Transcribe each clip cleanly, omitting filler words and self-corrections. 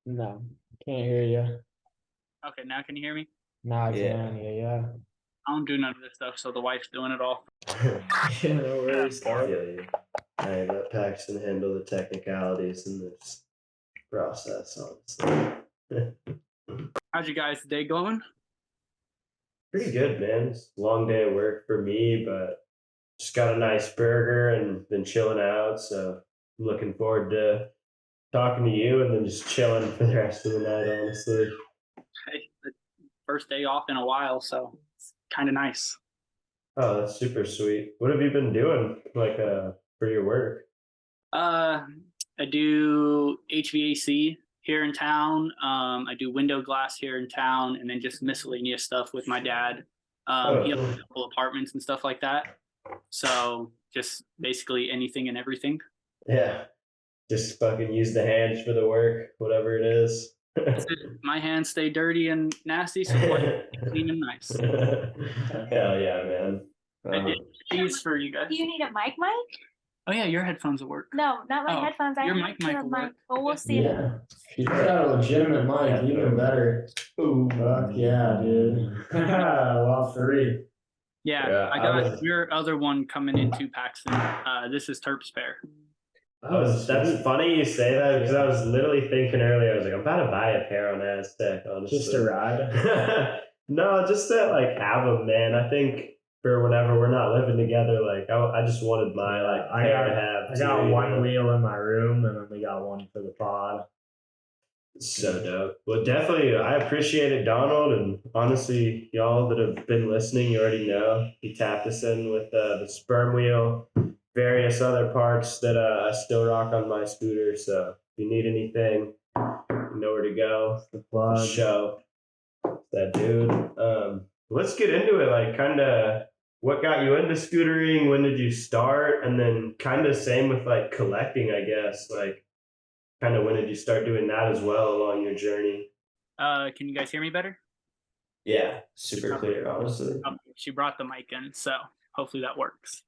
No, can't hear you. Okay, now can you hear me? Now I Yeah. can, yeah. I don't do none of this stuff, so the wife's doing it all. Yeah, no Yeah, worries, I dog. feel you. I let Paxton handle the technicalities in this process, honestly. how's you guys' day going? Pretty good, man. It's a long day of work for me, but just got a nice burger and been chilling out. So I'm looking forward to talking to you and then just chilling for the rest of the night, honestly. Hey, the first day off in a while, so it's kind of nice. Oh, that's super sweet. What have you been doing, like, for your work? Uh, I do HVAC here in town. I do window glass here in town, and then just miscellaneous stuff with my dad. Oh, He owns cool. a couple apartments and stuff like that. So just basically anything and everything. Yeah. Just fucking use the hands for the work, whatever it is. That's it. My hands stay dirty and nasty, so the wife clean and nice. Hell yeah, man. I did cheese for you guys. Do you need a mic? Oh yeah, your headphones will work. No, not my Oh, headphones. I your have mic a will mic. work. Well, we'll see. Yeah. He's got a legitimate mic, even better. Ooh, fuck yeah, dude. Well, three. Yeah, Yeah, I I got was- your other one coming in too, Paxton. This is Terp Spare. That's funny you say that because I was literally thinking earlier, I was like, I'm about to buy a pair on Aztec, honestly. Just a ride. No, just to like have them, man. I think for whenever we're not living together, like I just wanted my like I pair got, to have. I got too, you one know? wheel in my room, and then we got one for the pod. So dope. Well, definitely, I appreciate it, Donald. And honestly, y'all that have been listening, you already know he tapped us in with the sperm wheel, various other parts that I still rock on my scooter. So if you need anything, you know where to go. The The plug. show, that dude. Let's get into it. Like, kind of, what got you into scootering? When did you start? And then, kind of, same with like collecting, I guess. Like, kind of, when did you start doing that as well along your journey? Can you guys hear me better? Yeah, super clear, honestly. Oh, she brought the mic in, so hopefully that works.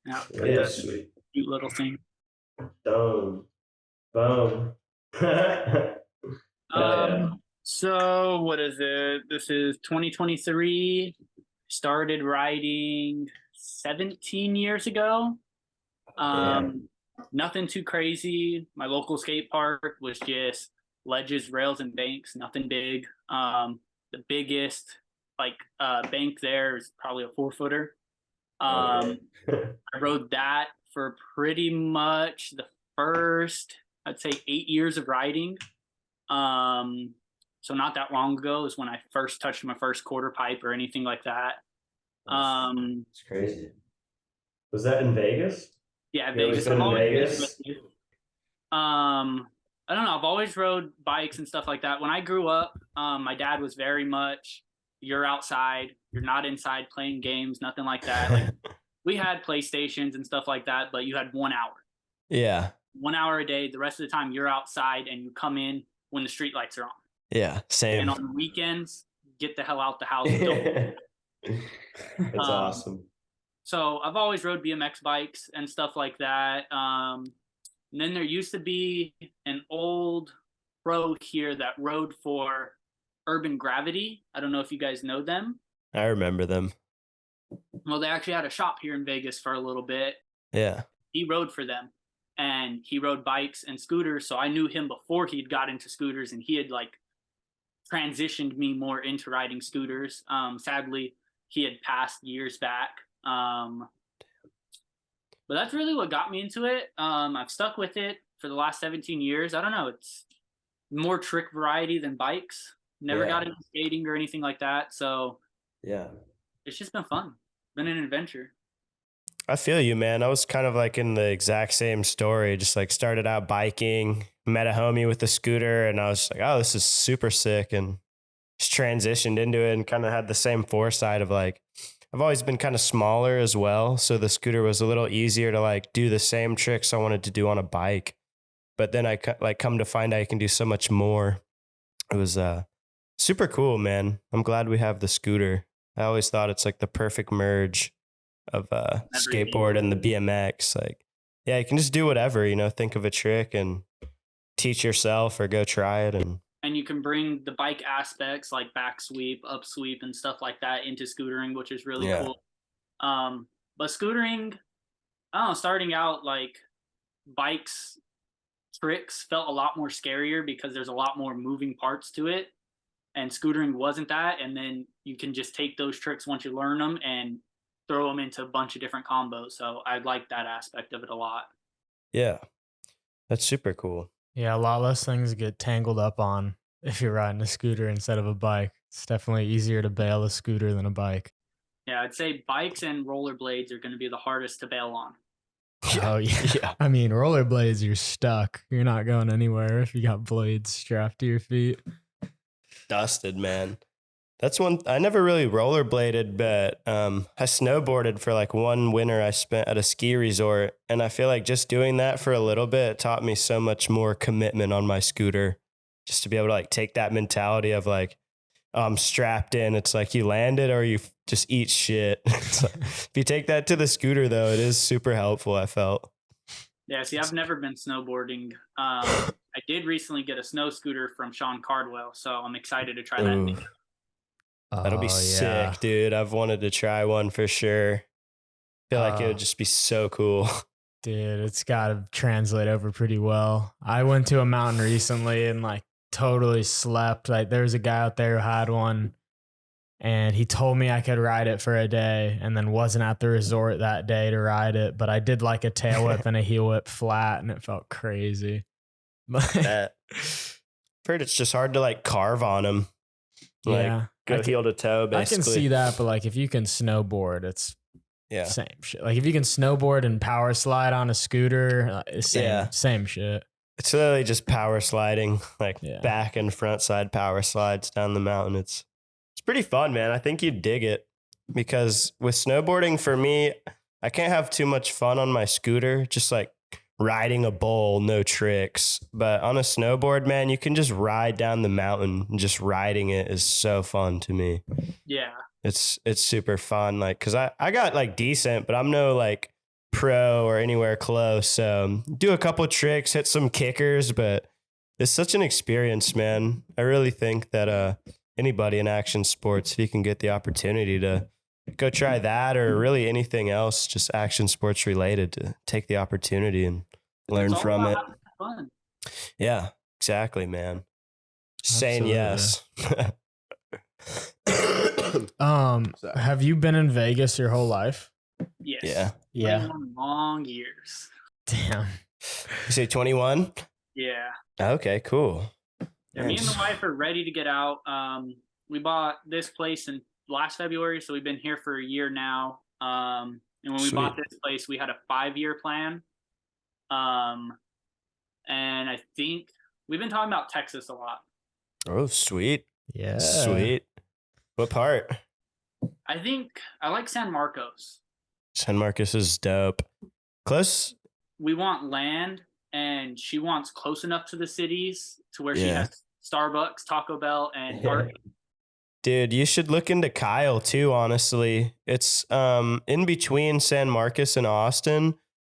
Now, got Yeah, that sweet. cute little thing. Boom. Boom. Yeah. So what is it? This is 2023. Started riding 17 years ago. Nothing too crazy. My local skate park was just ledges, rails, and banks. Nothing big. The biggest bank there is probably a 4-footer. I rode that for pretty much the first, I'd say, 8 years of riding. So not that long ago is when I first touched my first quarter pipe or anything like that. It's crazy. Was that in Vegas? Yeah, You always Vegas. been I've in always been Vegas? with you. I don't know. I've always rode bikes and stuff like that. When I grew up, my dad was very much, you're outside, you're not inside playing games, nothing like that. Like we had PlayStations and stuff like that, but you had 1 hour. Yeah. 1 hour a day. The rest of the time you're outside and you come in when the street lights are on. Yeah. And Same. on the weekends, get the hell out the house. That's awesome. So I've always rode BMX bikes and stuff like that. And then there used to be an old pro here that rode for Urban Gravity. I don't know if you guys know them. I remember them. Well, they actually had a shop here in Vegas for a little bit. Yeah. He rode for them, and he rode bikes and scooters. So I knew him before he'd got into scooters, and he had like transitioned me more into riding scooters. Sadly, he had passed years back. But that's really what got me into it. I've stuck with it for the last 17 years. I don't know. It's more trick variety than bikes. Never got into skating or anything like that. So yeah, it's just been fun. Been an adventure. I feel you, man. I was kind of like in the exact same story. Just like started out biking, met a homie with a scooter, and I was like, oh, this is super sick. And just transitioned into it and kind of had the same foresight of like, I've always been kind of smaller as well. So the scooter was a little easier to like do the same tricks I wanted to do on a bike. But then I like come to find I can do so much more. It was super cool, man. I'm glad we have the scooter. I always thought it's like the perfect merge of skateboard and the BMX. Like, yeah, you can just do whatever, think of a trick and teach yourself or go try it. And you can bring the bike aspects like back sweep, up sweep, and stuff like that into scootering, which is really cool. But scootering, I don't know, starting out, like, bikes tricks felt a lot more scarier because there's a lot more moving parts to it, and scootering wasn't that. And then you can just take those tricks once you learn them and throw them into a bunch of different combos. So I like that aspect of it a lot. Yeah, that's super cool. Yeah, a lot less things to get tangled up on if you're riding a scooter instead of a bike. It's definitely easier to bail a scooter than a bike. Yeah, I'd say bikes and rollerblades are going to be the hardest to bail on. Oh, yeah. I mean, rollerblades, you're stuck. You're not going anywhere if you got blades strapped to your feet. Dusted, man. That's one. I never really rollerbladed, but I snowboarded for like one winter I spent at a ski resort. And I feel like just doing that for a little bit taught me so much more commitment on my scooter. Just to be able to like take that mentality of like, I'm strapped in. It's like you land it or you just eat shit. So if you take that to the scooter, though, it is super helpful, I felt. Yeah, see, I've never been snowboarding. I did recently get a snow scooter from Sean Cardwell, so I'm excited to try that. That'll be sick, dude. I've wanted to try one for sure. Feel like it would just be so cool. Dude, it's got to translate over pretty well. I went to a mountain recently and like totally slept. Like there was a guy out there who had one and he told me I could ride it for a day and then wasn't at the resort that day to ride it. But I did like a tail whip and a heel whip flat and it felt crazy. I've heard it's just hard to like carve on them. Like, yeah. Go heel to toe, basically. I can see that, but like if you can snowboard, it's same shit. Like if you can snowboard and power slide on a scooter, same shit. It's literally just power sliding, like back and front side power slides down the mountain. It's pretty fun, man. I think you'd dig it because with snowboarding, for me, I can't have too much fun on my scooter, just like riding a bowl, no tricks. But on a snowboard, man, you can just ride down the mountain and just riding it is so fun to me. Yeah. It's super fun. Like, cause I got like decent, but I'm no like pro or anywhere close. So do a couple tricks, hit some kickers, but it's such an experience, man. I really think that, anybody in action sports, if you can get the opportunity to go try that or really anything else, just action sports related, to take the opportunity and learn from it. Fun. Yeah, exactly, man. Saying yes. Have you been in Vegas your whole life? Yes. Yeah. 21 long years. Damn. You say 21? Yeah. Okay, cool. Yeah, me and the wife are ready to get out. We bought this place in last February, so we've been here for a year now. And when we bought this place, we had a 5-year plan. And I think we've been talking about Texas a lot. Oh, sweet. Yeah. Sweet. What part? I think I like San Marcos. San Marcos is dope. Close? We want land, and she wants close enough to the cities to where she has Starbucks, Taco Bell, and parking. Dude, you should look into Kyle too, honestly. It's in between San Marcos and Austin,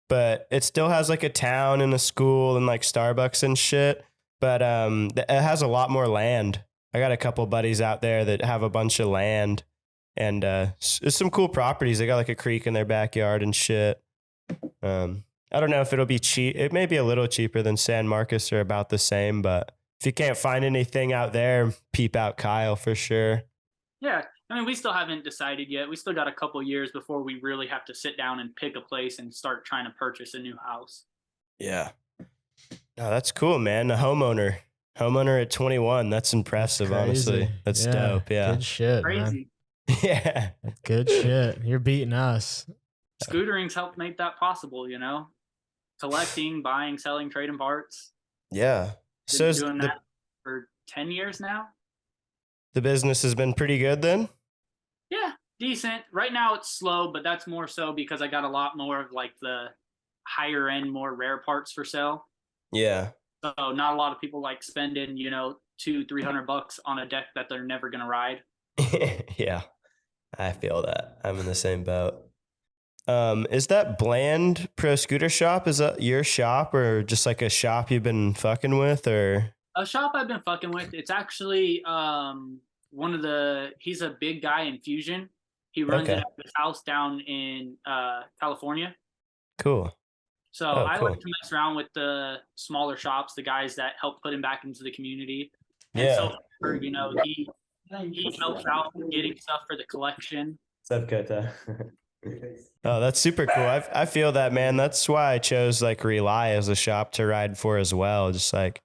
but it still has like a town and a school and like Starbucks and shit. But it has a lot more land. I got a couple buddies out there that have a bunch of land, and there's some cool properties. They got like a creek in their backyard and shit. I don't know if it'll be cheap. It may be a little cheaper than San Marcos or about the same, but if you can't find anything out there, peep out Kyle for sure. Yeah. I mean, we still haven't decided yet. We still got a couple years before we really have to sit down and pick a place and start trying to purchase a new house. Yeah. Oh, that's cool, man. A homeowner at 21. That's impressive, honestly. That's dope. Yeah. Good shit, Crazy. man. Yeah. Good shit. You're beating us. Scootering's helped make that possible, you know? Collecting, buying, selling, trading parts. Yeah. Been doing that for 10 years now. The business has been pretty good then? Yeah, decent. Right now it's slow, but that's more so because I got a lot more of like the higher end, more rare parts for sale. Yeah. So not a lot of people like spending, $200-$300 on a deck that they're never going to ride. Yeah. I feel that. I'm in the same boat. Is that Bland Pro Scooter Shop? Is that your shop or just like a shop you've been fucking with, or? A shop I've been fucking with. It's actually he's a big guy in Fusion. He runs it Okay. at his house down in California. Cool. So Oh, I cool. like to mess around with the smaller shops, the guys that help put him back into the community. And Yeah. so you know, he helps out getting stuff for the collection. What's up, Kota? Oh, that's super cool. I feel that, man. That's why I chose like Rely as a shop to ride for as well. Just like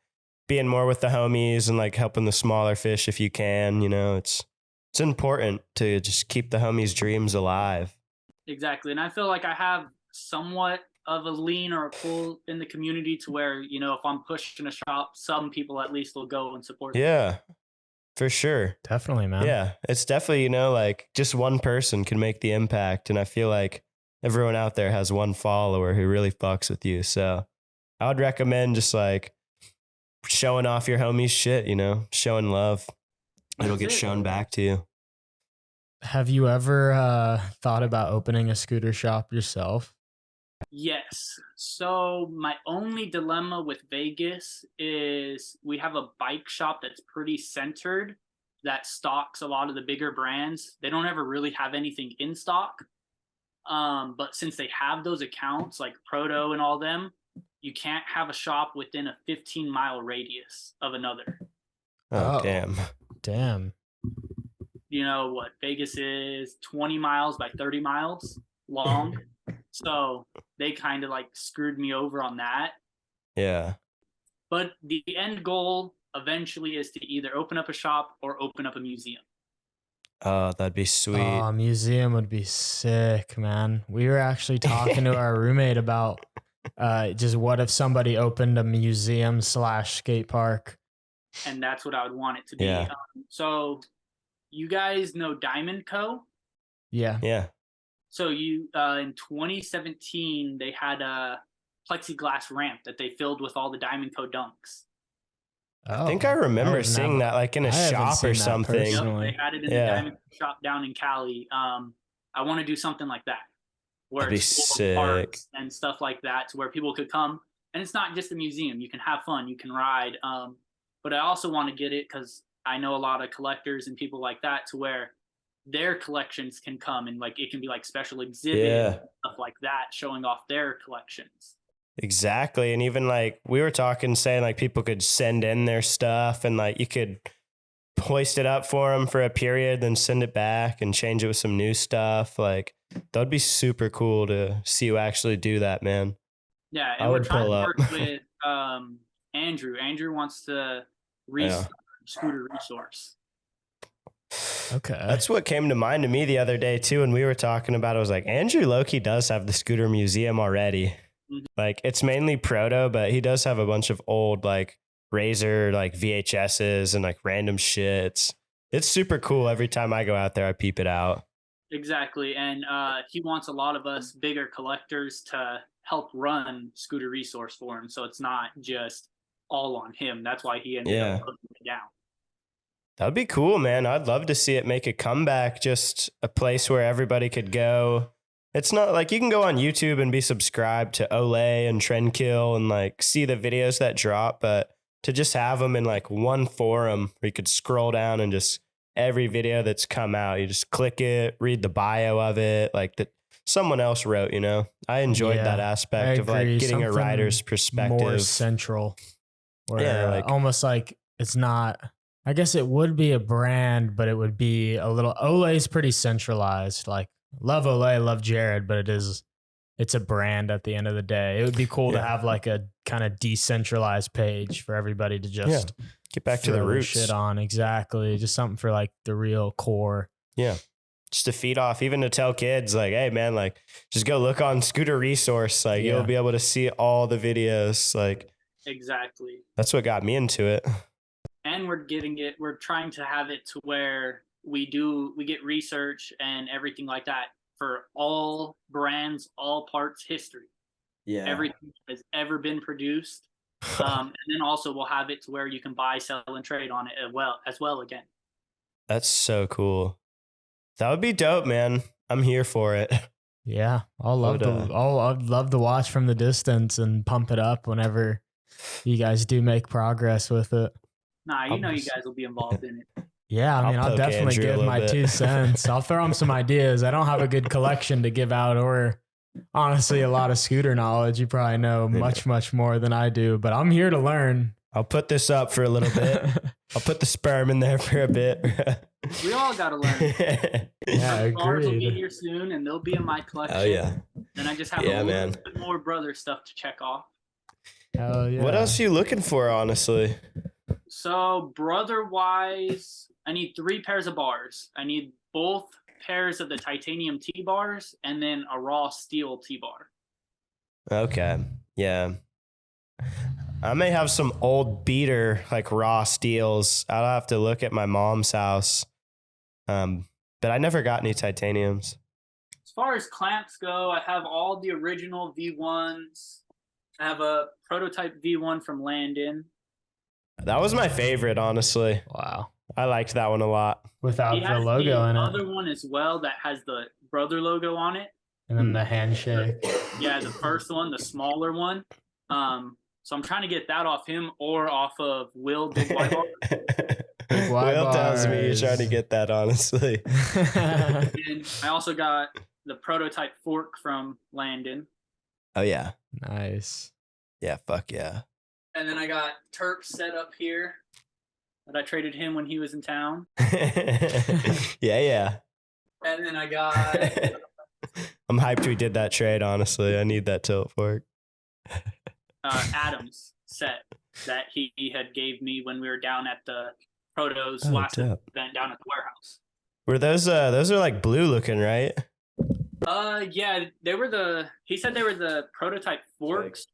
being more with the homies and like helping the smaller fish if you can, you know, it's important to just keep the homies' dreams alive. Exactly. And I feel like I have somewhat of a lean or a pull in the community to where, you know, if I'm pushing a shop, some people at least will go and support. Yeah, for sure. Definitely, man. Yeah, it's definitely, you know, like just one person can make the impact. And I feel like everyone out there has one follower who really fucks with you. So I would recommend just like showing off your homies shit, you know, showing love. It'll get shown back to you. Have you ever thought about opening a scooter shop yourself? Yes. So my only dilemma with Vegas is we have a bike shop that's pretty centered that stocks a lot of the bigger brands. They don't ever really have anything in stock. But since they have those accounts like Proto and all them, you can't have a shop within a 15-mile radius of another. Oh, Oh. damn. You know what? Vegas is 20 miles by 30 miles long. So they kind of like screwed me over on that. Yeah. But the end goal eventually is to either open up a shop or open up a museum. Oh, that'd be sweet. Oh, a museum would be sick, man. We were actually talking to our roommate about just what if somebody opened a museum / skate park. And that's what I would want it to be. Yeah. So you guys know Diamond Co. Yeah. Yeah. So you in 2017 they had a plexiglass ramp that they filled with all the Diamond Co. dunks. I think I remember have seeing that like in a I haven't shop seen or that something. personally. They had it in Yeah. the Diamond Co. shop down in Cali. I want to do something like that, where That'd be it's full of sick. parks and stuff like that, to where people could come. And it's not just a museum; you can have fun, you can ride. But I also want to get it because I know a lot of collectors and people like that, to where their collections can come and like it can be like special exhibits, Yeah. stuff like that, showing off their collections. Exactly. And even like we were talking, saying like people could send in their stuff and like you could hoist it up for them for a period, then send it back and change it with some new stuff. Like that'd be super cool to see you actually do that, man. Yeah, I and we're would trying pull to up. work with Andrew. Andrew wants to Yeah. scooter resource. Okay. That's what came to mind to me the other day too. When we were talking about it, I was like, Andrew Loki does have the scooter museum already. Mhm. Like it's mainly Proto, but he does have a bunch of old like Razor, like VHSs and like random shits. It's super cool. Every time I go out there, I peep it out. Exactly, and he wants a lot of us bigger collectors to help run Scooter Resource for him, so it's not just all on him. That's why he ended Yeah. up putting it down. That'd be cool, man. I'd love to see it make a comeback. Just a place where everybody could go. It's not like you can go on YouTube and be subscribed to Olay and Trendkill and like see the videos that drop, but to just have them in like one forum where you could scroll down and just every video that's come out, you just click it, read the bio of it, like that someone else wrote, you know. I enjoyed Yeah, that aspect of like agree. getting a Something rider's more perspective. central. Where, Yeah, like- almost like it's not. I guess it would be a brand, but it would be a little. Olay's pretty centralized. Like love Olay, love Jared, but it's a brand at the end of the day. It would be cool to Yeah. have like a kind of decentralized page for everybody to just Get back to the throw roots. shit on. Exactly, just something for like the real core. Yeah. Just to feed off, even to tell kids like, hey man, like just go look on Scooter Resource. Like Yeah. you'll be able to see all the videos. Like Exactly, that's what got me into it. and we're trying to have it to where we get research and everything like that for all brands, all parts history. Yeah. Everything that has ever been produced. And then also we'll have it to where you can buy, sell, and trade on it as well again. That's so cool. That would be dope, man. I'm here for it. Yeah, I'd love to watch from the distance and pump it up whenever you guys do make progress with it. Nah, you know you guys will be involved in it. Yeah, I mean, I'll poke definitely Andrew a give little my bit. 2 cents. I'll throw him some ideas. I don't have a good collection to give out, or honestly, a lot of scooter knowledge. You probably know much more than I do, but I'm here to learn. I'll put this up for a little bit. I'll put the sperm in there for a bit. We all got to learn. Yeah, Bars will be agreed. here soon, and they'll be in my collection. Oh yeah. And I just have Yeah, a little man. bit more brother stuff to check off. Hell yeah. What else are you looking for, honestly? So brother-wise, I need 3 pairs of bars. I need both pairs of the titanium T-bars and then a raw steel T-bar. Okay. Yeah. I may have some old beater, like raw steels. I'll have to look at my mom's house. But I never got any titaniums. As far as clamps go, I have all the original V1s. I have a prototype V1 from Landon. That was my favorite, honestly. Wow. I liked that one a lot. Without He the has logo the in other it. one as well that has the brother logo on it. And then the handshake. Yeah, the first one, the smaller one. So I'm trying to get that off him or off of Will Big White Bar. Will tells me you're trying to get that, honestly. And I also got the prototype fork from Landon. Oh, yeah. Nice. Yeah, fuck yeah. And then I got Turk set up here that I traded him when he was in town. Yeah. And then I got I'm hyped we did that trade, honestly. I need that tilt fork. Adam's set that he had gave me when we were down at the Proto's Oh, last dope. event down at the warehouse. Were those are like blue looking, right? Yeah, he said they were the prototype forks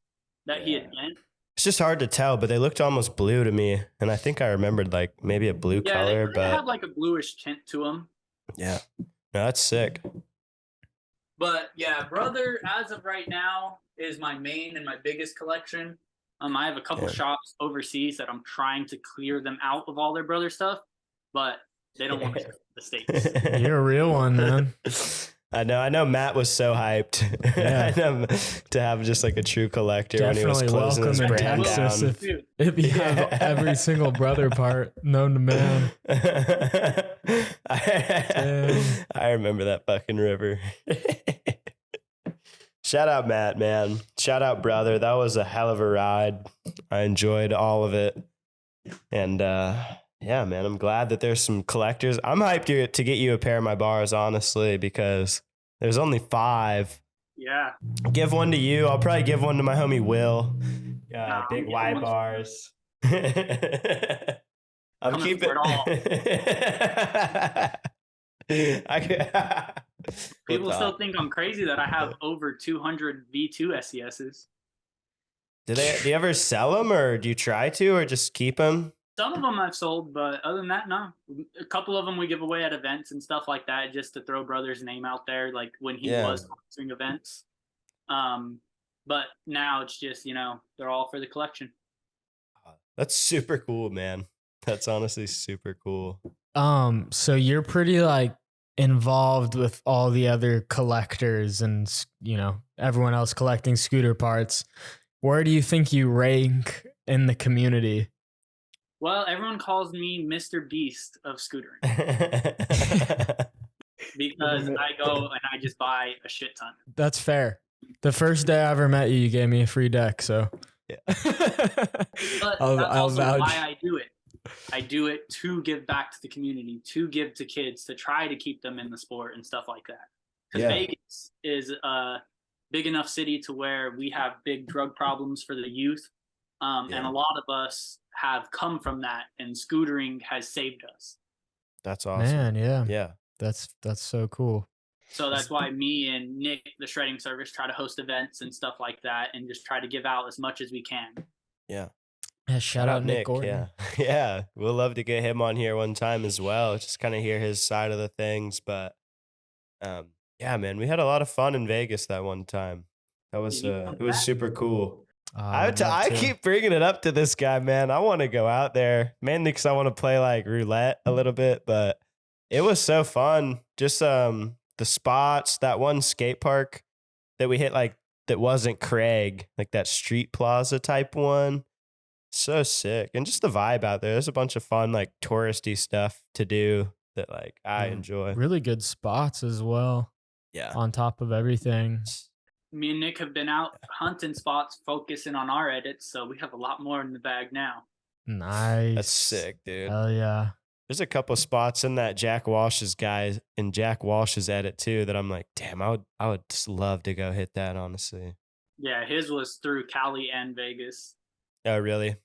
that he had meant. It's just hard to tell, but they looked almost blue to me. And I think I remembered like maybe a blue Yeah, color, they have but like a bluish tint to them. yeah. No, that's sick. But yeah, brother, as of right now, is my main and my biggest collection. I have a couple shops overseas that I'm trying to clear them out of all their brother stuff, but they don't want to go to the States. You're a real one, man. I know Matt was so hyped Yeah. to have just like a true collector when he was Definitely closing his welcome in brand Texas down. if you have every single brother part known to man. I remember that fucking river. Shout out Matt, man. Shout out brother. That was a hell of a ride. I enjoyed all of it. And yeah, man, I'm glad that there's some collectors. I'm hyped to get you a pair of my bars, honestly, because there's only 5. Yeah. Give one to you. I'll probably give one to my homie Will. Big I'm Y getting bars. I'm Coming keeping for it all. People still think I'm crazy that I have over 200 V2 SESs. Do you ever sell them, or do you try to, or just keep them? Some of them I've sold, but other than that, no. A couple of them we give away at events and stuff like that, just to throw brother's name out there, like when he was sponsoring events. But now it's just, they're all for the collection. That's super cool, man. That's honestly super cool. So you're pretty like involved with all the other collectors and everyone else collecting scooter parts. Where do you think you rank in the community? Well, everyone calls me Mr. Beast of scootering because I go and I just buy a shit ton. That's fair. The first day I ever met you, you gave me a free deck, so yeah. But I'll that's also vouch. why I do it. I do it to give back to the community, to give to kids, to try to keep them in the sport and stuff like that. Because Vegas is a big enough city to where we have big drug problems for the youth. And a lot of us have come from that, and scootering has saved us. That's awesome. Man, Yeah. That's so cool. So that's why me and Nick, the shredding service, try to host events and stuff like that and just try to give out as much as we can. Yeah. Shout out Nick Gordon. Yeah. Yeah. We'll love to get him on here one time as well. Just kind of hear his side of the things. But yeah, man, we had a lot of fun in Vegas that one time. That was it was super cool. I keep bringing it up to this guy, man. I want to go out there mainly because I want to play like roulette a little bit, but it was so fun. Just the spots, that one skate park that we hit, like that wasn't Craig, like that Street Plaza type one. So sick. And just the vibe out there. There's a bunch of fun, like touristy stuff to do that like I enjoy. Really good spots as well. Yeah. On top of everything. Me and Nick have been out hunting spots, focusing on our edits, so we have a lot more in the bag now. Nice. That's sick, dude. Hell yeah. There's a couple spots in that Jack Walsh's guys and Jack Walsh's edit too that I'm like, damn, I would just love to go hit that, honestly. Yeah, his was through Cali and Vegas. Oh, really?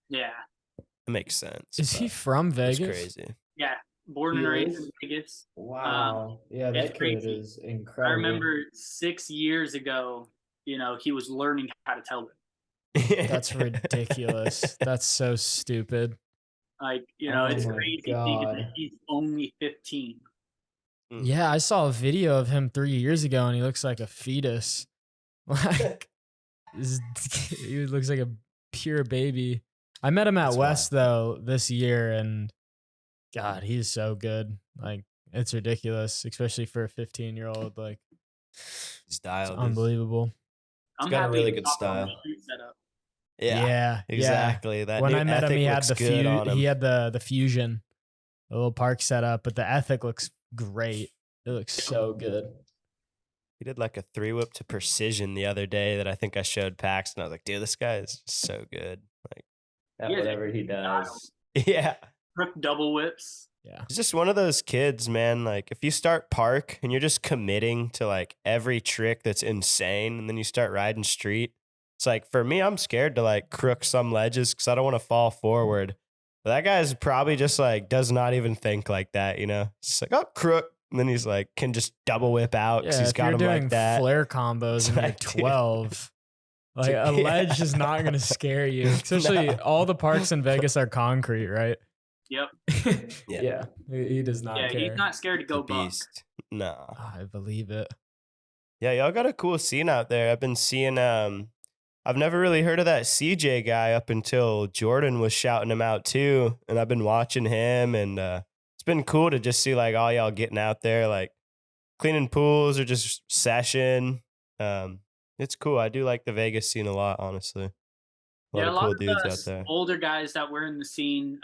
Yeah. It makes sense. Is he from That's Vegas? crazy. Yeah. Born and He raised is? in Vegas. Wow. Yeah, it's that kid crazy. is incredible. I remember 6 years ago, he was learning how to tell it. That's ridiculous. That's so stupid. Like, Oh it's my crazy thinking God. that he's only 15. Yeah, I saw a video of him 3 years ago and he looks like a fetus. Like, he looks like a pure baby. I met him at That's West though this year and God, he's so good. Like, it's ridiculous, especially for a 15-year-old. Like, He's it's dialed. unbelievable. I'm got a happy really to good hop on the style. street setup. Yeah, exactly. That When new I met him, ethic he had looks the good on him. he had the fusion, the little park setup, but the ethic looks great. It looks so good. He did like a 3-whip to precision the other day that I think I showed Paxton. I was like, dude, this guy is so good. Like, At He has whatever he style. does. yeah. Crook double whips. Yeah. He's just one of those kids, man. Like, if you start park and you're just committing to like every trick that's insane, and then you start riding street, it's like, for me, I'm scared to like crook some ledges because I don't want to fall forward. But that guy's probably just like, does not even think like that, It's just like, oh, crook. And then he's like, can just double whip out because Yeah, he's if got you're him doing like that. flare combos and you're Like, dude. 12, like a Yeah. ledge is not going to scare you. Especially No. all the parks in Vegas are concrete, right? Yep. Yeah. He does not Yeah, care. he's not scared to The go buck. beast. No. I believe it. Yeah, y'all got a cool scene out there. I've been seeing I've never really heard of that CJ guy up until Jordan was shouting him out too. And I've been watching him and it's been cool to just see like all y'all getting out there, like cleaning pools or just session. It's cool. I do like the Vegas scene a lot, honestly. A lot Yeah, of cool dudes out there. older guys that were in the scene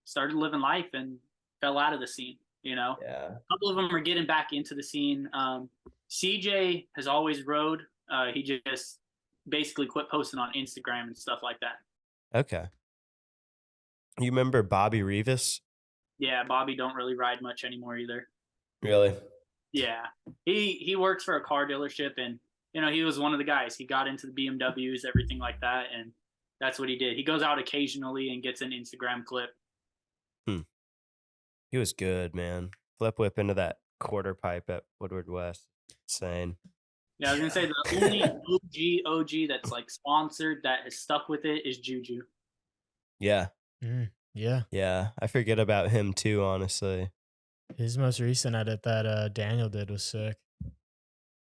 started living life and fell out of the scene. Yeah. A couple of them are getting back into the scene. CJ has always rode. He just basically quit posting on Instagram and stuff like that. Okay. You remember Bobby Rivas? Yeah, Bobby don't really ride much anymore either. Really? Yeah, he works for a car dealership, and he was one of the guys. He got into the BMWs, everything like that, and that's what he did. He goes out occasionally and gets an Instagram clip. He was good, man. Flip whip into that quarter pipe at Woodward West. Insane. Yeah, I was gonna say the only OG that's like sponsored that has stuck with it is Juju. Yeah. Yeah. Yeah. I forget about him too, honestly. His most recent edit that Daniel did was sick. It's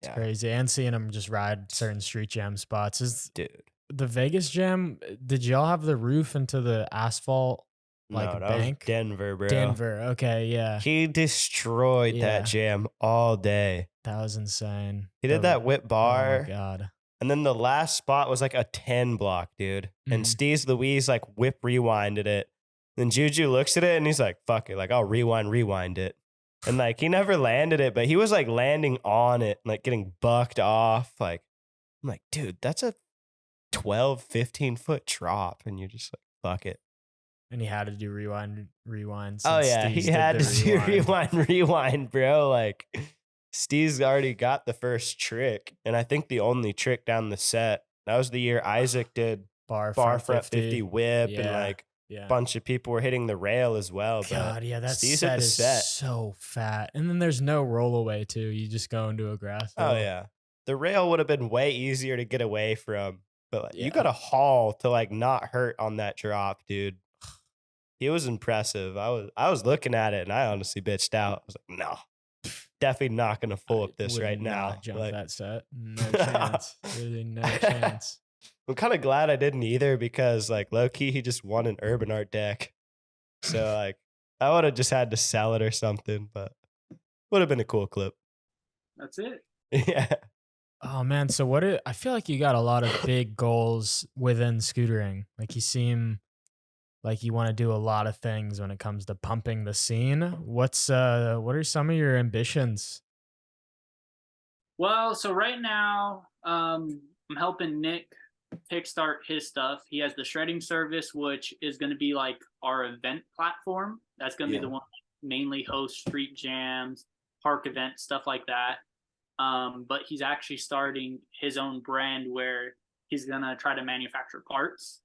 Yeah. crazy. And seeing him just ride certain street jam spots. Is Dude. the Vegas jam, did y'all have the roof into the asphalt like no, that bank? was Denver, bro. Denver. Okay, yeah. He destroyed Yeah. that jam all day. That was insane. He did that whip Oh bar. my God. And then the last spot was like a 10 block, dude. And Steez Louise like whip rewinded it. Then Juju looks at it and he's like, fuck it. Like, I'll rewind it. And like, he never landed it, but he was like landing on it, like getting bucked off. Like, I'm like, dude, that's a 12, 15 foot drop. And you're just like, fuck it. And he had to do rewind. Oh, since yeah. Steez He did had the to do rewind, bro. Like, Steve's already got the first trick. And I think the only trick down the set. That was the year Isaac did bar front 50 whip. And Yeah. like, Yeah. bunch of people were hitting the rail as well. But God, yeah, that Steez set hit the is set. so fat. And then there's no rollaway too. You just go into a grass. Oh hill. yeah, the rail would have been way easier to get away from. But like, Yeah. you got a haul to like not hurt on that drop, dude. He was impressive. I was looking at it and I honestly bitched out. I was like, no, definitely not gonna pull I up this would right not now. Jump Like, that set. No chance. Really no chance. I'm kind of glad I didn't either because like low key he just won an Urban Art deck. So like I would have just had to sell it or something, but Would have been a cool clip. That's it. Yeah. Oh man, so I feel like you got a lot of big goals within scootering. Like you seem like you want to do a lot of things when it comes to pumping the scene. What are some of your ambitions? Well, so right now, I'm helping Nick kickstart his stuff. He has the shredding service, which is going to be like our event platform. That's going to be the one that mainly hosts street jams, park events, stuff like that. But he's actually starting his own brand where he's going to try to manufacture parts.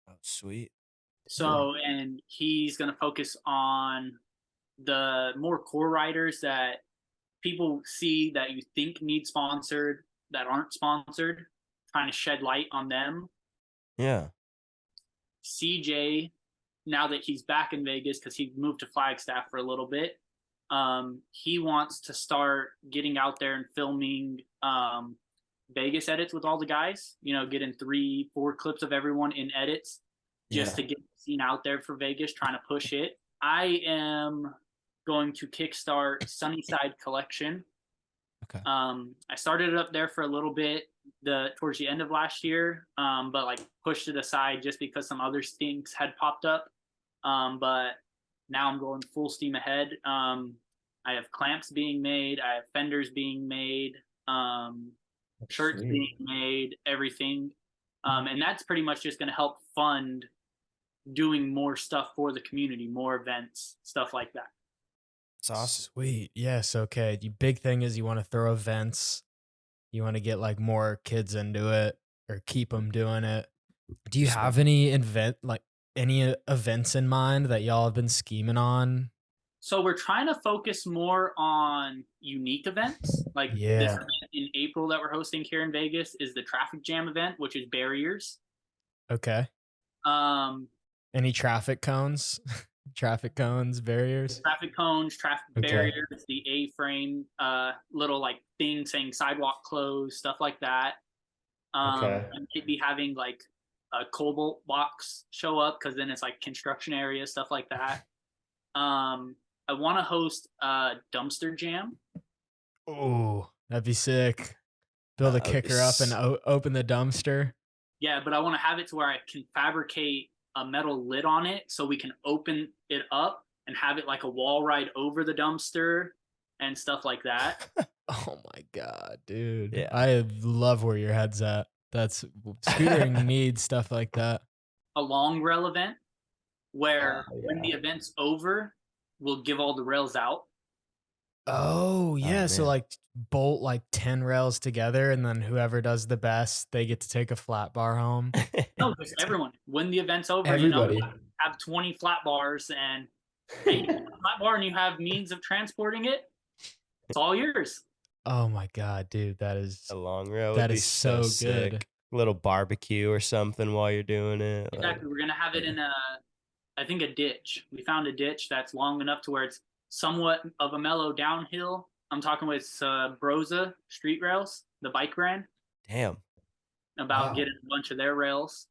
Oh, sweet. So, and he's going to focus on the more core riders that people see that you think need sponsored, that aren't sponsored, trying to shed light on them. Yeah. CJ, now that he's back in Vegas, because he moved to Flagstaff for a little bit, he wants to start getting out there and filming Vegas edits with all the guys, getting 3-4 clips of everyone in edits just to get the scene out there for Vegas, trying to push it. I am going to kickstart Sunnyside Collection. Okay. I started it up there for a little bit towards the end of last year, but like pushed it aside just because some other stinks had popped up. But now I'm going full steam ahead. I have clamps being made. I have fenders being made. Shirts being made. Everything. And that's pretty much just going to help fund doing more stuff for the community, more events, stuff like that. It's awesome. Sweet. Yes. Okay. The big thing is you want to throw events. You want to get like more kids into it or keep them doing it. Do you have any events in mind that y'all have been scheming on? So we're trying to focus more on unique events. Like this event in April that we're hosting here in Vegas is the traffic jam event, which is barriers. Okay. Any traffic cones? Traffic cones, barriers? Traffic cones, traffic barriers, the A-frame, little like thing saying sidewalk closed, stuff like that. And maybe having like a cobalt box show up because then it's like construction area, stuff like that. I want to host a dumpster jam. Oh, that'd be sick. Build a kicker up and open the dumpster. Yeah, but I want to have it to where I can fabricate a metal lid on it so we can open it up and have it like a wall ride over the dumpster and stuff like that. Oh my God, dude. Yeah. I love where your head's at. Scootering needs stuff like that. A long rail event where when the event's over, we'll give all the rails out. Oh, yeah. So like bolt like 10 rails together and then whoever does the best, they get to take a flat bar home. No, just everyone. When the event's over, Everybody. have 20 flat bars and hey, flat bar and you have means of transporting it. It's all yours. Oh my God, dude. That is A long rail. that would be is so sick. good. A little barbecue or something while you're doing it. Exactly. We're going to have it in a ditch. We found a ditch that's long enough to where it's somewhat of a mellow downhill. I'm talking with Broza Street Rails, the bike brand, Damn. about getting a bunch of their rails.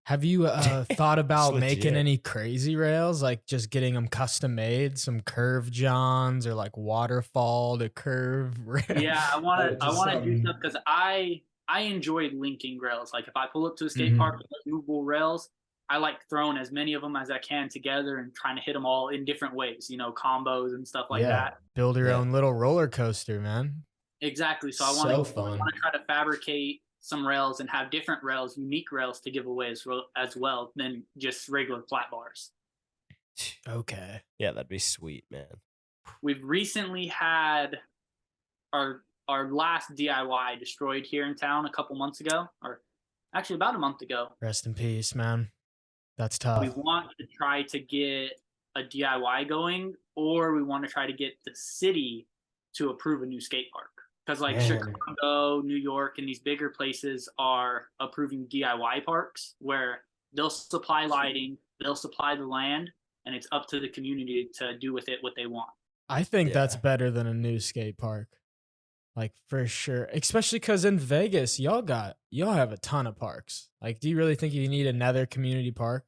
Have you thought about It's making legit. any crazy rails, like just getting them custom made, some curve johns or like waterfall to curve rails? Yeah, I want to do something. stuff because I enjoy linking rails. Like if I pull up to a skate park with those movable rails, I like throwing as many of them as I can together and trying to hit them all in different ways, combos and stuff like that. Build your own little roller coaster, man. Exactly. So I So want fun. to try to fabricate some rails and have different rails, unique rails to give away as well than just regular flat bars. Okay. Yeah, that'd be sweet, man. We've recently had our last DIY destroyed here in town a couple months ago, or actually about a month ago. Rest in peace, man. That's tough. We want to try to get a DIY going, or we want to try to get the city to approve a new skate park. Because like Man. Chicago, New York, and these bigger places are approving DIY parks where they'll supply lighting, they'll supply the land, and it's up to the community to do with it what they want. I think that's better than a new skate park. Like for sure. Especially because in Vegas, y'all have a ton of parks. Like, do you really think you need another community park?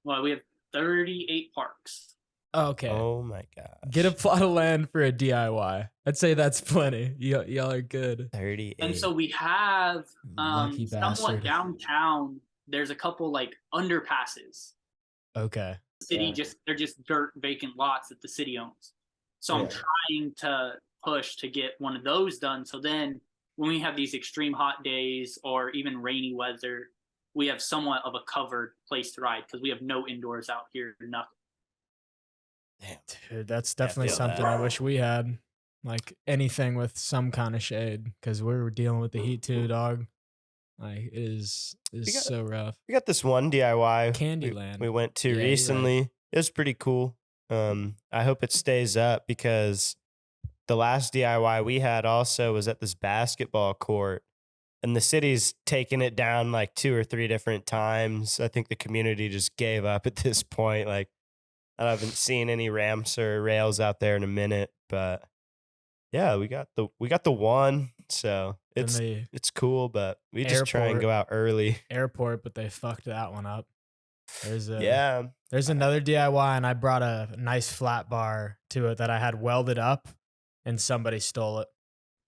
Well, we have 38 parks. Okay. Oh my gosh. Get a plot of land for a DIY. I'd say that's plenty. Y'all are good. 38. And so we have Lucky somewhat bastard. downtown. There's a couple like underpasses. Okay. City they're just dirt vacant lots that the city owns. So I'm trying to push to get one of those done. So then when we have these extreme hot days or even rainy weather, we have somewhat of a covered place to ride because we have no indoors out here, nothing. Damn. Dude, that's definitely feel something that. I wish we had. Like anything with some kind of shade, because we're dealing with the heat too, dog. Like it is so rough. We got this one DIY Candyland. we went to Yeah, you're right. recently. It was pretty cool. I hope it stays up because the last DIY we had also was at this basketball court, and the city's taken it down like 2 or 3 different times. I think the community just gave up at this point. Like I haven't seen any ramps or rails out there in a minute, but yeah, we got the one, so And it's cool, but we just try and Airport. go out early. airport, but they fucked that one up. There's Yeah, another DIY, and I brought a nice flat bar to it that I had welded up, and somebody stole it.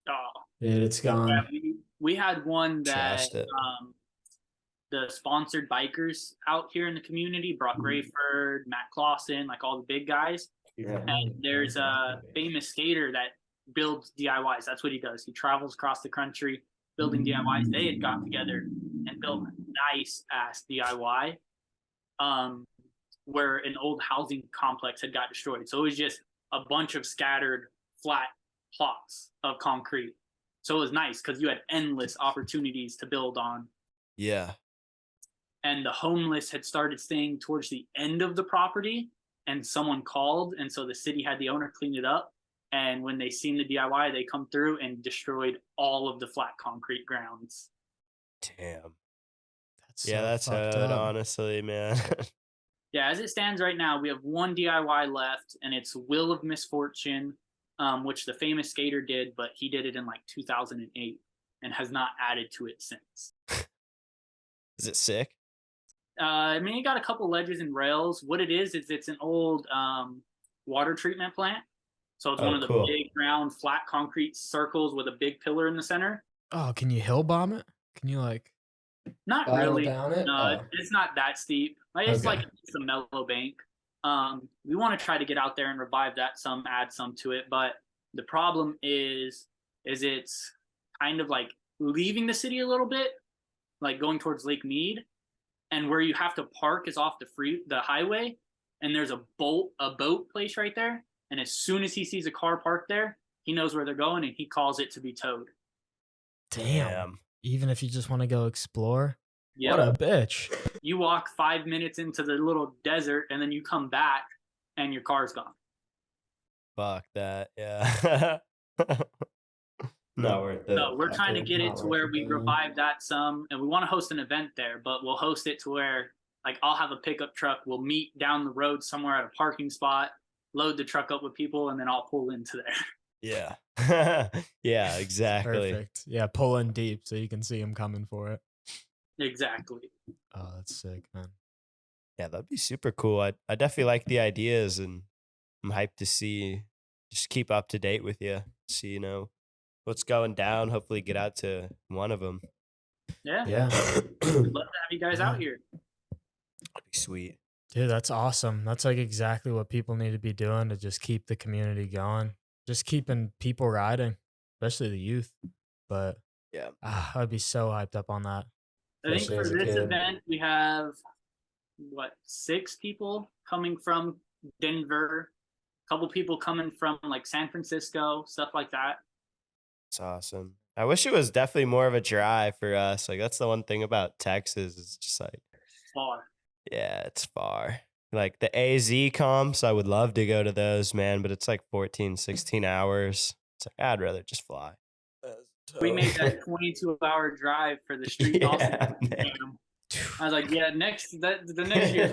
Oh, Dude, it's gone. yeah, we had one that Trashed it. the sponsored bikers out here in the community, Brock Rayford, Matt Clausen, like all the big guys. And there's a famous skater that builds DIYs. That's what he does. He travels across the country building DIYs. They had got together and built a nice ass DIY where an old housing complex had got destroyed. So it was just a bunch of scattered flat plots of concrete. So it was nice because you had endless opportunities to build on. yeah. And the homeless had started staying towards the end of the property, and someone called, and so the city had the owner clean it up. And when they seen the DIY, they come through and destroyed all of the flat concrete grounds. Damn. That's Yeah, so that's fucked hood, up. honestly, man. Yeah, as it stands right now, we have one DIY left, and it's Will of Misfortune, which the famous skater did, but he did it in like 2008 and has not added to it since. Is it sick? I mean, you got a couple ledges and rails. What it is it's an old water treatment plant. So it's one of the cool. big round flat concrete circles with a big pillar in the center. Oh, can you hill bomb it? Can you like? Not Spiral really. down it? No, Oh. it's not that steep. Like, it's Okay. like it's a mellow bank. We want to try to get out there and revive that some, add some to it. But the problem is it's kind of like leaving the city a little bit, like going towards Lake Mead. And where you have to park is off the highway, and there's a boat place right there. And as soon as he sees a car parked there, he knows where they're going, and he calls it to be towed. Damn. Even if you just want to go explore. Yeah, What a bitch. you walk 5 minutes into the little desert, and then you come back, and your car's gone. Fuck that. Yeah. Not worth it. So we're trying to get it Not to worth where it, we man. revive that some, and we want to host an event there, but we'll host it to where, like, I'll have a pickup truck. We'll meet down the road somewhere at a parking spot, load the truck up with people, and then I'll pull into there. Yeah. Yeah, exactly. Perfect. Yeah, pull in deep so you can see him coming for it. Exactly. Oh, that's sick, man. Yeah, that'd be super cool. I definitely like the ideas, and I'm hyped to see, just keep up to date with you. See, what's going down. Hopefully get out to one of them. Yeah. Yeah. We'd love to have you guys out here. That'd be sweet. Dude, that's awesome. That's like exactly what people need to be doing to just keep the community going. Just keeping people riding, especially the youth. But Yeah. I'd be so hyped up on that. I think Especially for as a this kid. event, we have, 6 people coming from Denver, a couple people coming from like San Francisco, stuff like that. It's awesome. I wish it was definitely more of a drive for us. Like that's the one thing about Texas. It's just like, Far. yeah, it's far. Like the AZ comps, I would love to go to those, man, but it's like 14, 16 hours. It's like, I'd rather just fly. We made that 22-hour drive for the street. Yeah, Austin man. Jam. I was like, yeah, the next year's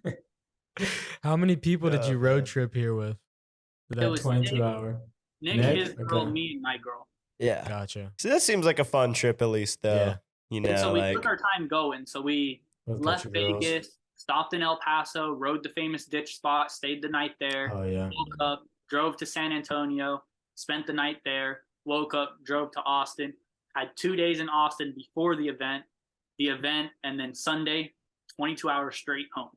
one. How many people did Oh, you road man. trip here with? For It that was 22-hour. Nick, Nick? his girl, Okay. me, and my girl. Yeah. Gotcha. See, that seems like a fun trip at least, though. Yeah. You And so know, we like took our time going. So we Both got left your girls. Vegas, stopped in El Paso, rode the famous ditch spot, stayed the night there, Oh yeah. woke up, drove to San Antonio, spent the night there, woke up, drove to Austin, had 2 days in Austin before the event, and then Sunday, 22 hours straight home.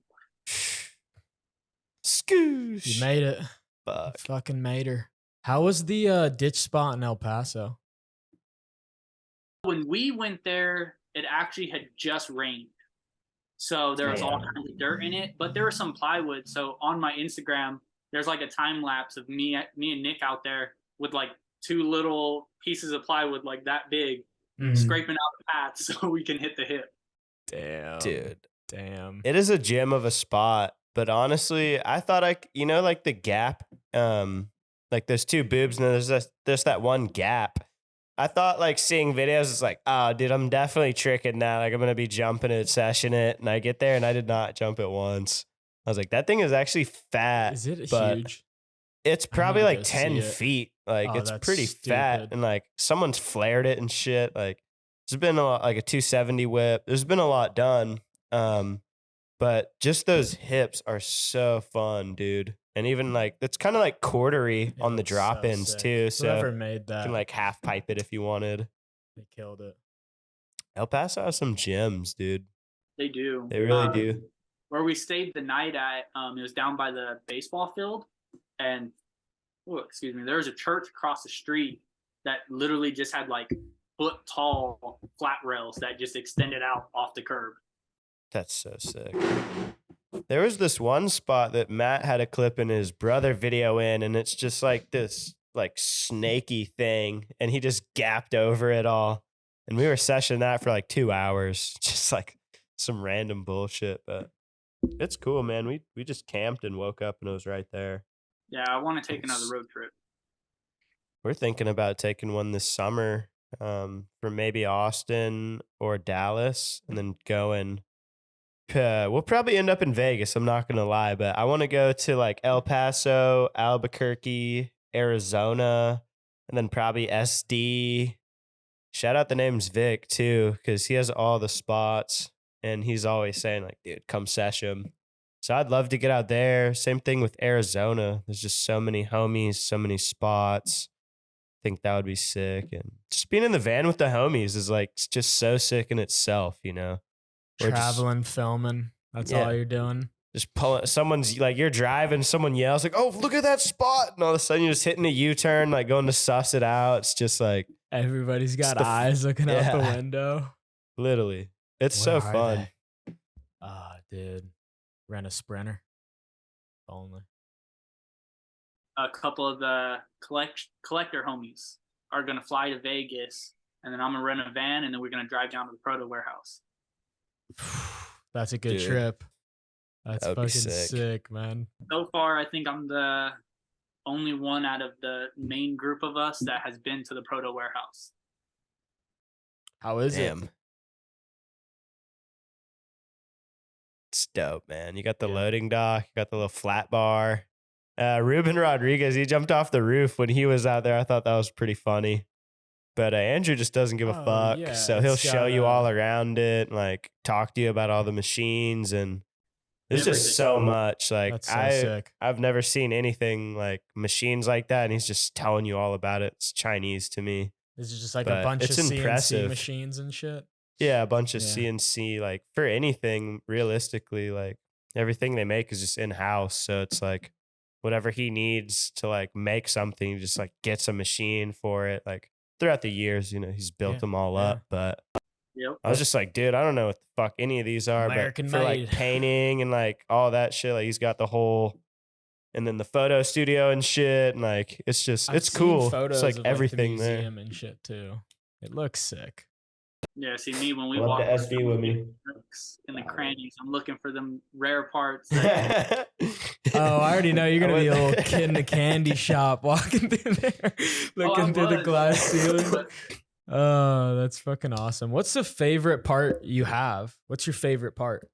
Scoosh. You made it. Fuck. You fucking made her. How was the ditch spot in El Paso? When we went there, it actually had just rained. So there was all kinds of dirt in it, but there was some plywood. So on my Instagram, there's like a time lapse of me and Nick out there with like 2 little pieces of plywood like that big, scraping out the path so we can hit the hip. Damn. Dude. Damn. It is a gem of a spot, but honestly, I thought like the gap, like there's 2 boobs and there's that one gap. I thought like seeing videos, it's like, oh, dude, I'm definitely tricking now. Like I'm going to be jumping it, seshing it. And I get there and I did not jump it once. I was like, that thing is actually fat. Is it but huge? It's probably need like to 10 see it. feet. Like Oh, it's that's pretty fat. stupid. And like someone's flared it and shit. Like there's been a lot, like a 270 whip. There's been a lot done. But just those hips are so fun, dude. And even like that's kind of like quartery It on the looks drop so ins sick. too. So Whoever you made that, can like half pipe it if you wanted. they killed it. El Paso has some gems, dude. They do. They really do. Where we stayed the night at, it was down by the baseball field. And, there was a church across the street that literally just had like foot tall flat rails that just extended out off the curb. That's so sick. There was this one spot that Matt had a clip in his brother video in, and it's just like this like snaky thing, and he just gapped over it all. And we were sessioning that for like 2 hours, just like some random bullshit. But it's cool, man. We just camped and woke up and it was right there. Yeah, I want to take another road trip. We're thinking about taking one this summer, from maybe Austin or Dallas, and then going. We'll probably end up in Vegas. I'm not gonna lie, but I want to go to like El Paso, Albuquerque, Arizona, and then probably SD. Shout out the name's Vic too, because he has all the spots, and he's always saying like, "Dude, come sesh him." So I'd love to get out there. Same thing with Arizona. There's just so many homies, so many spots. I think that would be sick, and just being in the van with the homies is like just so sick in itself, you know. Or Traveling, filming. That's Yeah. all you're doing. Just pull it. Someone's like, you're driving, someone yells like, "Oh, look at that spot!" And all of a sudden, you're just hitting a U-turn, like going to suss it out. It's just like Everybody's got the f- eyes looking out the Yeah. window. literally, it's so Where are fun. they? Ah, dude. Rent a Sprinter. Only. A couple of the collector homies are going to fly to Vegas, and then I'm going to rent a van, and then we're going to drive down to the Proto warehouse. That's a good Dude. trip. That's That would be fucking sick. sick, man. So far, I think I'm the only one out of the main group of us that has been to the Proto warehouse. How is it? Damn. It's dope, man. You got the Yeah. loading dock, you got the little flat bar. Ruben Rodriguez, he jumped off the roof when he was out there. I thought that was pretty funny. But Andrew just doesn't give a Oh, fuck. yeah, So he'll it's show you got, all around it, and like talk to you about all the machines, and there's just Everything. so much. Like That's so sick. I've never seen anything like machines like that, and he's just telling you all about it. It's Chinese to me. This is just like But a bunch of it's CNC impressive. machines and shit. Yeah, a bunch of Yeah. CNC, like for anything, realistically, like everything they make is just in house. So it's like whatever he needs to like make something, he just like gets a machine for it. Like throughout the years, you know, he's built Yeah, them all yeah. up. But Yep. I was just like, dude, I don't know what the fuck any of these are, American but for like made. painting and like all that shit, like he's got the whole, and then the photo studio and shit, and like it's just I've it's seen cool. Photos It's like of, the everything there. museum and shit too. It looks sick. Yeah, see me when we Love walk the SB with me. in the crannies. I'm looking for them rare parts. that- Oh, I already know you're I gonna be a went- little kid in the candy shop walking through there, looking through the was. glass ceiling. Oh, that's fucking awesome. What's the favorite part you have? What's your favorite part?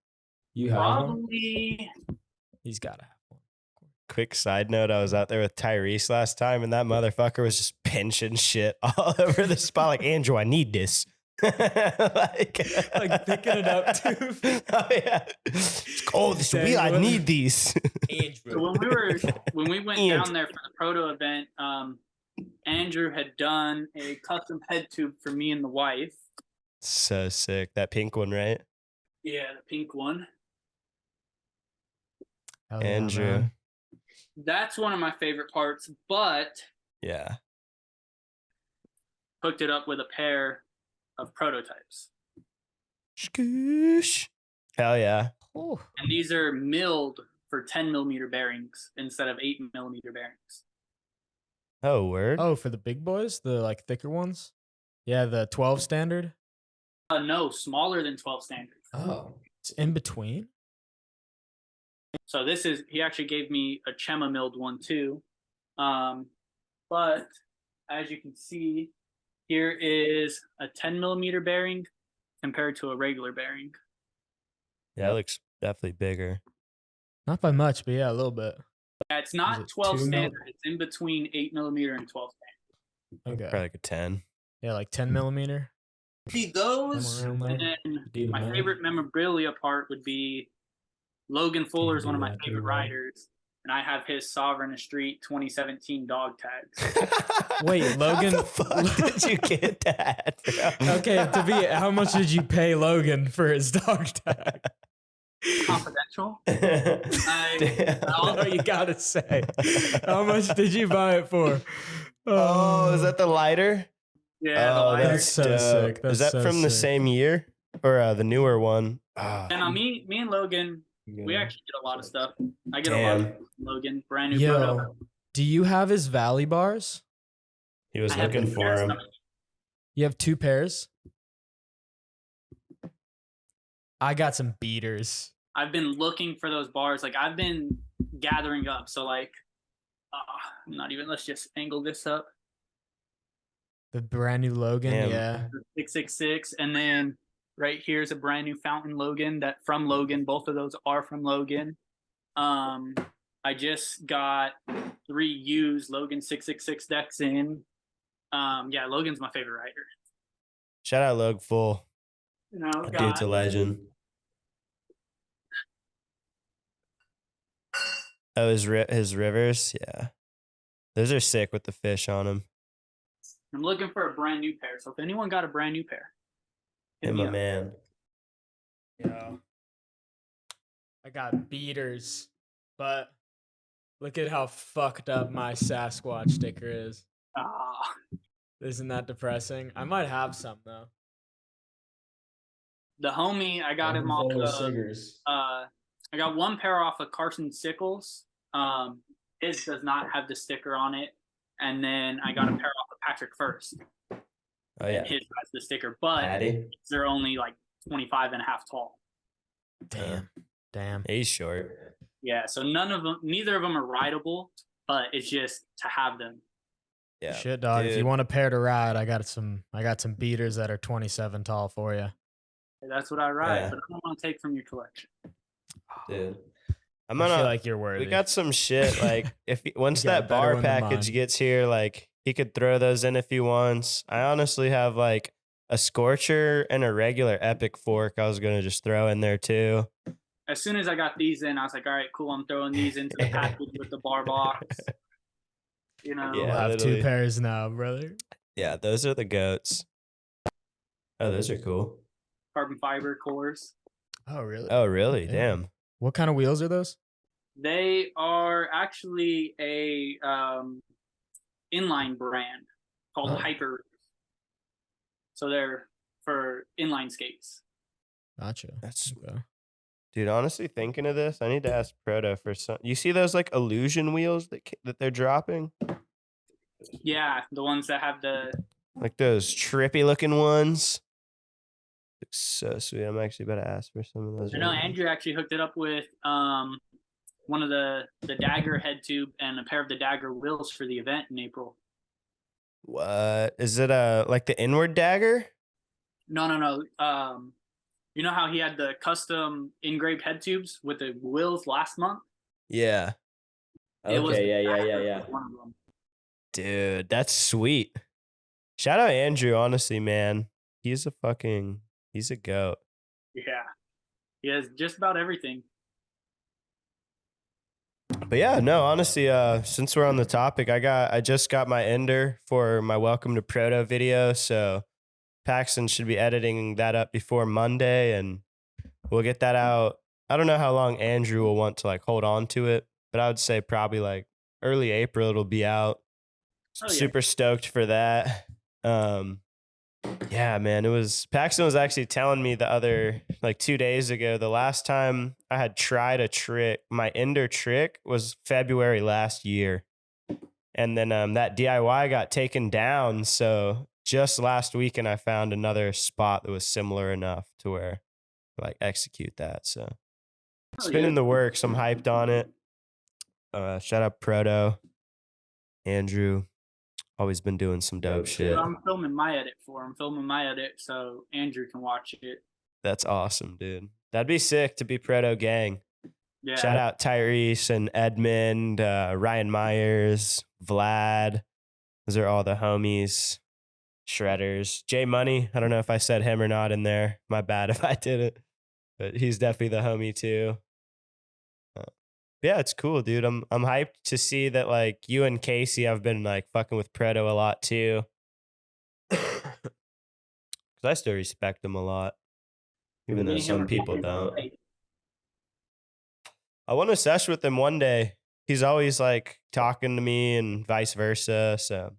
You have one? Probably He's gotta have one. Quick side note, I was out there with Tyrese last time, and that motherfucker was just pinching shit all over the spot. Like, Andrew, I need this. like picking it up too. Oh yeah, it's cold. This Dang, wheel, I what- need these. So when we went down there for the proto event, Andrew had done a custom head tube for me and the wife. So sick. That pink one, right? Yeah, the pink one. Hell yeah, Andrew. man. That's one of my favorite parts, but Yeah. hooked it up with a pair of prototypes. Skoosh. Hell yeah. Ooh. And these are milled for 10 millimeter bearings instead of 8 millimeter bearings. Oh, word. Oh, for the big boys, the like thicker ones. Yeah, the 12 standard. No, smaller than 12 standard. Oh. It's in between. So this is, he actually gave me a Chema milled one too. But as you can see, here is a 10 millimeter bearing compared to a regular bearing. Yeah, it looks definitely bigger. Not by much, but yeah, a little bit. Yeah, it's Is not it 12 2 mil? standard. It's in between 8 millimeter and 12 standard. Okay. Probably like a 10. Yeah, like 10 millimeter. See those, Somewhere around and there. then Do the my math. favorite memorabilia part would be Logan Fuller is do one of my that too, favorite right? riders, and I have his Sovereign Street 2017 dog tags. Wait, Logan- How the fuck did you get that, bro? Okay, how much did you pay Logan for his dog tag? Confidential. Oh, you gotta say. How much did you buy it for? Oh, is that the lighter? Yeah, the Oh, lighter. That's so dope. sick. Is That's that so from the sick. same year or the newer one? Oh, And me and Logan, we actually get a lot of stuff. I get a lot of Damn. stuff from Logan, brand new Yo, proto. do you have his Valley bars? he was I have looking the for pairs him. coming. You have 2 pairs? I got some beaters. I've been looking for those bars. Like I've been gathering up. So like, I'm not even. Let's just angle this up. The brand new Logan, Damn. yeah. 666, and then right here's a brand new Fountain Logan that from Logan. Both of those are from Logan. I just got 3 used Logan 666 decks in. Yeah, Logan's my favorite rider. Shout out Log Full. You know, That dude's a legend. Oh, his rivers, yeah, those are sick with the fish on them. I'm looking for a brand new pair. So if anyone got a brand new pair, hit Hey, me my up. man. Yeah. I got beaters, but look at how fucked up my Sasquatch sticker is. Ah, Isn't that depressing? I might have some though. the homie, I got him off Full of of. Siggers. I got 1 pair off of Carson Sickles. His does not have the sticker on it, and then I got a pair off of Patrick First. Oh yeah, His has the sticker, but Patty. they're only like 25 and a half tall. Damn. He's short. Yeah, so neither of them are rideable, but it's just to have them. Yeah, Shit, dog. If you dude. want a pair to ride, I got some beaters that are 27 tall for you. That's what I ride, Yeah. but I don't want to take from your collection. dude. I'm I gonna. feel like you're worthy. we got some shit. Like if once You got a that better bar one than package mine. gets here, like he could throw those in if he wants. I honestly have like a Scorcher and a regular Epic fork. I was gonna just throw in there too. As soon as I got these in, I was like, all right, cool. I'm throwing these into the package with the bar box. You know, We'll Yeah, have literally. 2 pairs now, brother. Yeah, those are the goats. Oh, those are cool. carbon fiber cores. Oh, really? Oh, really? Yeah. Damn. What kind of wheels are those? They are actually a inline brand called Oh. Hyper. So they're for inline skates. Gotcha. That's Okay. dude. Honestly, thinking of this, I need to ask Proto for some. You see those like illusion wheels that they're dropping, Yeah, the ones that have the like those trippy looking ones. Looks so sweet. I'm actually about to ask for some of those. I know right now. Andrew actually hooked it up with one of the Dagger head tube and a pair of the Dagger wheels for the event in April. What is it? Like the inward dagger? No. You know how he had the custom engraved head tubes with the wheels last month? Yeah, It was Okay, the yeah. Dagger for one of them. dude, that's sweet. Shout out Andrew. Honestly, man, he's a goat. Yeah. He has just about everything. But yeah, no, honestly, since we're on the topic, I just got my ender for my Welcome to Proto video, so Paxton should be editing that up before Monday, and we'll get that out. I don't know how long Andrew will want to like hold on to it, but I would say probably like early April it'll be out. Oh, yeah. Super stoked for that. Yeah, man, Paxton was actually telling me the other like 2 days ago, the last time I had tried a trick, my ender trick was February last year. And then that DIY got taken down. So just last weekend I found another spot that was similar enough to where like execute that. So it's been in the works. I'm hyped on it. Shout out Proto, Andrew. Always been doing some dope shit. I'm filming my edit so Andrew can watch it. That's awesome, dude. That'd be sick to be Proto gang. Yeah. Shout out Tyrese and Edmund, Ryan Myers, Vlad. Those are all the homies. Shredders. Jay Money. I don't know if I said him or not in there. My bad if I didn't. But he's definitely the homie too. Yeah, it's cool, dude. I'm hyped to see that like you and Casey have been like fucking with Preto a lot too. Cause I still respect him a lot. Even though some people don't. I want to sesh with him one day. He's always like talking to me and vice versa. So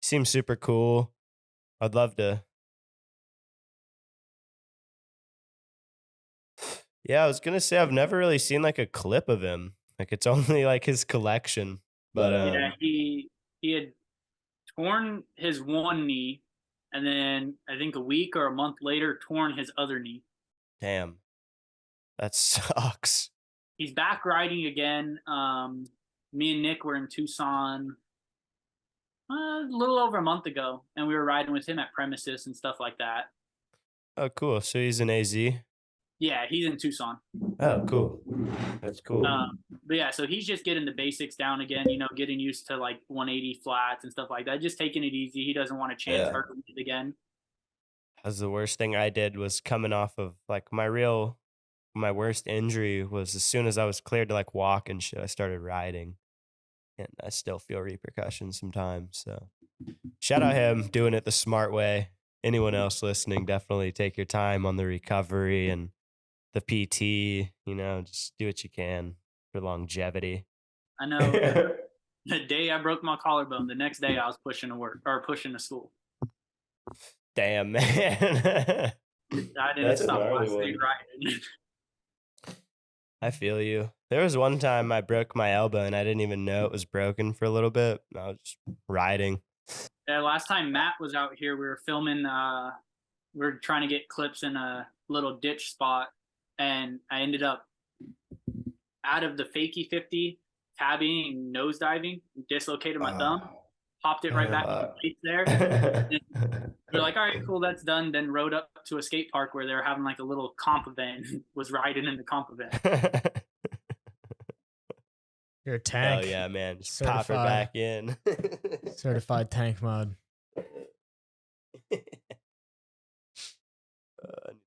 he seems super cool. I'd love to. Yeah, I was gonna say I've never really seen like a clip of him. Like it's only like his collection. But yeah, he had torn his one knee, and then I think a week or a month later torn his other knee. Damn. That sucks. He's back riding again. Me and Nick were in Tucson a little over a month ago, and we were riding with him at premises and stuff like that. Oh, cool. So he's in AZ? Yeah, he's in Tucson. Oh, cool. That's cool. But yeah, so he's just getting the basics down again, you know, getting used to like 180 flats and stuff like that. Just taking it easy. He doesn't want to chance hurting it again. That's the worst thing I did was coming off of like my worst injury was as soon as I was cleared to like walk and shit, I started riding. And I still feel repercussions sometimes. So shout out him doing it the smart way. Anyone else listening, definitely take your time on the recovery and the PT, you know, just do what you can for longevity. I know. The day I broke my collarbone, the next day I was pushing to school. Damn, man. I didn't stop. I stayed riding. I feel you. There was one time I broke my elbow and I didn't even know it was broken for a little bit. I was just riding. Yeah, last time Matt was out here, we were filming. We were trying to get clips in a little ditch spot, and I ended up out of the fakie 50, tabbying, nosediving, dislocated my thumb, popped it right back in the place there. We're like, all right, cool, that's done. Then rode up to a skate park where they were having like a little comp event. Was riding in the comp event. You're a tank. Oh yeah, man. Just pop her back in. Certified tank mode. I need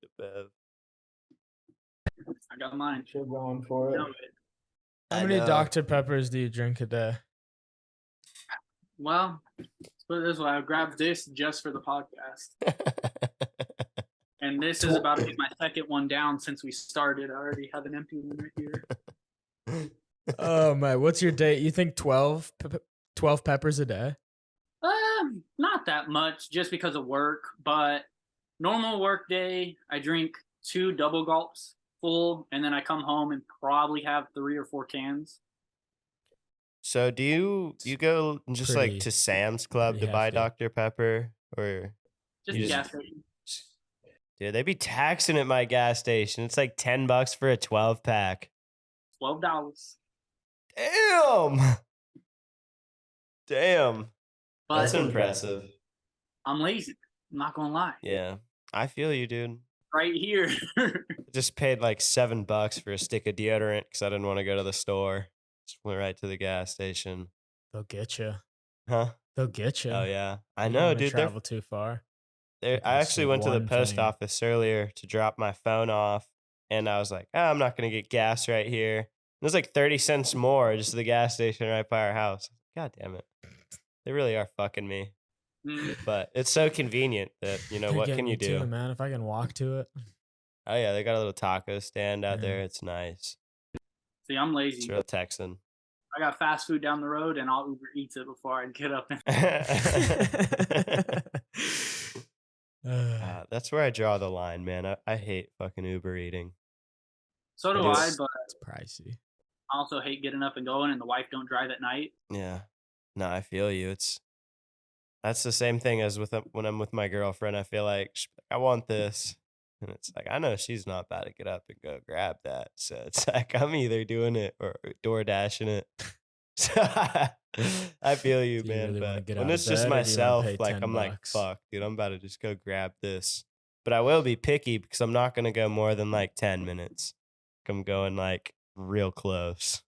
a bev. I got mine. Still going for it. How many Dr. Peppers do you drink a day? Well, let's put it this way. I grabbed this just for the podcast. And this is about to be my second one down since we started. I already have an empty one right here. Oh man, what's your date? You think 12 peppers a day? Not that much, just because of work. But normal work day, I drink 2 double gulps full, and then I come home and probably have 3 or 4 cans. So do you go just like to Sam's Club to buy Dr. Pepper, or just gas station? Dude, they be taxing at my gas station. It's like $10 for a 12-pack. $12. Damn. But that's impressive. I'm lazy. I'm not gonna lie. Yeah, I feel you, dude. Right here. I just paid like $7 for a stick of deodorant because I didn't want to go to the store. Just went right to the gas station. They'll get you. Huh? They'll get you. Oh yeah, I know, dude. Travel too far. I That's actually like went to the one post thing. office earlier to drop my phone off, and I was like, I'm not gonna get gas right here. It was like 30 cents more just to the gas station right by our house. God damn it. They really are fucking me. Mm. But it's so convenient that, you know, They're what getting can you me too, do? man? If I can walk to it. Oh yeah, they got a little taco stand out Yeah. there. It's nice. See, I'm It's lazy. real Texan. I got fast food down the road, and I'll Uber Eats it before I get up. And That's where I draw the line, man. I hate fucking Uber eating. so do It's- I, but It's pricey. I also hate getting up and going, and the wife don't drive at night. Yeah. No, I feel you. That's the same thing as when I'm with my girlfriend. I feel like I want this, and it's like I know she's not about to get up and go grab that. So it's like I'm either doing it or door dashing it. So I feel you, Do you man. really wanna But get when out of it's just bed, or do you wanna myself, pay like I'm like, $10? fuck, dude, I'm about to just go grab this. But I will be picky because I'm not gonna go more than like 10 minutes. I'm going like real close.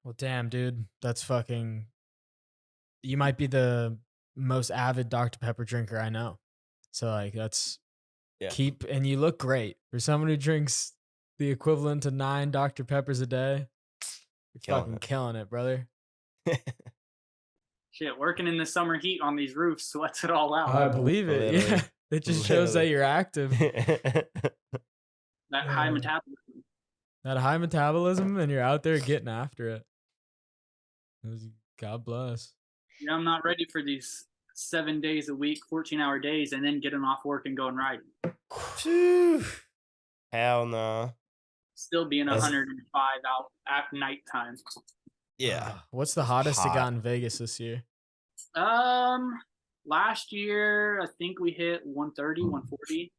Well, damn, dude, that's fucking. You might be the most avid Dr. Pepper drinker I know. So like, that's Yeah. and you look great for someone who drinks the equivalent to 9 Dr. Peppers a day. You're Killing fucking it. killing it, brother. Shit, working in the summer heat on these roofs sweats it all out. I believe it. Yeah, Literally. it just shows that Literally. you're active. That high Yeah. metabolism. That high metabolism, and you're out there getting after it. God bless. Yeah, I'm not ready for these 7 days a week, 14-hour days, and then getting off work and going riding. Phew. Hell no. Still being That's- 105 out at nighttime. Yeah. What's the hottest it Hot. got in Vegas this year? Last year I think we hit 130, 140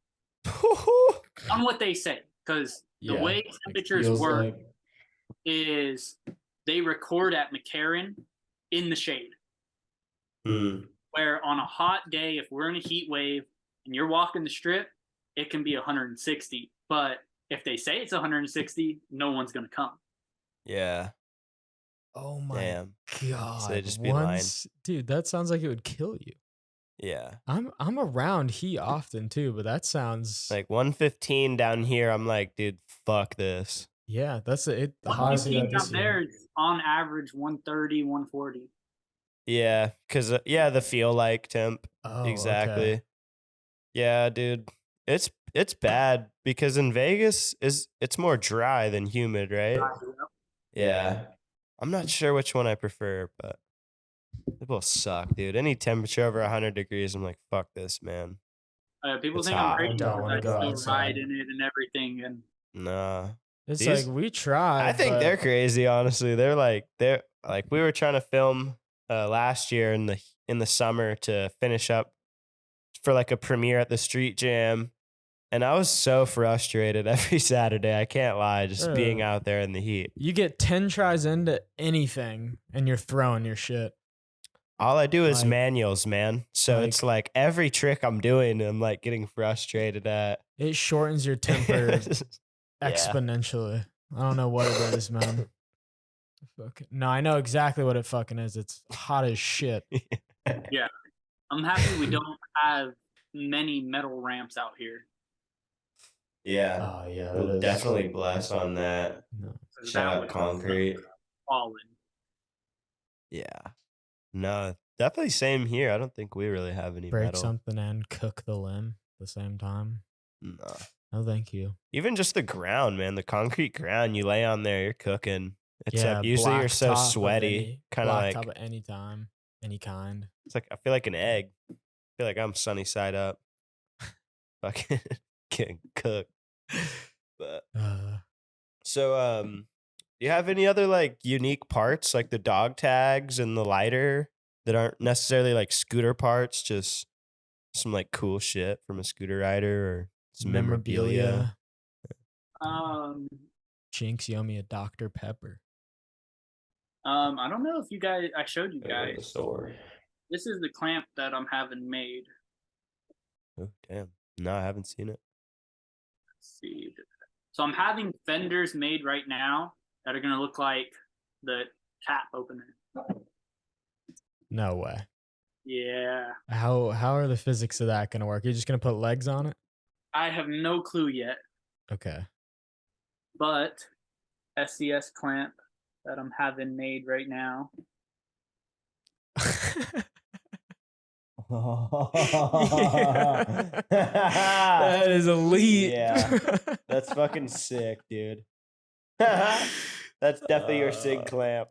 on what they say, because the Yeah, way temperatures Feels work like is they record at McCarran in the shade. Hmm. Where on a hot day, if we're in a heat wave and you're walking the strip, it can be 160. But if they say it's 160, no one's gonna come. Yeah. Oh my Damn. god! So they just be lying. Dude, that sounds like it would kill you. Yeah. I'm around heat often too, but that sounds Like 115 down here, I'm like, dude, fuck this. yeah. That's it. The hottest it 115 got down this year. there is on average 130, 140. Yeah. Cause the feel like temp. Oh, Exactly. okay. Yeah, dude. It's bad because in Vegas it's more dry than humid, right? Yeah. I'm not sure which one I prefer, but they both suck, dude. Any temperature over 100 degrees, I'm like, fuck this, man. People It's think hot. I'm crazy. I don't wanna I go still outside. ride in it and everything. And Nah. It's These- like we try. I think but they're crazy, honestly. They're like we were trying to film last year in the summer to finish up for like a premiere at the Street Jam. And I was so frustrated every Saturday. I can't lie, just being out there in the heat. You get 10 tries into anything, and you're throwing your shit. All I do is Like- manuals, man. So it's like every trick I'm doing, I'm like getting frustrated at. It shortens your temper Yeah. exponentially. I don't know what it is, man. No, I know exactly what it fucking is. It's hot as shit. I'm happy we don't have many metal ramps out here. Yeah. oh yeah, We'll that is definitely bless on that. No. 'Cause Shout that out would concrete. fallen. Yeah. No, definitely same here. I don't think we really have any Break metal. something and cook the limb at the same time. No. No, thank you. Even just the ground, man. The concrete ground you lay on there, you're cooking. Except Yeah, usually you're black so top of sweaty. any- Kind of black like top of any time, any kind. it's like I feel like an egg. I feel like I'm sunny side up. Fucking getting cooked. But so do you have any other like unique parts like the dog tags and the lighter that aren't necessarily like scooter parts, just some like cool shit from a scooter rider or some memorabilia? Jinx, you owe me a Dr. Pepper. I don't know if you guys. I showed you Go to the guys. store. This is the clamp that I'm having made. Oh damn. No, I haven't seen it. Let's see. So I'm having fenders made right now that are gonna look like the cap opener. No way. Yeah. How are the physics of that gonna work? You're just gonna put legs on it? I have no clue yet, Okay. but SCS clamp that I'm having made right now. That is elite. Yeah. That's fucking sick, dude. That's definitely your SIG clamp.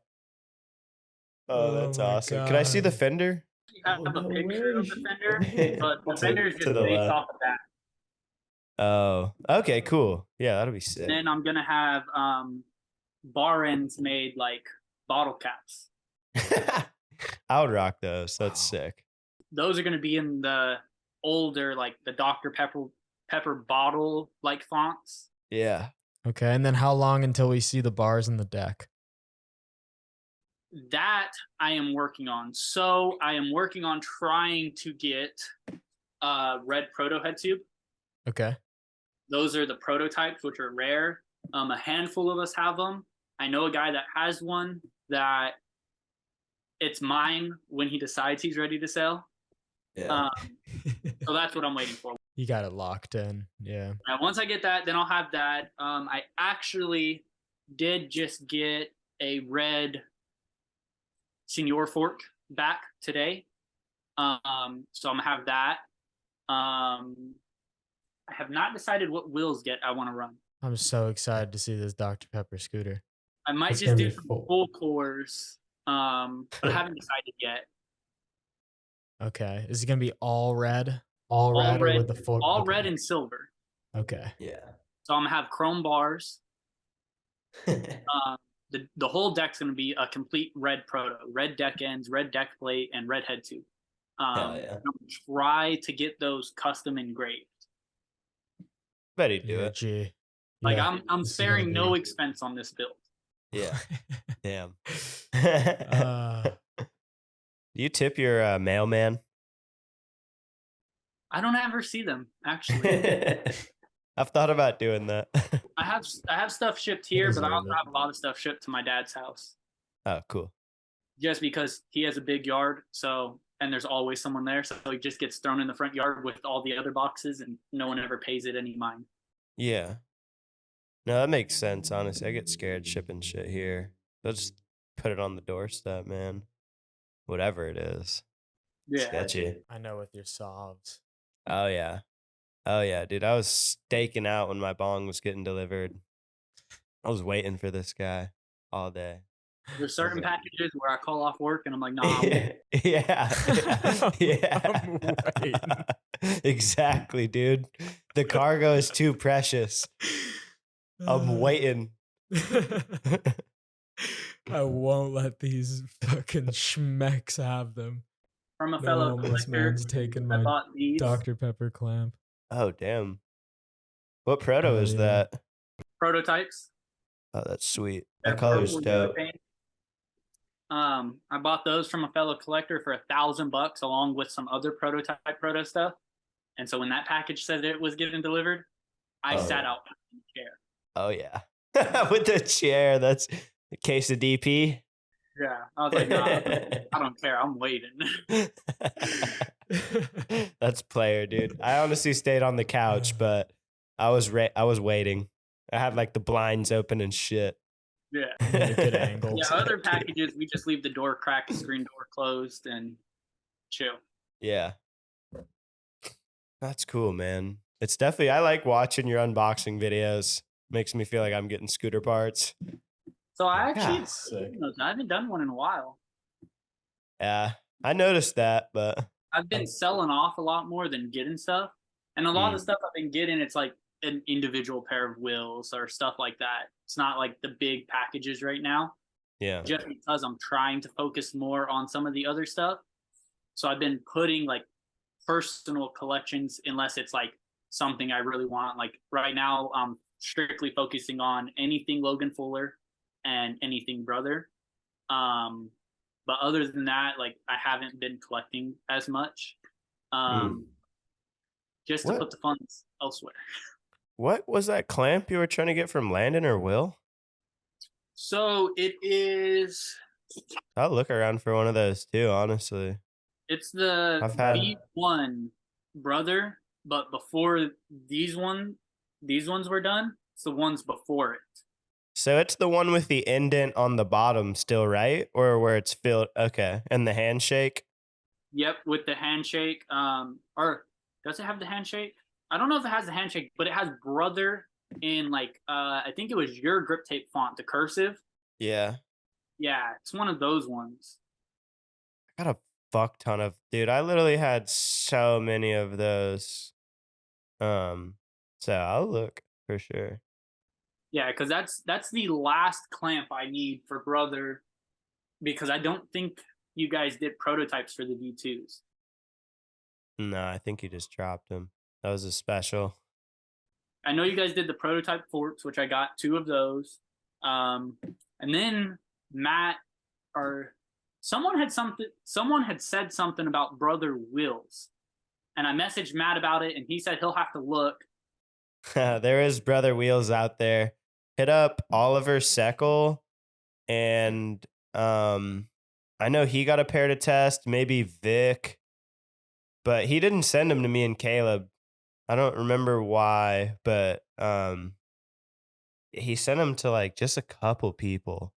Oh, that's my awesome. Can I see the God. fender? I have Oh, a no picture of the way. fender, but the fender is To just the based left. off of that. Oh, okay, cool. Yeah, that'll be sick. And then I'm gonna have bar ends made like bottle caps. I would rock those. That's Wow. sick. Those are gonna be in the older, like the Dr. Pepper bottle like fonts. Yeah. Okay, and then how long until we see the bars in the deck? That I am working on. So I am working on trying to get red proto head tube. Okay. Those are the prototypes, which are rare. A handful of us have them. I know a guy that has one that it's mine when he decides he's ready to sell. Yeah. So that's what I'm waiting for. You got it locked in. Yeah. Once I get that, then I'll have that. I actually did just get a red Senior fork back today. So I'm gonna have that. I have not decided what wheels I want to run. I'm so excited to see this Dr. Pepper scooter. I might It's just gonna do be some full. full cores, but I haven't decided yet. Okay. Is it gonna be all red? All red, or with the full all okay. red and silver. Okay. Yeah. So I'm gonna have chrome bars. The whole deck's gonna be a complete red proto, red deck ends, red deck plate, and red head tube. Hell yeah. I'm gonna try to get those custom engraved. Bet he'd do Yeah, it. Gee. Like Yeah, I'm this is sparing gonna no be- expense on this build. Yeah. Damn. Uh, Do you tip your mailman? I don't ever see them actually. I've thought about doing that. I have stuff shipped here, but I deserve also it. have a lot of stuff shipped to my dad's house. Oh, cool. Just because he has a big yard, and there's always someone there, so he just gets thrown in the front yard with all the other boxes, and no one ever pays it any mind. Yeah. No, that makes sense, honestly. I get scared shipping shit here. They'll just put it on the doorstep, man. Whatever it is. Yeah, Sketchy. I know with your sobs. Oh, yeah. Oh, yeah, dude. I was staking out when my bong was getting delivered. I was waiting for this guy all day. there's certain packages where I call off work and I'm like, nah, Yeah. I'm waiting. Exactly, dude. The cargo is too precious. I'm waiting. I won't let these fucking schmecks have them. from a No, fellow this collector. man's taking I my bought these Dr. Pepper clamp. Oh, damn. What proto Oh, is yeah. that? prototypes. Oh, that's sweet. They're That color's purple yellow dope. paint. I bought those from a fellow collector for $1,000 along with some other prototype proto stuff. And so when that package said it was getting delivered, I Oh, sat yeah. out in the chair. Oh, yeah. With the chair, that's a case of DP. Yeah, I was like, nah, I don't care. I'm waiting. That's player, dude. I honestly stayed on the couch, but I was waiting. I had like the blinds open and shit. Yeah. a good angle. Yeah, other packages, we just leave the door cracked, screen door closed, and chill. Yeah. That's cool, man. It's definitely, I like watching your unboxing videos. Makes me feel like I'm getting scooter parts. So I actually, sick. I haven't done one in a while. Yeah. I noticed that, but I've been selling off a lot more than getting stuff. And a lot of the stuff I've been getting, it's like an individual pair of wheels or stuff like that. It's not like the big packages right now, yeah. just because I'm trying to focus more on some of the other stuff. So I've been putting like personal collections, unless it's like something I really want. Like right now, I'm strictly focusing on anything Logan Fuller and anything Brother. But other than that, like I haven't been collecting as much. Just to What? put the funds elsewhere. What was that clamp you were trying to get from Landon or Will? So it is. I'll look around for one of those too, honestly. It's the I've had- V1 brother, but before these ones were done, it's the ones before it. So it's the one with the indent on the bottom still, right? Or where it's filled. Okay. And the handshake. Yep, with the handshake. Or does it have the handshake? I don't know if it has the handshake, but it has brother in like I think it was your grip tape font, the cursive. Yeah. Yeah, it's one of those ones. I got a fuck ton of, dude. I literally had so many of those. So I'll look for sure. Yeah, because that's the last clamp I need for brother, because I don't think you guys did prototypes for the V2s. No, I think you just dropped them. That was a special. I know you guys did the prototype forks, which I got 2 of those. And then Matt or someone had said something about brother wheels. And I messaged Matt about it and he said he'll have to look. There is brother wheels out there. Hit up Oliver Seckel, and I know he got a pair to test, maybe Vic, but he didn't send them to me and Caleb. I don't remember why, but he sent them to like just a couple people.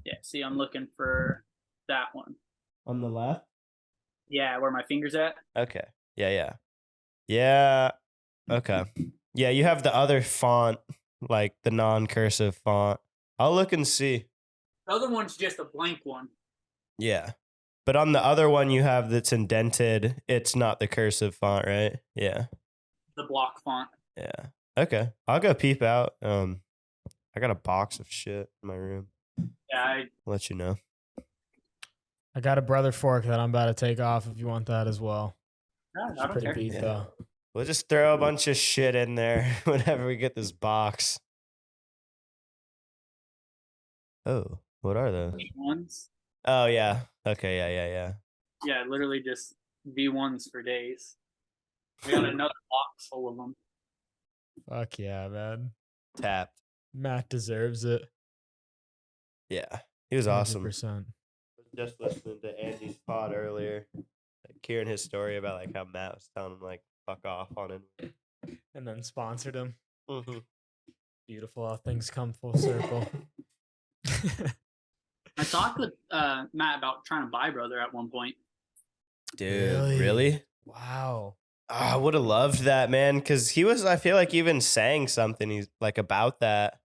Yeah, see, I'm looking for that one. On the left? Yeah, where my finger's at. Okay. Yeah. Okay. Yeah, you have the other font, like the non-cursive font. I'll look and see. The other one's just a blank one. Yeah. But on the other one you have that's indented, it's not the cursive font, right? Yeah. The block font. Yeah. Okay. I'll go peep out. I got a box of shit in my room. Yeah, I'll let you know. I got a brother fork that I'm about to take off if you want that as well. I It's don't pretty care. beat Yeah. though. We'll just throw a bunch of shit in there whenever we get this box. Oh, what are those? Ones. Oh, yeah. Okay, yeah. Yeah, literally just V1s for days. We got another box full of them. Fuck yeah, man. Tapped. Matt deserves it. Yeah. He was awesome. 100%. Just listening to Andy's pod earlier, like hearing his story about like how Matt was telling him like fuck off on him. And then sponsored him. Mm-hmm. Beautiful how things come full circle. I talked with Matt about trying to buy brother at one point. Dude, really? Wow. I would have loved that, man, because he was, I feel like, even saying something he's like about that,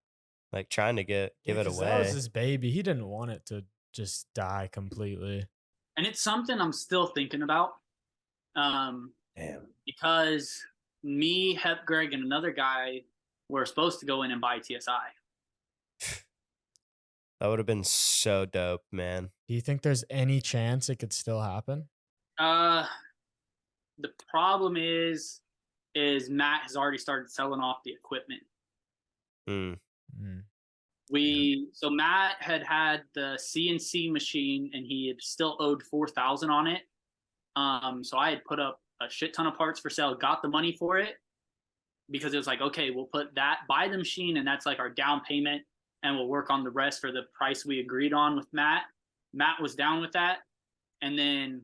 like trying to give it 'Cause away. That was his baby. He didn't want it to just die completely. And it's something I'm still thinking about. Damn. Because me, Hep, Greg, and another guy were supposed to go in and buy TSI. That would have been so dope, man. Do you think there's any chance it could still happen? The problem is Matt has already started selling off the equipment. Mm. So Matt had the CNC machine and he had still owed $4,000 on it. So I had put up a shit ton of parts for sale, got the money for it because it was like, okay, we'll buy the machine and that's like our down payment and we'll work on the rest for the price we agreed on with Matt. Matt was down with that. And then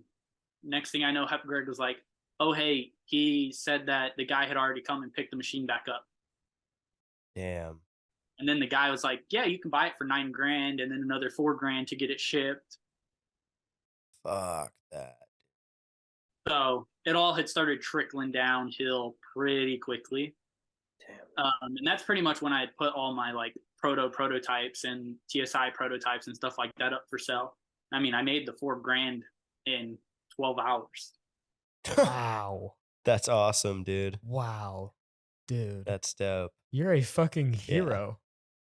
next thing I know, Hep Greg was like, oh, hey, he said that the guy had already come and picked the machine back up. Damn. And then the guy was like, yeah, you can buy it for $9,000 and then another $4,000 to get it shipped. Fuck that. So it all had started trickling downhill pretty quickly. Damn. And that's pretty much when I had put all my like prototypes and TSI prototypes and stuff like that up for sale. I mean, I made the $4,000 in 12 hours. Wow. That's awesome, dude. Wow. Dude. That's dope. You're a fucking hero.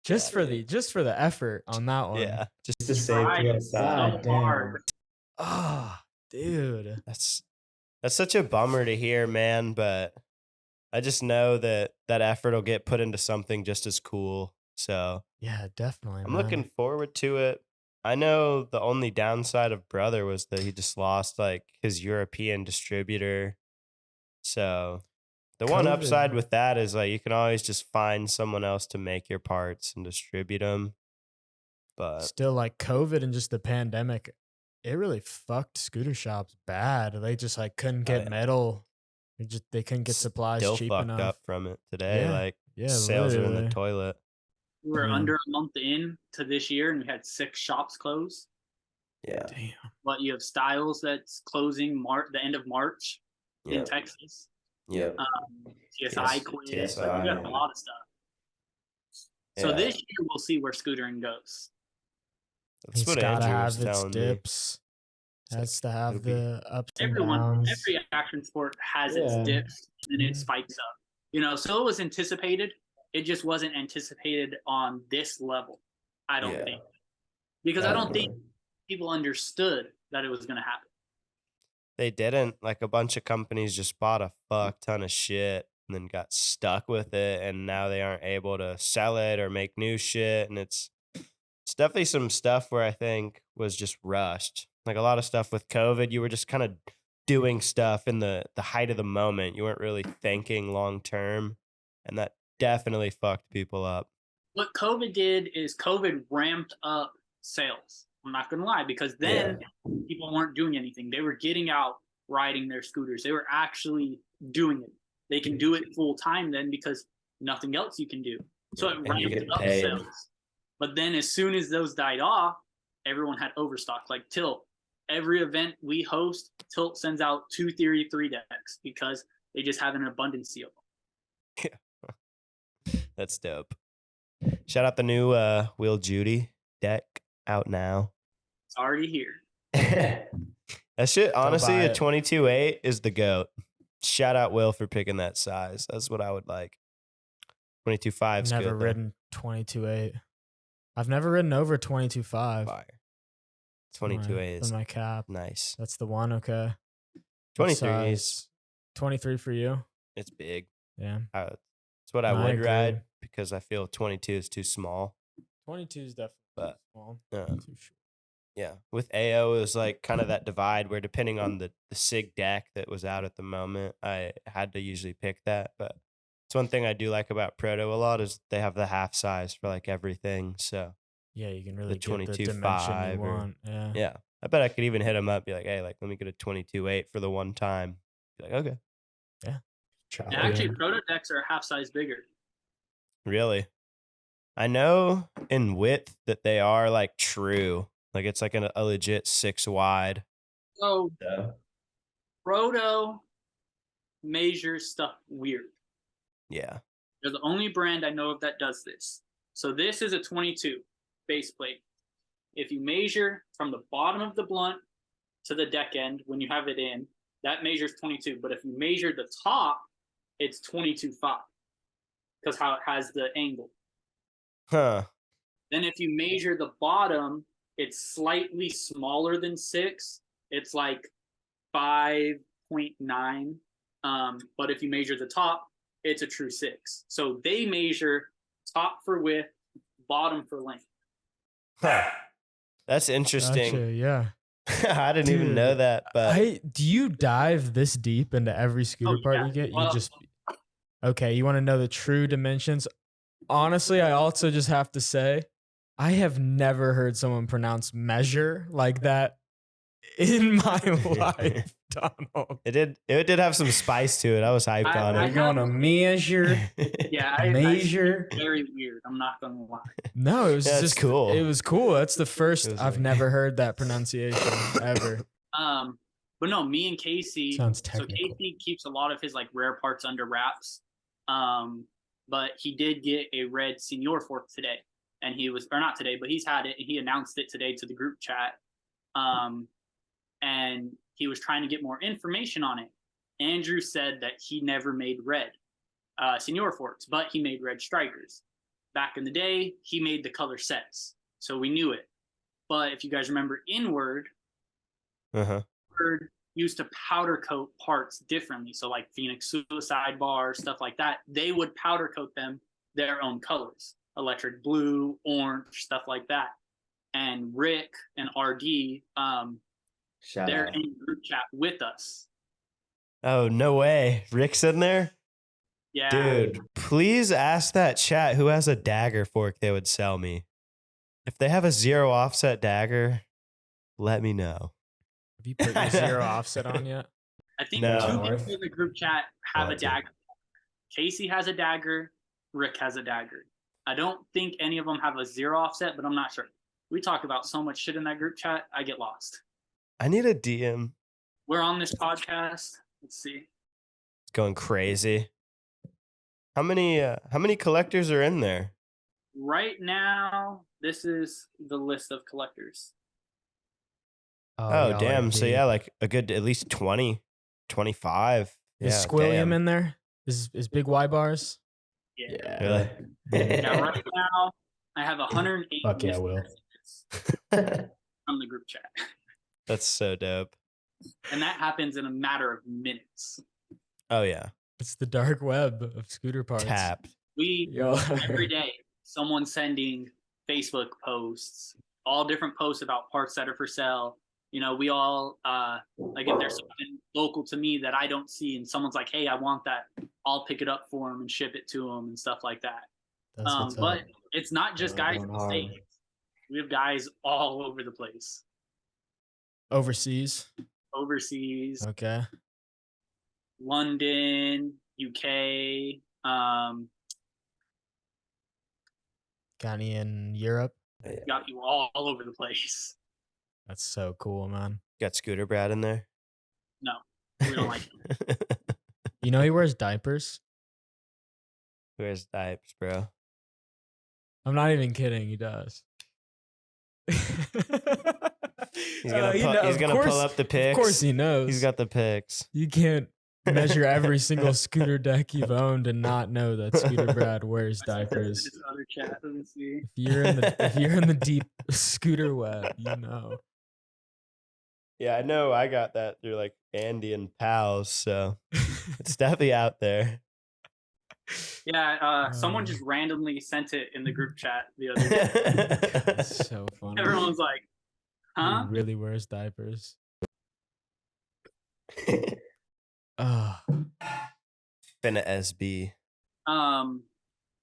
Just for the effort on that one. Yeah. Just to save Tried PSI. so hard. Ah, dude. That's such a bummer to hear, man, but I just know that effort will get put into something just as cool. So Yeah, definitely. I'm man. looking forward to it. I know the only downside of brother was that he just lost like his European distributor. So the one COVID. upside with that is like you can always just find someone else to make your parts and distribute them. But Still like COVID and just the pandemic it really fucked scooter shops bad. They just like couldn't Oh, get yeah. metal. They couldn't get supplies Still cheap fucked enough. up from it today. Yeah, Like yeah, sales are in the literally. toilet. We were Yeah. under a month in to this year, and we had 6 shops close. Yeah. Damn. But you have Styles that's closing the end of March Yeah. in Texas. Yeah. TSI quit. TSI. We got a lot of stuff. So Yeah. this year we'll see where scootering goes. That's It's what gotta Andrew was have its telling me. dips. It's Has to have it'll be- the ups and Everyone, downs. every action sport has its Yeah. dips and then it Mhm. spikes up. You know, so it was anticipated. It just wasn't anticipated on this level. I don't Yeah. think, because I don't think Definitely. people understood that it was going to happen. They didn't. Like a bunch of companies just bought a fuck ton of shit and then got stuck with it, and now they aren't able to sell it or make new shit. And it's definitely some stuff where I think was just rushed. Like a lot of stuff with COVID, you were just kind of doing stuff in the height of the moment. You weren't really thinking long term, and that definitely fucked people up. What COVID did is COVID ramped up sales. I'm not going to lie, because then people weren't doing anything. They were getting out riding their scooters. They were actually doing it. They can do it full time then because nothing else you can do. So it And you ramped get up paid. sales. But then as soon as those died off, everyone had overstock. Like Tilt, every event we host, Tilt sends out 2 Theory 3 decks because they just have an abundance of them. That's dope. Shout out the new Will Judy deck out now. It's already here. That shit, honestly, buy a it. 22.8 is the GOAT. Shout out Will for picking that size. That's what I would like. 22.5's I've good. never though. ridden 22.8. I've never ridden over 22.5. Fire. That's my- 22.8 that's is my cap. nice. That's the one. Okay. What 23 is size? 23 for you. it's big. Yeah. It's what I I would agree. ride because I feel 22 is too small. 22 is definitely But, small. Um, Too short. yeah, with AO it was like kind of that divide where depending on the SIG deck that was out at the moment, I had to usually pick that. But it's one thing I do like about Proto a lot is they have the half size for like everything. So Yeah, you can really get the 22.5 dimension you or- want. Yeah. yeah, I bet I could even hit them up, be like, hey, like let me get a 22.8 for the one time. Be like, okay, Chop And it actually, in. proto decks are half size bigger. really? I know in width that they are like true, like it's like a legit 6 wide. So Yeah. Proto measures stuff weird. Yeah, They're the only brand I know of that does this. So this is a 22 base plate. If you measure from the bottom of the blunt to the deck end when you have it in, that measures 22. But if you measure the top, it's 22.5 because how it has the angle. huh? Then if you measure the bottom, it's slightly smaller than 6. It's like 5.9. But if you measure the top, it's a true 6. So they measure top for width, bottom for length. That's interesting. Gotcha, yeah. I didn't even know Dude, that, but Hey, do you dive this deep into every scooter part yeah. you get? You Well- just okay. You want to know the true dimensions? Honestly, I also just have to say, I have never heard someone pronounce measure like that in my life, Donald. it did have some spice to it. I was hyped on I You're it. going to measure, Yeah, I measure. very weird. I'm not gonna lie. No, it was That's just cool. It was cool. That's the first It was I've like- never heard that pronunciation ever. But no, me and Casey. Sounds So technical. Casey keeps a lot of his like rare parts under wraps. But he did get a red senior fork today, and he was, or not today, but he's had it. And he announced it today to the group chat. And he was trying to get more information on it. Andrew said that he never made red senior forks, but he made red strikers. Back in the day, he made the color sets, so we knew it. But if you guys remember, Inward Uh-huh. used to powder coat parts differently. So like Phoenix Suicide Bar, stuff like that, they would powder coat them their own colors, electric blue, orange, stuff like that. And Rick and RD, Shout they're out. in group chat with us. Oh, no way. Rick's in there? Yeah. Dude, please ask that chat who has a dagger fork they would sell me. If they have a 0 offset dagger, let me know. Have you put your zero offset on yet? I think No. two people in the group chat have a Oh, dude. dagger. Casey has a dagger. Rick has a dagger. I don't think any of them have a zero offset, but I'm not sure. We talk about so much shit in that group chat, I get lost. I need a DM. We're on this podcast. Let's see. It's going crazy. How many collectors are in there? Right now, this is the list of collectors. Oh, y'all are damn. So deep. yeah, like a good at least 20, 25. Is Yeah, Squilliam damn. in there? Is Big Y Bars? Yeah. Really? Yeah, right now, I have 108 Fuck yeah, missed Will. messages from the group chat. That's so dope. And that happens in a matter of minutes. Oh yeah. It's the dark web of scooter parts. Tapped. We Yo. every day someone sending Facebook posts, all different posts about parts that are for sale. You know, we all like if there's something local to me that I don't see and someone's like, hey, I want that, I'll pick it up for them and ship it to them and stuff like that. That's what's But up. it's not just Yeah, guys going in the hard. States. We have guys all over the place. Overseas. Overseas, Okay. London, UK, Got any in Europe? got you all over the place. That's so cool, man. Got Scooter Brad in there. No, we don't like it. You know he wears diapers? Where's Dipes, bro? I'm not even kidding. He does. He's gonna pull up the pics. Of course he knows. He's got the pics. You can't measure every single scooter deck you've owned and not know that Scooter Brad wears diapers. This other chat, let me see. If you're in the deep scooter web, you know. Yeah, I know. I got that through like Andy and pals, so it's definitely out there. Yeah, someone just randomly sent it in the group chat the other day. That's so funny. Everyone's like, huh? He really wears diapers. Oh, Finna SB. But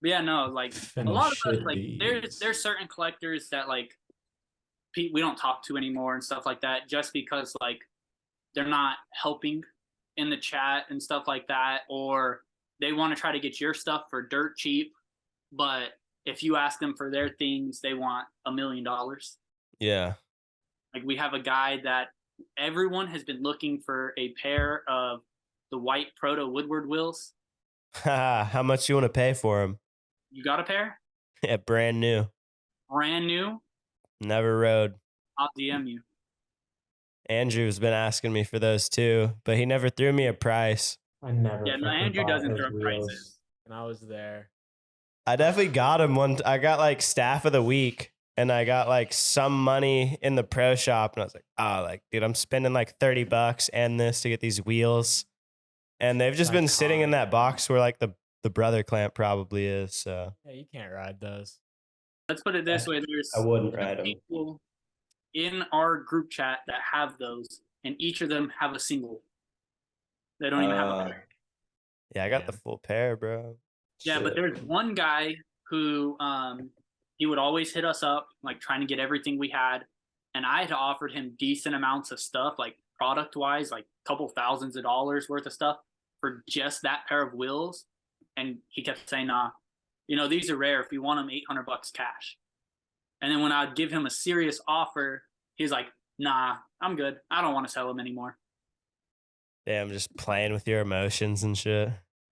yeah, no, like a Finna lot of us, shit like bees. there's certain collectors that like we don't talk to anymore and stuff like that, just because like they're not helping in the chat and stuff like that, or they want to try to get your stuff for dirt cheap, but if you ask them for their things, they want $1 million. Yeah. Like we have a guy that everyone has been looking for a pair of the white Proto Woodward wheels. How much you want to pay for him? You got a pair? Yeah, brand new. Brand new? Never rode. I'll DM you. Andrew's been asking me for those too, but he never threw me a price. I never. Yeah, no, fucking Andrew bought doesn't those throw wheels. prices. and I was there. I definitely got him one. I got like staff of the week, and I got like some money in the pro shop, and I was like, oh, like, dude, I'm spending like $30 and this to get these wheels, and they've just been sitting in that box where like the brother clamp probably is. So Yeah, you can't ride those. Let's put it this way: there's I wouldn't ride them. people in our group chat that have those, and each of them have a single. They don't even have a pair. yeah, I got Yeah. the full pair, bro. Yeah, but Shit. there's one guy who he would always hit us up, like trying to get everything we had, and I had offered him decent amounts of stuff, like product wise, like a couple thousands of dollars worth of stuff for just that pair of wheels, and he kept saying, "Nah, you know these are rare. If you want them, $800 cash." And then when I would give him a serious offer, he's like, "Nah, I'm good. I don't want to sell them anymore." Damn, just playing with your emotions and shit.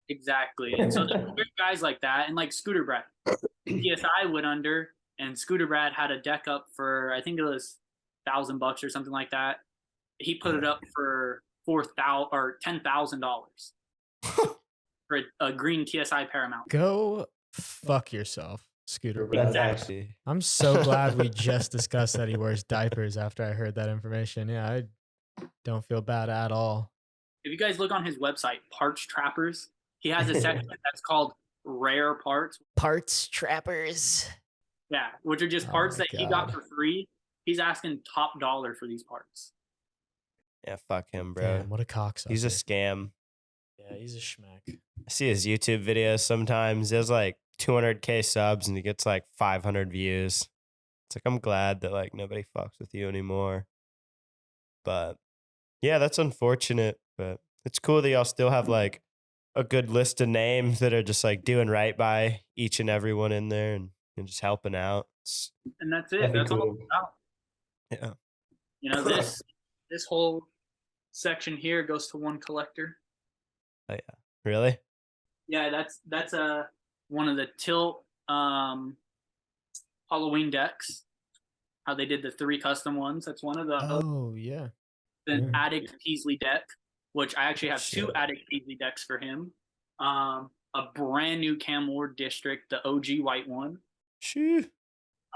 Exactly. And so there's guys like that, and like Scooter Brad. PSI went under, and Scooter Brad had a deck up for, I think it was $1,000 or something like that. He put it up for $4,000 or $10,000 for a green TSI Paramount. Go fuck yourself, Scooter. That's Exactly. actually I'm so glad we just discussed that he wears diapers after I heard that information. Yeah, I don't feel bad at all. If you guys look on his website, Parts Trappers, he has a section that's called Rare Parts. Parts trappers. Yeah, which are just Oh parts my that he got God. for free. He's asking top dollar for these parts. Yeah, fuck him, bro. Damn, what a cocksucker. He's a scam. Yeah, he's a schmack. I see his YouTube videos sometimes. He has like 200K subs and he gets like 500 views. It's like, I'm glad that like nobody fucks with you anymore. But Yeah, that's unfortunate, but it's cool that y'all still have like a good list of names that are just like doing right by each and everyone in there and just helping out. And that's it. That'd be That's all cool. it's about. Yeah. You know, this whole section here goes to one collector. Oh, yeah. Really? Yeah, that's one of the tilt Halloween decks. How they did the 3 custom ones. That's one of those. Oh yeah. The Yeah. Addict Peasley deck, which I actually have 2 Shit. Addict Peasley decks for him. A brand new Cam Ward District, the OG white one. Shoo.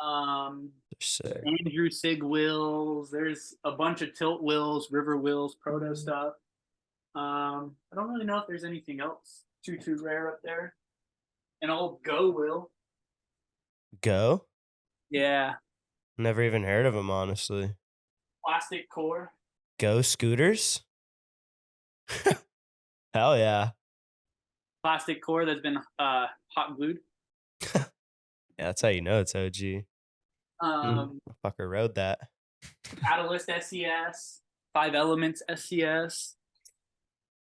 Um, They're sick. Andrew Sig wheels. There's a bunch of tilt wheels, river wheels, proto stuff. I don't really know if there's anything else too rare up there. An old Go wheel. Go? Yeah. Never even heard of them, honestly. Plastic core. Go scooters? Hell yeah. Plastic core that's been hot glued. Yeah, that's how you know it's OG. Fucker rode that. Catalyst SCS. 5 Elements SCS.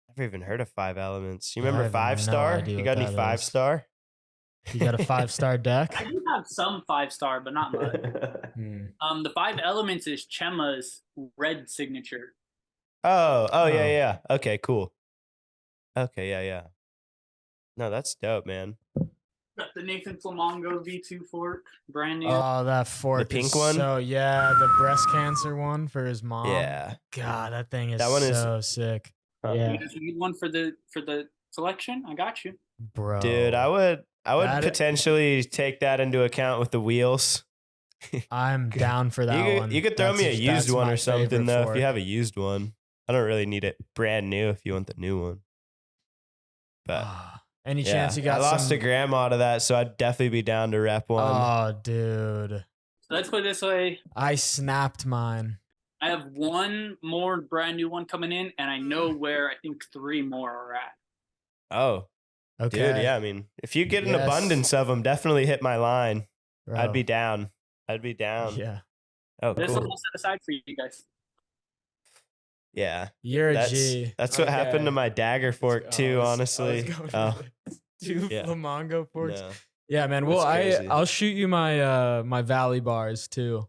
Never even heard of 5 Elements. You I remember have no 5-star? idea You what got any that is. 5-star? You got a 5-star deck? I do have some 5-star, but not much. The 5 Elements is Chema's red signature. Oh, Oh. yeah. Okay, cool. Okay, yeah. No, that's dope, man. Got the Nathan Flamongo V2 fork, brand new. Oh, that fork. pink is one? So yeah, the breast cancer one for his mom. Yeah. God, that thing is That one is- so sick. Yeah. You guys need one for the collection? I got you. Bro. Dude, I would That- potentially take that into account with the wheels. I'm down for that one. You could throw me a That's used one my or something favorite though if fork. you have a used one. I don't really need it brand new if you want the new one. But Ah, any yeah, chance you got I lost some... a grandma to that, so I'd definitely be down to rep one. Oh, dude. So let's put it this way. I snapped mine. I have one more brand new one coming in, and I know where I think 3 more are at. Oh, Okay. dude, yeah. I mean, if you get an Yes. abundance of them, definitely hit my line. Bro. I'd be down. Yeah. Oh, This cool. one will set aside for you guys. Yeah, You're a that's G. that's what happened to Okay. my dagger fork too. Honestly, oh, 2 Yeah. Flamongo forks. no. Yeah, man. Well, That's crazy. I'll shoot you my my Valley bars too.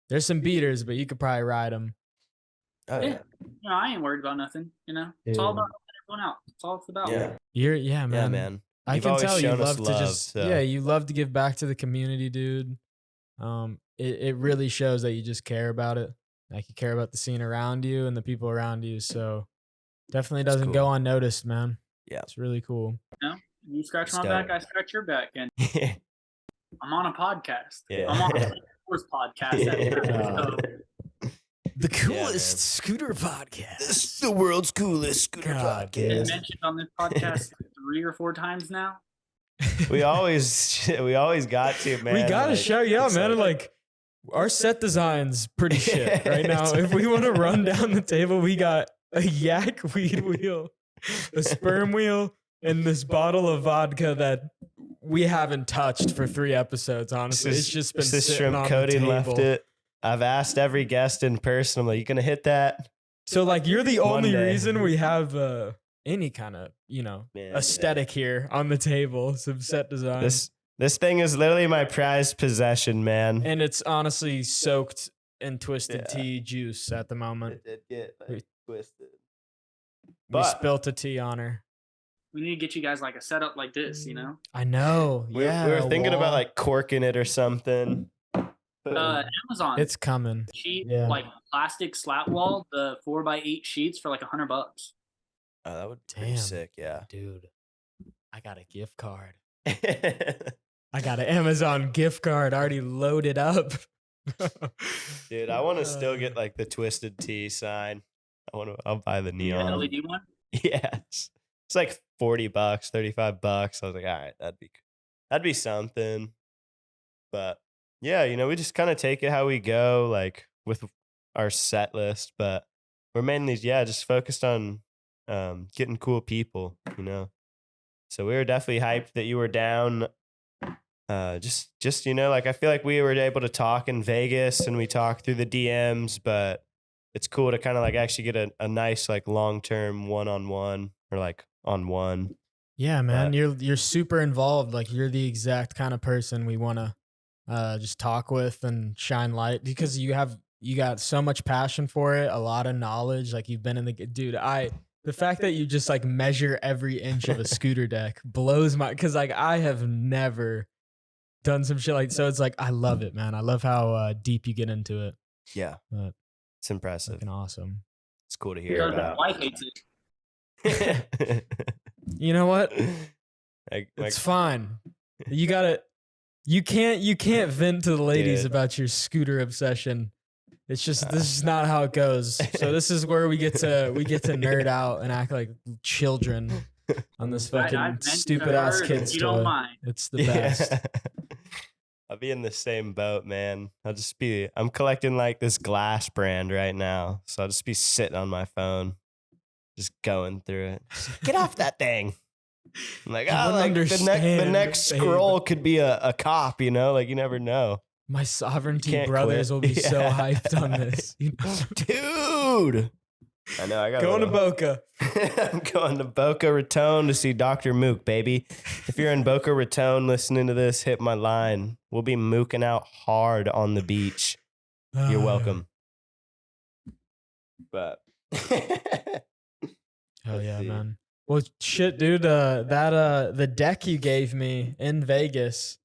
There's some beaters, but you could probably ride them. Oh, Yeah. You know, I ain't worried about nothing. You know, it's all Yeah. about helping everyone out. That's all it's about. Yeah. Yeah, man. Yeah, man. I You've can always tell you shown us love to love, just so. yeah, you love to give back to the community, dude. It really shows that you just care about it. Like you care about the scene around you and the people around you. So definitely That's doesn't go cool. unnoticed, man. Yeah. It's really cool. You scratch my It's back, dope. I scratch your back, and I'm on a podcast. Yeah. I'm on a Scooter's podcast. The man. coolest scooter podcast. This is the world's coolest scooter God, Been podcast. mentioned on this podcast 3 or 4 times now. We always got to, man. we gotta like, shout you out, it's man. Like our set design's pretty shit right now. If we want to run down the table, we got a yak weed wheel, a sperm wheel, and this bottle of vodka that we haven't touched for 3 episodes. Honestly, it's just been this sitting shrimp on coating the left table. it. I've asked every guest in person. I'm like, you gonna hit that? So like, you're the One only day. reason we have any kind of Man, aesthetic here on the table. Some set design. This thing is literally my prized possession, man. And it's honestly soaked in twisted Yeah. tea juice at the moment. It did get We- twisted. We But- spilt a tea on her. We need to get you guys like a setup like this, you know? I know. We Yeah. were thinking about wall. like corking it or something. Amazon. It's coming. cheap, Yeah. like plastic slat wall, the 4x8 sheets for like $100. Oh, that would be pretty Damn. sick, yeah. Dude, I got a gift card. I got an Amazon gift card already loaded up. Dude, I want to still get like the twisted T sign. I'll buy the The neon. LED one. Yes. It's like $40, $35. I was like, all right, that'd be something. But yeah, you know, we just kind of take it how we go, like with our set list. But we're mainly, just focused on getting cool people, you know. So we were definitely hyped that you were down. Just you know, like I feel like we were able to talk in Vegas and we talked through the DMs, but it's cool to kind of like actually get a nice like long-term one-on-one or like on one. Yeah, man, you're super involved. Like you're the exact kind of person we want to just talk with and shine light because you got so much passion for it, a lot of knowledge. Like you've been in the fact that you just like measure every inch of a scooter deck blows my, cause like I have never done some shit like, so it's like, I love it, man. I love how deep you get into it. Yeah. But It's impressive. fucking awesome. It's cool to He hear does, about. my wife hates it. You know what? Like, It's fine. You can't vent to the ladies Dude. about your scooter obsession. It's just this is not how it goes. So this is where we get to nerd out and act like children on this fucking I've mentioned stupid to ass her, kids if you don't toy. mind. It's the best. I'll be in the same boat, man. I'm collecting like this glass brand right now. So I'll just be sitting on my phone, just going through it. Get off that thing. I'm like, You oh, wouldn't like the understand, next babe. scroll could be a cop, you know? Like you never know. My sovereignty Can't brothers quit. will be so Yeah. hyped on this. You know? Dude. I know I got Going to Boca. I'm going to Boca Raton to see Dr. Mook, baby. If you're in Boca Raton listening to this, hit my line. We'll be mooking out hard on the beach. You're welcome. But Hell Let's yeah, see. man. Well, shit, dude. The deck you gave me in Vegas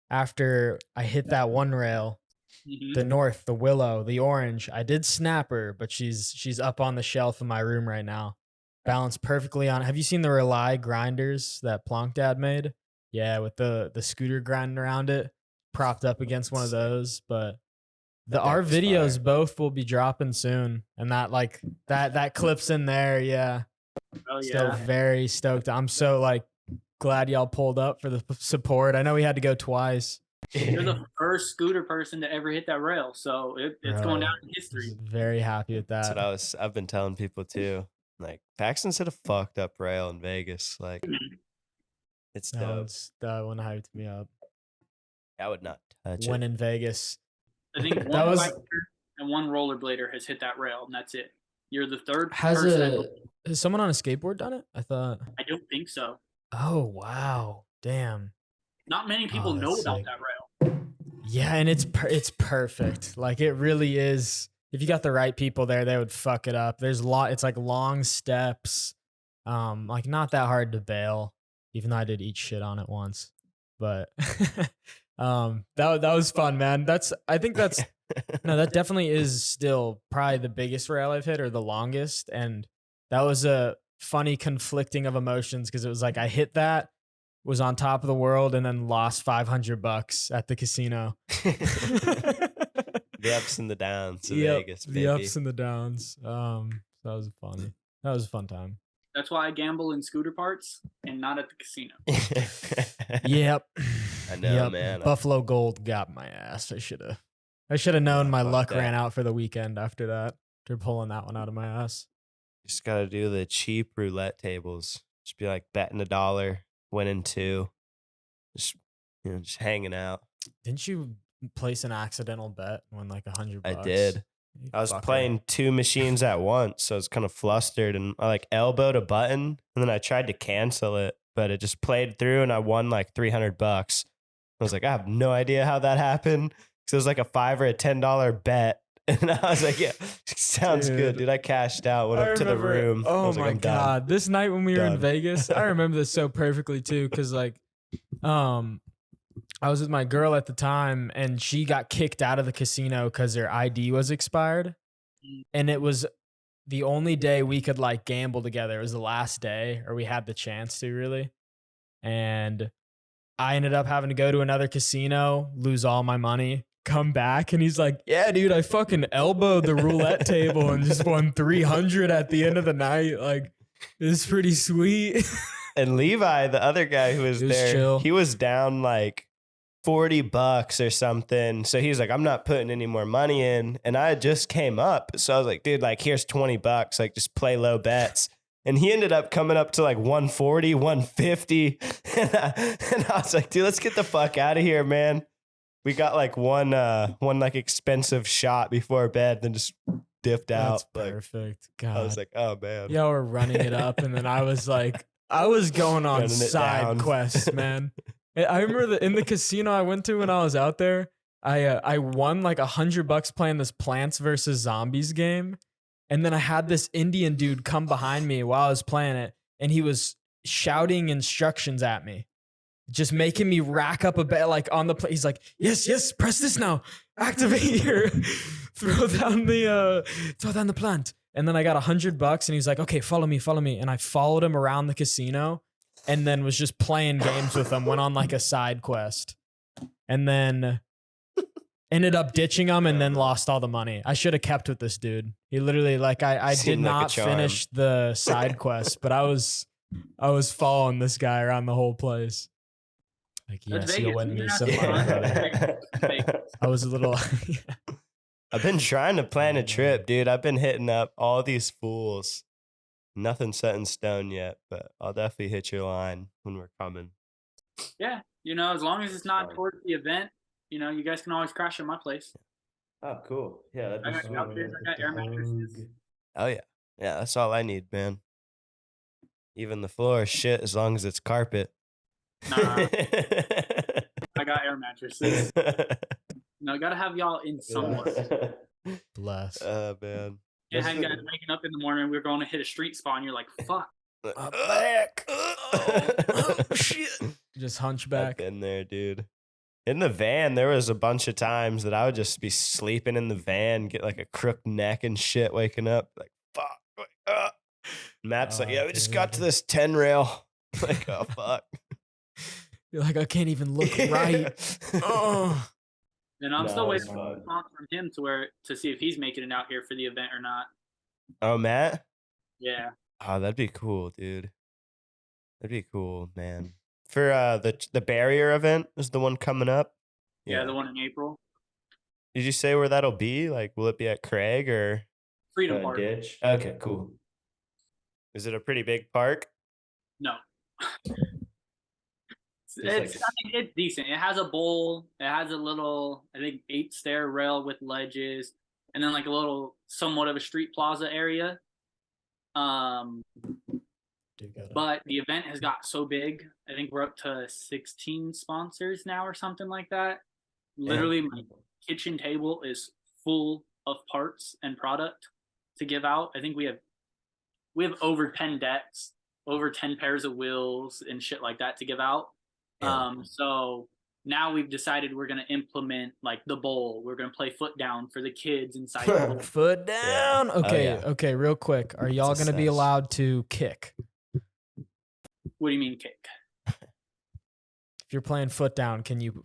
after I hit that one rail, Mhm. the north, the willow, the orange. I did snap her, but she's up on the shelf in my room right now, balanced perfectly on. Have you seen the Rely grinders that Plonk Dad made? Yeah, with the scooter grinding around it, propped up against one of those. But our Deck's videos fire. both will be dropping soon, and that clips in there. Yeah. Oh Still yeah. very stoked. I'm so like glad y'all pulled up for the support. I know we had to go twice. You're the first scooter person to ever hit that rail, so it's going down in history. Very happy with that's that. what I've been telling people too. Like Paxton's hit a fucked up rail in Vegas. Like it's dope. That one hyped me up. I would not touch When it. in Vegas. I think That one was- biker and one rollerblader has hit that rail, and that's it. You're the third Has person. has someone on a skateboard done it? I thought. I don't think so. Oh wow, damn. Not many people Oh, know that's about sick. that rail. Yeah, and it's perfect. Like it really is. If you got the right people there, they would fuck it up. It's like long steps. Like not that hard to bail, even though I did eat shit on it once. But that was fun, man. I think that's no, that definitely is still probably the biggest rail I've hit or the longest. And that was a funny conflicting of emotions because it was like I hit that, was on top of the world, and then lost $500 at the casino. The ups and the downs of Yep, Vegas, baby. the ups and the downs. That was funny. That was a fun time. That's why I gamble in scooter parts and not at the casino. Yep. I know, man. Buffalo Gold got my ass. I should have known my fuck luck that. ran out for the weekend after that. They're pulling that one out of my ass. Just gotta do the cheap roulette tables. Just be like betting $1, winning $2. Just hanging out. Didn't you place an accidental bet and win like $100? I did. You I was fucker. playing 2 machines at once, so I was kind of flustered, and I like elbowed a button, and then I tried to cancel it, but it just played through, and I won like $300. I was like, I have no idea how that happened, because it was like a $5 or a $10 bet, and I was like, yeah, sounds good, Dude. dude. I cashed out, went I up to the remember- room. I Oh was like, my I'm done. god! This night when we were in Done. Vegas, I remember this so perfectly too, because like, I was with my girl at the time, and she got kicked out of the casino because her ID was expired, and it was the only day we could like gamble together. It was the last day, or we had the chance to really, and I ended up having to go to another casino, lose all my money, come back, and he's like, "Yeah, dude, I fucking elbowed the roulette table and just won 300 at the end of the night. Like, it's pretty sweet." And Levi, the other guy who was He was there, chill. he was down like $40 or something. So he's like, I'm not putting any more money in. And I just came up. So I was like, dude, like, here's $20. Like, just play low bets. And he ended up coming up to like 140, 150. And I was like, dude, let's get the fuck out of here, man. We got like one like expensive shot before bed, then just dipped out. That's Like, perfect. I God. was like, oh man. Y'all were running it up, and then I was like, I was going on Running it side down. quests, man. I remember that in the casino I went to when I was out there, I won like $100 playing this Plants vs Zombies game, and then I had this Indian dude come behind me while I was playing it, and he was shouting instructions at me, just making me rack up a bet like on the play. He's like, yes, press this now, activate here, throw down the plant. And then I got $100 and he's like, okay, follow me. And I followed him around the casino and then was just playing games with him, went on like a side quest and then ended up ditching him and then lost all the money. I should have kept with this dude. He literally I did Seemed like a not charm. finish the side quest, but I was following this guy around the whole place. Like, That's yes, you'll Vegas. win You me have some to money, be brother. honest. I was a little I've been trying to plan a trip, dude. I've been hitting up all these fools. Nothing set in stone yet, but I'll definitely hit your line when we're coming. Yeah, as long as it's not towards the event, you guys can always crash at my place. Oh, cool. Yeah, that'd I be got sweet. couches, I got air mattresses. Oh yeah. Yeah, that's all I need, man. Even the floor is shit as long as it's carpet. Nah, I got air mattresses. No, gotta have y'all in somewhat. blessed. Man. Yeah, had guys waking up in the morning, we were going to hit a street spot, and you're like, fuck. Back. Oh, shit. Just I've hunchback. been there, dude. In the van, there was a bunch of times that I would just be sleeping in the van, get like a crooked neck and shit, waking up like, fuck. Like, Matt's like, Oh, yeah, we just got to dude. this 10 rail. Like, oh, fuck. You're like, I can't even look right. Oh. And I'm No, still it's waiting for a fun. response from him to see if he's making it out here for the event or not. Oh, Matt? Yeah. Oh, that'd be cool, dude. That'd be cool, man. For the barrier event is the one coming up. Yeah, the one in April. Did you say where that'll be? Like, will it be at Craig or? Freedom Park. Ditch. Okay, cool. Is it a pretty big park? No. like I think it's decent. It has a bowl. It has a little, I think, 8-stair rail with ledges, and then like a little, somewhat of a street plaza area. But the event has got so big. I think we're up to 16 sponsors now or something like that. Literally, my kitchen table is full of parts and product to give out. I think we have over 10 decks, over 10 pairs of wheels and shit like that to give out. So now we've decided we're going to implement like the bowl. We're going to play foot down for the kids inside the bowl. Foot down. Yeah. Oh, Okay, yeah. okay, real quick. Are y'all It's a going to be sense. allowed to kick? What do you mean kick? If you're playing foot down, can you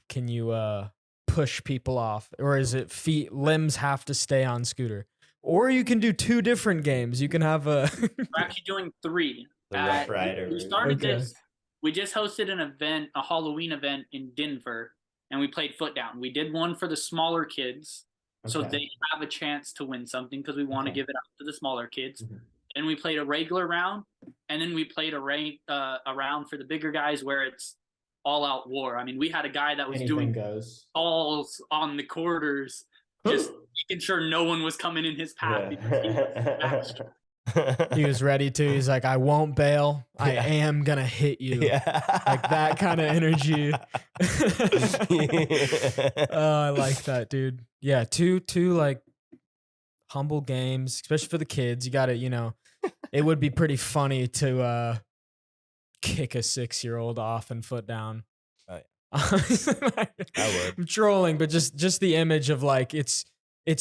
push people off, or is it limbs have to stay on scooter? Or you can do 2 different games. You can have a We're actually doing 3. The Rough Rider. We started Okay. this. We just hosted an event, a Halloween event in Denver, and we played foot down. We did one for the smaller kids, so Okay. they have a chance to win something because we want to Okay. give it out to the smaller kids. Mhm. And we played a regular round, and then we played a round for the bigger guys where it's all out war. I mean, we had a guy that was Anything doing goes. balls on the quarters, just making sure no one was coming in his path. because he was smashed. he was ready to. He's like, I won't bail. I Yeah. am gonna hit you. Yeah. Like that kind of energy. I like that, dude. Yeah, two like humble games, especially for the kids. You got to, it would be pretty funny to kick a 6-year-old off and foot down. Oh, I would. I'm trolling, but just the image of like it's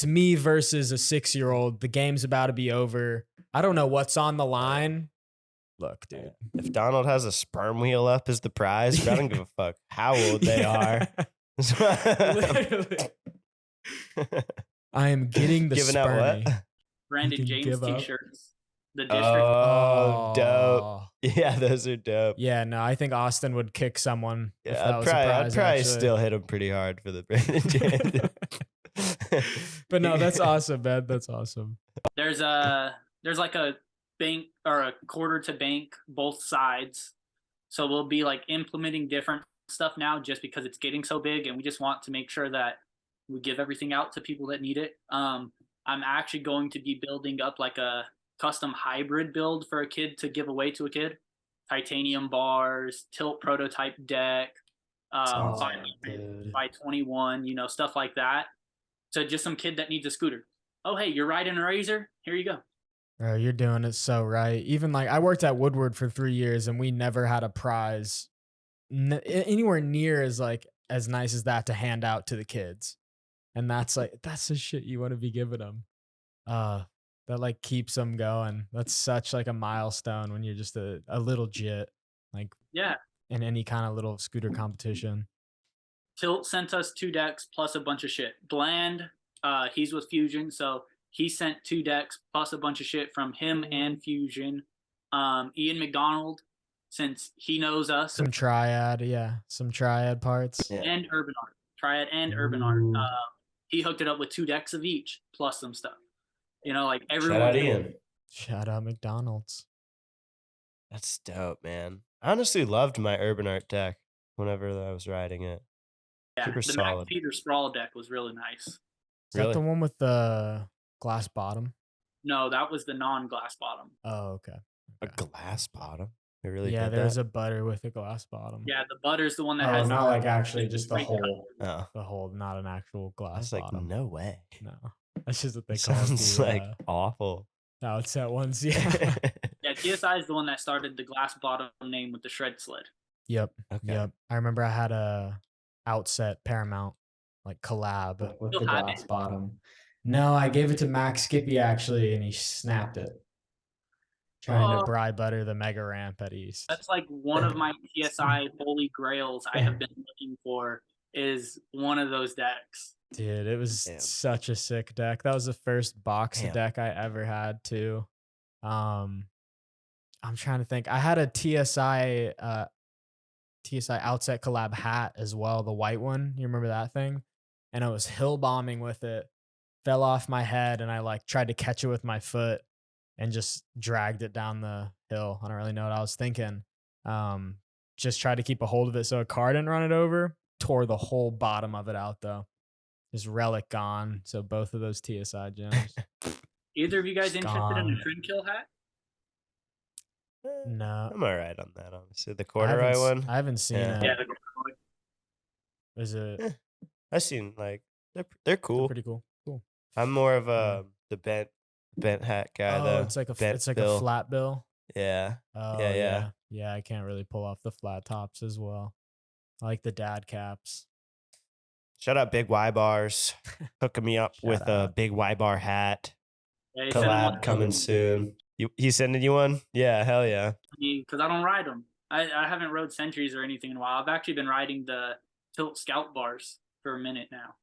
me versus a 6-year-old. The game's about to be over. I don't know what's on the line. Look, dude. If Donald has a sperm wheel up as the prize, I don't give a fuck how old they are. Literally. I am getting the Giving out spermie. what? Brandon can James give up. t-shirts. The district. Oh, dope. Oh. Yeah, those are dope. Yeah, no, I think Austin would kick someone. if Yeah, that I'd was a probably prize, actually. still hit him pretty hard for the Brandon James. But no, that's awesome, man. That's awesome. There's like a bank or a quarter to bank both sides. So we'll be like implementing different stuff now just because it's getting so big, and we just want to make sure that we give everything out to people that need it. I I'm actually going to be building up like a custom hybrid build for a kid to give away to a kid. Titanium bars, tilt prototype deck, Sounds 5 good. by 21, stuff like that. So just some kid that needs a scooter. Oh, hey, you're riding a Razor? Here you go. Bro, you're doing it so right. Even like I worked at Woodward for 3 years and we never had a prize anywhere near as nice as that to hand out to the kids. And that's the shit you want to be giving them. That like keeps them going. That's such like a milestone when you're just a little jit, like Yeah. in any kind of little scooter competition. Tilt sent us 2 decks plus a bunch of shit. Bland, he's with Fusion, so he sent 2 decks plus a bunch of shit from him and Fusion. Ian McDonald, since he knows us, Some triad parts. Yeah. and Urban Art, Triad and Urban Art. Ooh. He hooked it up with 2 decks of each plus some stuff. Like Shout everyone. out Ian. Shout out McDonald's. That's dope, man. I honestly loved my Urban Art deck whenever I was riding it. Yeah, Super the solid. Max Peter Sprawl deck was really nice. Is Really? that the one with the glass bottom? No, that was the non-glass bottom. Oh, okay. A glass bottom? They really Yeah, did there's that? a butter with a glass bottom. Yeah, the butter's the one that Oh, has not like actually just the Great hole. Oh. The whole, not an actual I glass was like, bottom. no way. No. That's just what they It call sounds the like awful. outset ones. Yeah. Yeah, TSI is the one that started the glass bottom name with the shred sled. Yep. Okay. Yep. I remember I had a outset Paramount like collab. With Still the have glass it? bottom. No, I gave it to Max Skippy actually, and he snapped it. Trying to Oh. bri butter the mega ramp at East. That's like one of my TSI holy grails I have been looking for is one of those decks. Dude, it was Damn. such a sick deck. That was the first box Damn. deck I ever had too. I'm trying to think. I had a TSI outset collab hat as well, the white one. You remember that thing? And I was hill bombing with it. Fell off my head and I like tried to catch it with my foot and just dragged it down the hill. I don't really know what I was thinking. Just tried to keep a hold of it so a car didn't run it over. Tore the whole bottom of it out though. Just relic gone. So both of those TSI gems. Either of you guys It's interested in gone. a trim kill hat? No. I'm all right on that, honestly. The I corduroy haven't s- one. I haven't seen Yeah. it. Yeah, Is it I've seen they're cool. pretty cool? Cool. I'm more of the bent hat guy Oh, though. it's like a bent it's like bill. a flat bill. Yeah. Oh, Yeah, yeah. yeah. Yeah, I can't really pull off the flat tops as well. I like the dad caps. Shout out Big Y Bars. Hooking me up with Shout a out. Big Y Bar hat. Yeah, he sent one Collab coming soon. He sending you one? Yeah, hell yeah. because I don't ride them. I haven't rode Centuries or anything in a while. I've actually been riding the Tilt Scout bars for a minute now.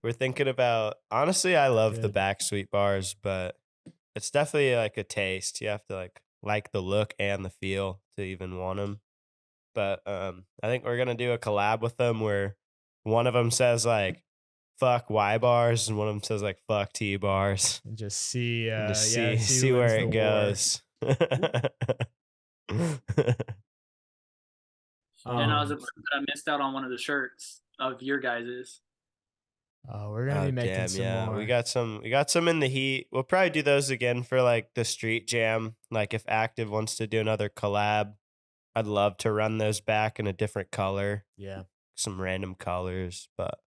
We're thinking about, honestly, I love the Good. back sweep bars, but it's definitely like a taste. You have to like the look and the feel to even want them. But I think we're gonna do a collab with them where one of them says like "fuck Y bars" and one of them says like "fuck T bars." And just see And just yeah, see who where wins it the war. goes. And I was Um, upset that I missed out on one of the shirts of your guys's. Oh, we're gonna be making some more. We got some in the heat. We'll probably do those again for like the street jam. Like if Active wants to do another collab, I'd love to run those back in a different color, Yeah. some random colors. But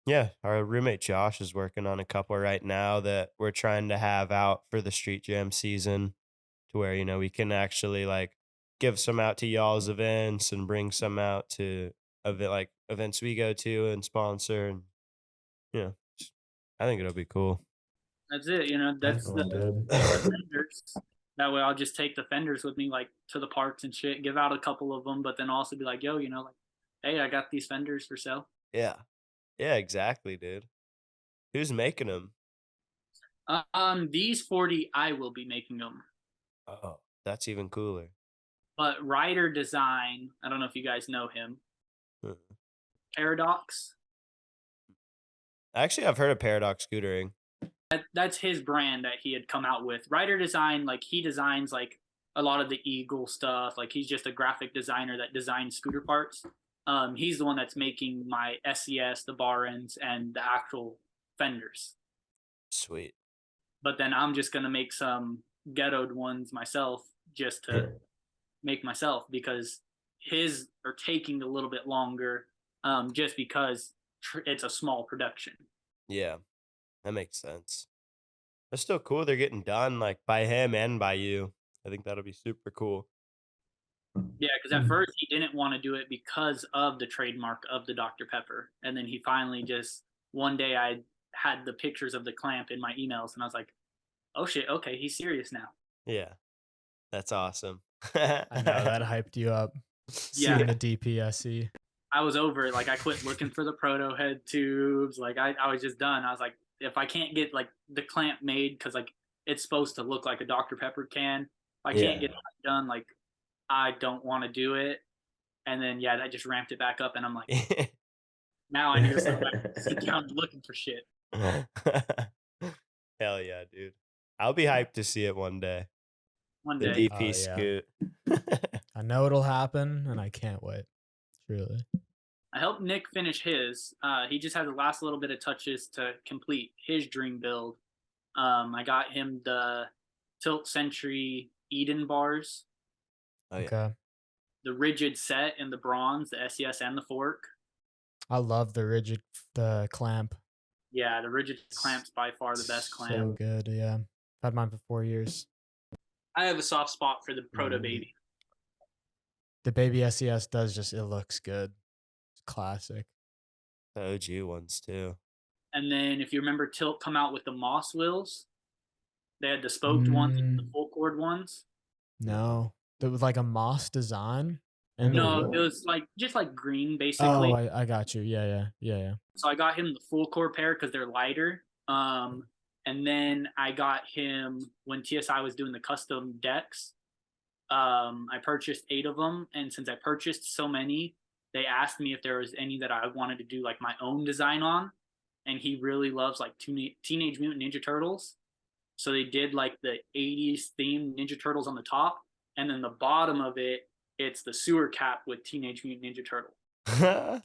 yeah, our roommate Josh is working on a couple right now that we're trying to have out for the street jam season, to where we can actually like give some out to y'all's events and bring some out to events we go to and sponsor, and I think it'll be cool. That's it. That's Definitely, dude. the fenders. That way I'll just take the fenders with me like to the parks and shit, give out a couple of them, but then also be like, yo, like, hey, I got these fenders for sale. Yeah exactly, dude. Who's making them? These 40 I will be making them. Oh, that's even cooler. But Rider Design, I don't know if you guys know him. Paradox. Actually, I've heard of Paradox scootering. That's his brand that he had come out with. Rider Design, like he designs like a lot of the Eagle stuff. Like he's just a graphic designer that designs scooter parts. He's the one that's making my SCS, the bar ends, and the actual fenders. Sweet. But then I'm just gonna make some ghettoed ones myself just to make myself, because his are taking a little bit longer, just because it's a small production. Yeah, that makes sense. That's still cool. They're getting done like by him and by you. I think that'll be super cool. Yeah, because at first he didn't want to do it because of the trademark of the Dr. Pepper. And then he finally just, one day I had the pictures of the clamp in my emails and I was like, oh shit, okay, he's serious now. Yeah, that's awesome. I know that hyped you up. Yeah. Seeing the DPSC. I was over it. Like I quit looking for the proto head tubes. Like I was just done. I was like, if I can't get like the clamp made, because like it's supposed to look like a Dr. Pepper can, if I can't get that done, like I don't want to do it. And then yeah, that just ramped it back up, and I'm like, now I need to start sit down looking for shit. Hell yeah, dude. I'll be hyped to see it one day. One The day. DP scoot. I know it'll happen, and I can't wait. Truly. I helped Nick finish his. He just has the last little bit of touches to complete his dream build. I got him the Tilt Century Eden bars, Oh, yeah. Okay. the rigid set in the bronze, the SES and the fork. I love the clamp. Yeah, the rigid clamp's by far the best So clamp. good, yeah. I've had mine for 4 years. I have a soft spot for the Proto Baby. The baby SES does just, it looks good. It's classic. The OG ones too. And then if you remember, Tilt come out with the Moss wheels. They had the spoked ones and the full cord ones. No. It was like a moss design. And No, it was like just like green basically. Oh, I got you. Yeah. So I got him the full core pair because they're lighter. And then I got him when TSI was doing the custom decks. I purchased 8 of them, and since I purchased so many, they asked me if there was any that I wanted to do like my own design on. And he really loves like Teenage Mutant Ninja Turtles. So they did like the 80s themed Ninja Turtles on the top, and then the bottom of it, it's the sewer cap with Teenage Mutant Ninja Turtle.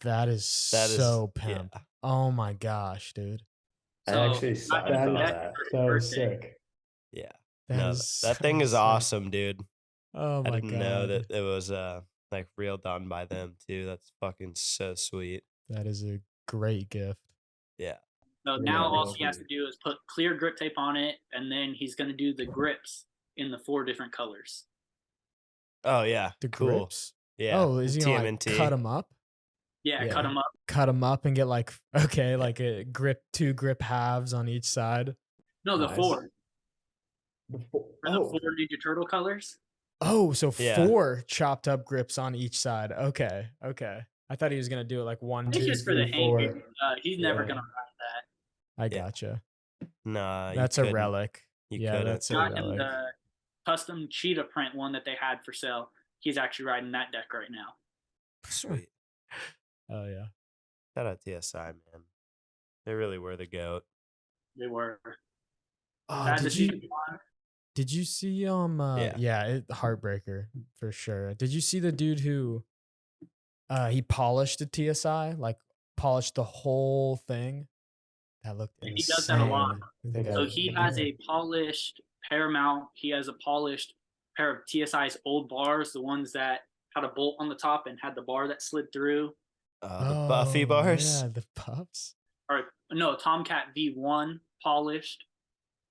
That is so pimp. Yeah. Oh my gosh, dude. I So actually saw got him that. for his That was birthday. sick. Yeah. That No, is that so thing is sick. awesome, dude. Oh my I didn't god. know that it was like real done by them too. That's fucking so sweet. That is a great gift. Yeah. So now all he has to do is put clear grip tape on it, and then he's going to do the grips in the 4 different colors. Oh yeah. The cool. grips. Yeah. Oh, is he gonna like TMNT. cut them up? Yeah, Yeah. cut them up. Cut them up and get like like a grip, 2 grip halves on each side. No, the Nice. 4. Oh, For the 4 Ninja Turtle colors. Oh, so Yeah. 4 chopped up grips on each side. Okay. I thought he was gonna do it like 1, It's 2, just for the 3, hang. 4. He's never Yeah. going to ride that. I Yeah. gotcha. Nah. That's you a couldn't. relic. You Yeah, couldn't. that's a Got him relic. the custom cheetah print one that they had for sale. He's actually riding that deck right now. Sweet. Oh yeah. Shout out TSI, man. They really were the GOAT. They were. Oh, Sad to did see you them gone. did you see Yeah. heartbreaker for sure. Did you see the dude who he polished the TSI, like polished the whole thing? That looked He insane. does that a lot. The guy- So he has a polished Paramount. He has a polished pair of TSI's old bars, the ones that had a bolt on the top and had the bar that slid through. The Buffy Oh, bars. Yeah, the puffs. Or no, Tomcat V1 polished.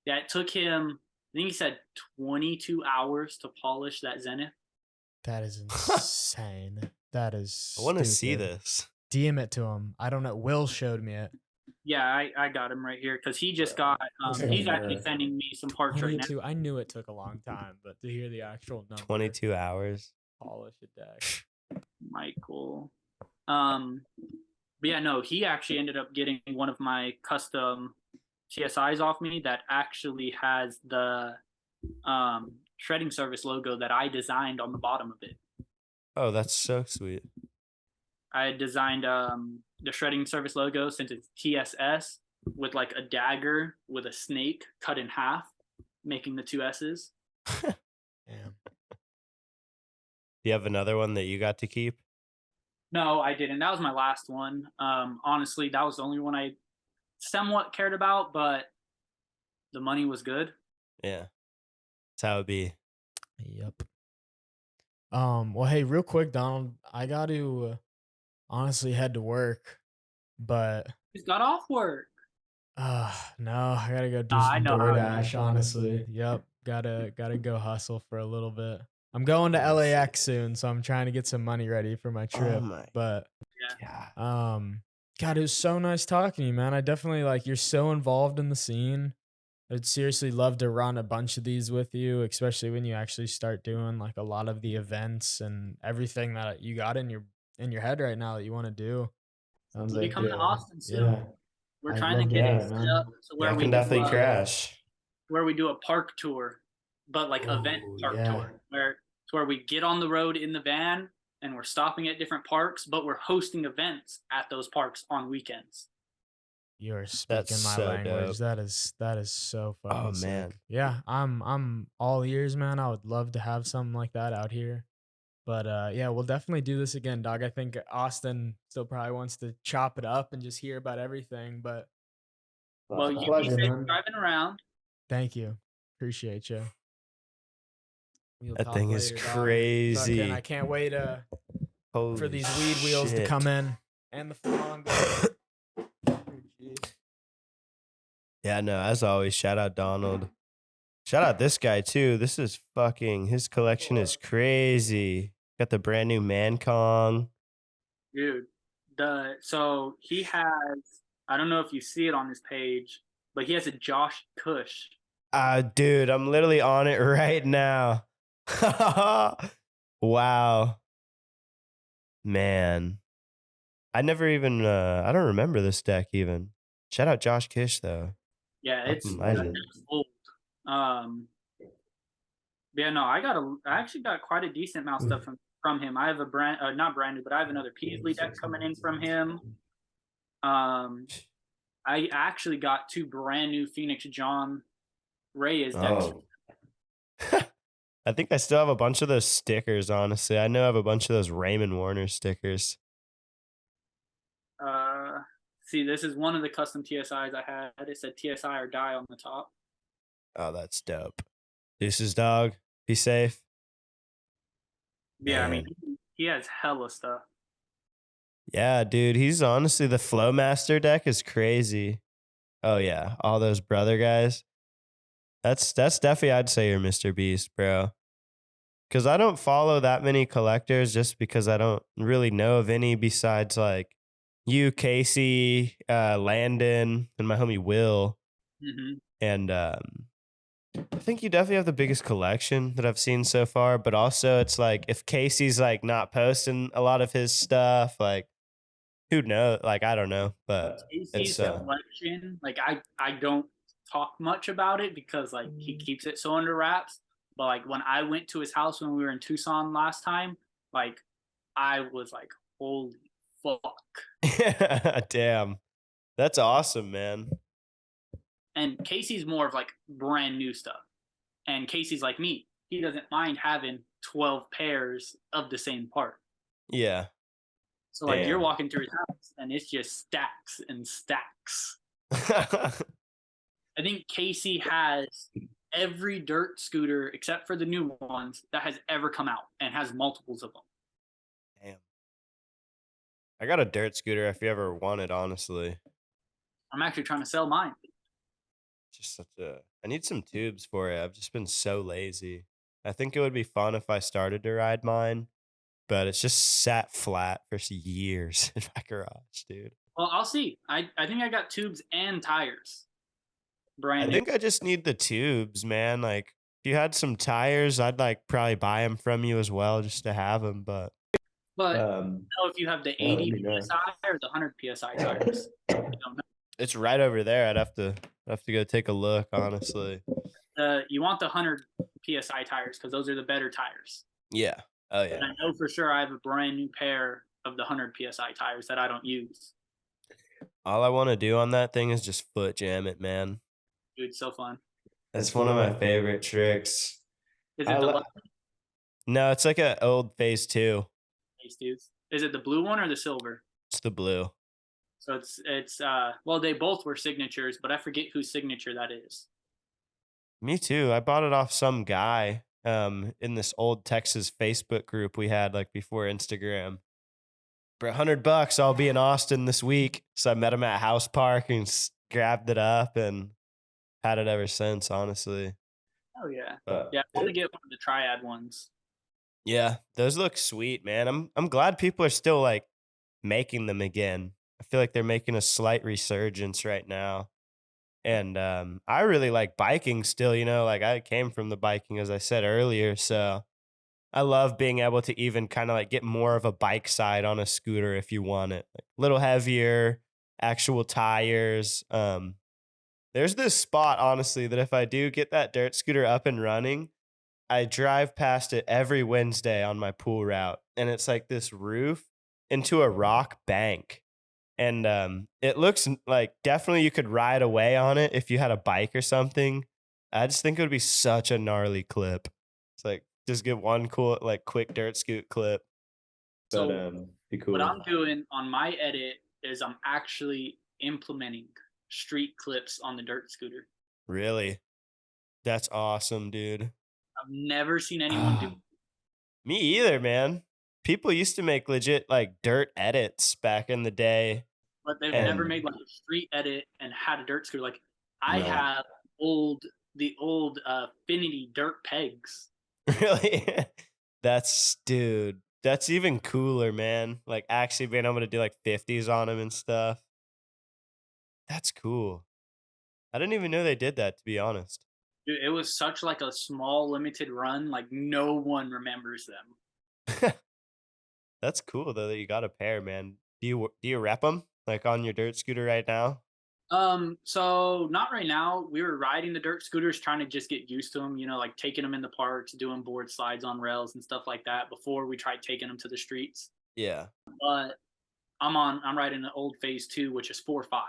Yeah, it took him, I think he said 22 hours to polish that Zenith. That is insane. That is I want to see stupid. this. DM it to him. I don't know. Will showed me it. Yeah, I got him right here because he just got, he's actually sending me some parts right now. 22. I knew it took a long time, but to hear the actual number. 22 hours. Polish a deck. Michael. But yeah, no, he actually ended up getting one of my custom TSIs off me that actually has the shredding service logo that I designed on the bottom of it. Oh, that's so sweet. I had designed the shredding service logo since it's TSS with like a dagger with a snake cut in half, making the 2 S's. Damn. Do you have another one that you got to keep? No, I didn't. That was my last one. Honestly, that was the only one I somewhat cared about, but the money was good. Yeah. That's how it be. Yep. Well, hey, real quick, Donald, I got to honestly head to work, but He's got off work. no, I gotta go do Nah, I some know how it DoorDash, honestly. Yep. Gotta go hustle for a little bit. I'm going to LAX soon, so I'm trying to get some money ready for my trip. my But God. God, it was so nice talking to you, man. I definitely like you're so involved in the scene. I'd seriously love to run a bunch of these with you, especially when you actually start doing like a lot of the events and everything that you got in your head right now that you want to do. Sounds We'll be like coming to Austin soon. yeah. We're I'd trying to love to get do it it, set man. up to where I we can do, definitely crash. where we do a park tour, but like event Ooh, park yeah. tour, where we get on the road in the van and we're stopping at different parks, but we're hosting events at those parks on weekends. You're speaking my so language. dope. That is so fucking Oh, sick. man. Yeah, I'm all ears, man. I would love to have something like that out here. But yeah, we'll definitely do this again, dog. I think Austin still probably wants to chop it up and just hear about everything. But Well, you be pleasure, safe man. driving around. thank you. Appreciate you. We'll That talk thing is later, dog. crazy. Fucking, I can't wait for Holy these weed wheels to shit. come in and the flamingo. Yeah, no, as always, shout out Donald. Shout out this guy too. This is fucking, his collection is crazy. Got the brand new Man Kong. Dude, so he has, I don't know if you see it on his page, but he has a Josh Cush. Dude, I'm literally on it right now. Wow. Man. I never even, I don't remember this deck even. Shout out Josh Kish though. Yeah, it's Fucking legend. old. Yeah, no, I actually got quite a decent amount of stuff from him. I have a not brand new, but I have another Peasley deck coming in from him. I actually got 2 brand new Phoenix John Reyes decks. Oh. I think I still have a bunch of those stickers, honestly. I know I have a bunch of those Raymond Warner stickers. See, this is one of the custom TSIs I had. It said TSI or die on the top. Oh, that's dope. Deuces, dog. Be safe. Yeah, I Man. mean, he has hella stuff. Yeah, dude. He's honestly, the Flowmaster deck is crazy. Oh, yeah. All those brother guys. That's definitely, I'd say, you're Mr. Beast, bro. Because I don't follow that many collectors just because I don't really know of any besides like you, Casey, Landon, and my homie Will. Mm-hmm. And I think you definitely have the biggest collection that I've seen so far. But also, it's like if Casey's like not posting a lot of his stuff, like who knows? Like I don't know, but Casey's collection, like I don't talk much about it because like he keeps it so under wraps. But like when I went to his house when we were in Tucson last time, like I was like, holy fuck. Damn. That's awesome, man. And Casey's more of like brand new stuff. And Casey's like me. He doesn't mind having 12 pairs of the same part. Yeah. So like you're walking through his house and it's just stacks and stacks. I think Casey has every dirt scooter except for the new ones that has ever come out and has multiples of them. Damn. I got a dirt scooter if you ever want it, honestly. I'm actually trying to sell mine. Just I need some tubes for it. I've just been so lazy. I think it would be fun if I started to ride mine, but it's just sat flat for years in my garage, dude. Well, I'll see. I think I got tubes and tires. Brand new. I think I just need the tubes, man. Like, if you had some tires, I'd like probably buy them from you as well just to have them. But I don't know if you have the 80 PSI or the 100 PSI tires. I don't know. It's right over there. I'd have to go take a look, honestly. You want the 100 PSI tires because those are the better tires. Yeah. Oh, yeah. And I know for sure I have a brand new pair of the 100 PSI tires that I don't use. All I want to do on that thing is just foot jam it, man. Dude, it's so fun. That's one of my favorite tricks. Is it the No, it's like an old phase 2. Is it the blue one or the silver? It's the blue. So it's well, they both were signatures, but I forget whose signature that is. Me too. I bought it off some guy in this old Texas Facebook group we had like before Instagram. For $100, I'll be in Austin this week. So I met him at House Park and grabbed it up and had it ever since, honestly. Oh yeah. But Yeah, I want to get one of the triad ones. Yeah, those look sweet, man. I'm glad people are still like making them again. I feel like they're making a slight resurgence right now. And I really like biking still, like I came from the biking as I said earlier, so I love being able to even kind of like get more of a bike side on a scooter if you want it. Like a little heavier, actual tires. There's this spot honestly that if I do get that dirt scooter up and running, I drive past it every Wednesday on my pool route, and it's like this roof into a rock bank. And it looks like definitely you could ride away on it if you had a bike or something. I just think it would be such a gnarly clip. It's like just get one cool, like quick dirt scoot clip. but So be cool. what I'm doing on my edit is I'm actually implementing street clips on the dirt scooter. Really? That's awesome, dude. I've never seen anyone do. Me either, man. People used to make legit like dirt edits back in the day. But they've And- never made like a street edit and had a dirt scooter. Like I No. have the old Finity dirt pegs. Really? Dude, that's even cooler, man. Like actually being able to do like 50s on them and stuff. That's cool. I didn't even know they did that, to be honest. Dude, it was such like a small limited run. Like no one remembers them. That's cool though that you got a pair, man. Do you rep them like on your dirt scooter right now? So not right now. We were riding the dirt scooters, trying to just get used to them. Like taking them in the parks, doing board slides on rails and stuff like that. Before we tried taking them to the streets. Yeah. But I'm riding an old phase 2, which is 4.5.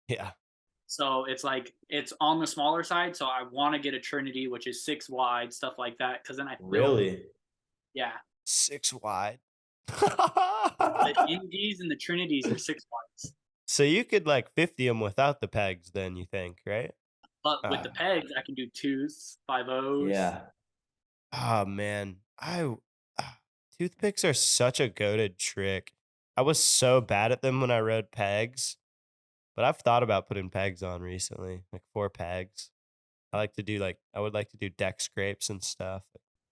Yeah. So it's like it's on the smaller side. So I want to get a Trinity, which is 6 wide, stuff like that. Because then I feel, Really? yeah. 6 wide. The Indies and the Trinities are 6 wides. So you could like 50 them without the pegs, then you think, right? But with the pegs, I can do 2s, 5.0s. Yeah. Oh man, toothpicks are such a goated trick. I was so bad at them when I rode pegs, but I've thought about putting pegs on recently, like 4 pegs. I would like to do deck scrapes and stuff,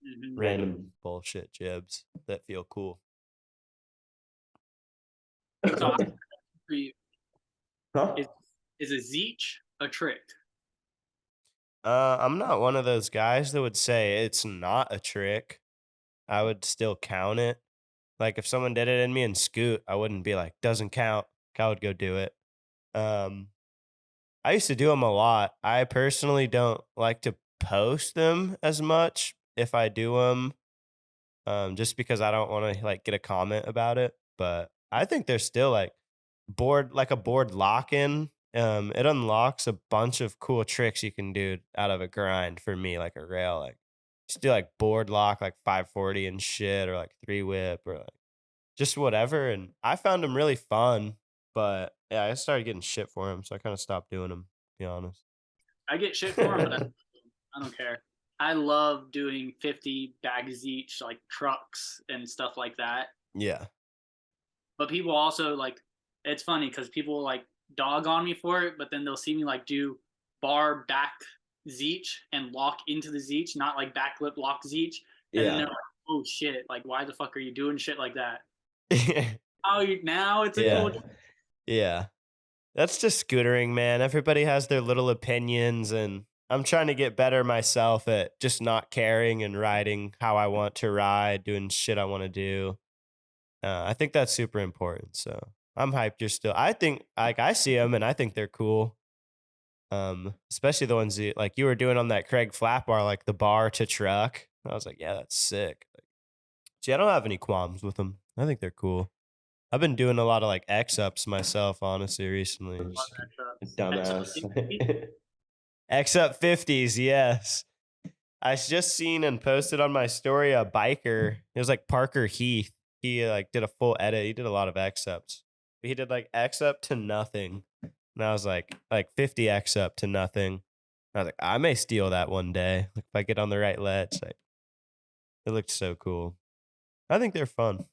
Mhm. random bullshit jibs that feel cool. So for you, Huh? is a Zeech a trick? I'm not one of those guys that would say it's not a trick. I would still count it. Like if someone did it in me and scoot, I wouldn't be like, doesn't count. I would go do it. I used to do them a lot. I personally don't like to post them as much if I do them, just because I don't want to like get a comment about it. But I think they're still like a board lock-in. It unlocks a bunch of cool tricks you can do out of a grind for me, like a rail, like just do like board lock, like 540 and shit, or like 3 whip, or like just whatever. And I found them really fun, but yeah, I started getting shit for them, so I kind of stopped doing them, to be honest. I get shit for them, but I don't care. I love doing 50 bags each, like trucks and stuff like that. Yeah. But people also like, it's funny because people like dog on me for it, but then they'll see me like do bar back Zeech and lock into the Zeech, not like backflip lock Zeech. And then they're like, oh shit, like why the fuck are you doing shit like that? Oh, now it's a Yeah. cool. Yeah. That's just scootering, man. Everybody has their little opinions, and I'm trying to get better myself at just not caring and riding how I want to ride, doing shit I want to do. I think that's super important. So I'm hyped. You're still. I think like I see them and I think they're cool. Especially the ones like you were doing on that Craig flat bar, like the bar to truck. I was like, yeah, that's sick. See, I don't have any qualms with them. I think they're cool. I've been doing a lot of like X-ups myself, honestly, recently. Dumbass. X-up 50s, yes. I just seen and posted on my story a biker. It was like Parker Heath. He like did a full edit. He did a lot of X-ups. He did like X-up to nothing. And I was like 50 X-up to nothing. I was like, I may steal that one day if I get on the right ledge. Like, it looked so cool. I think they're fun.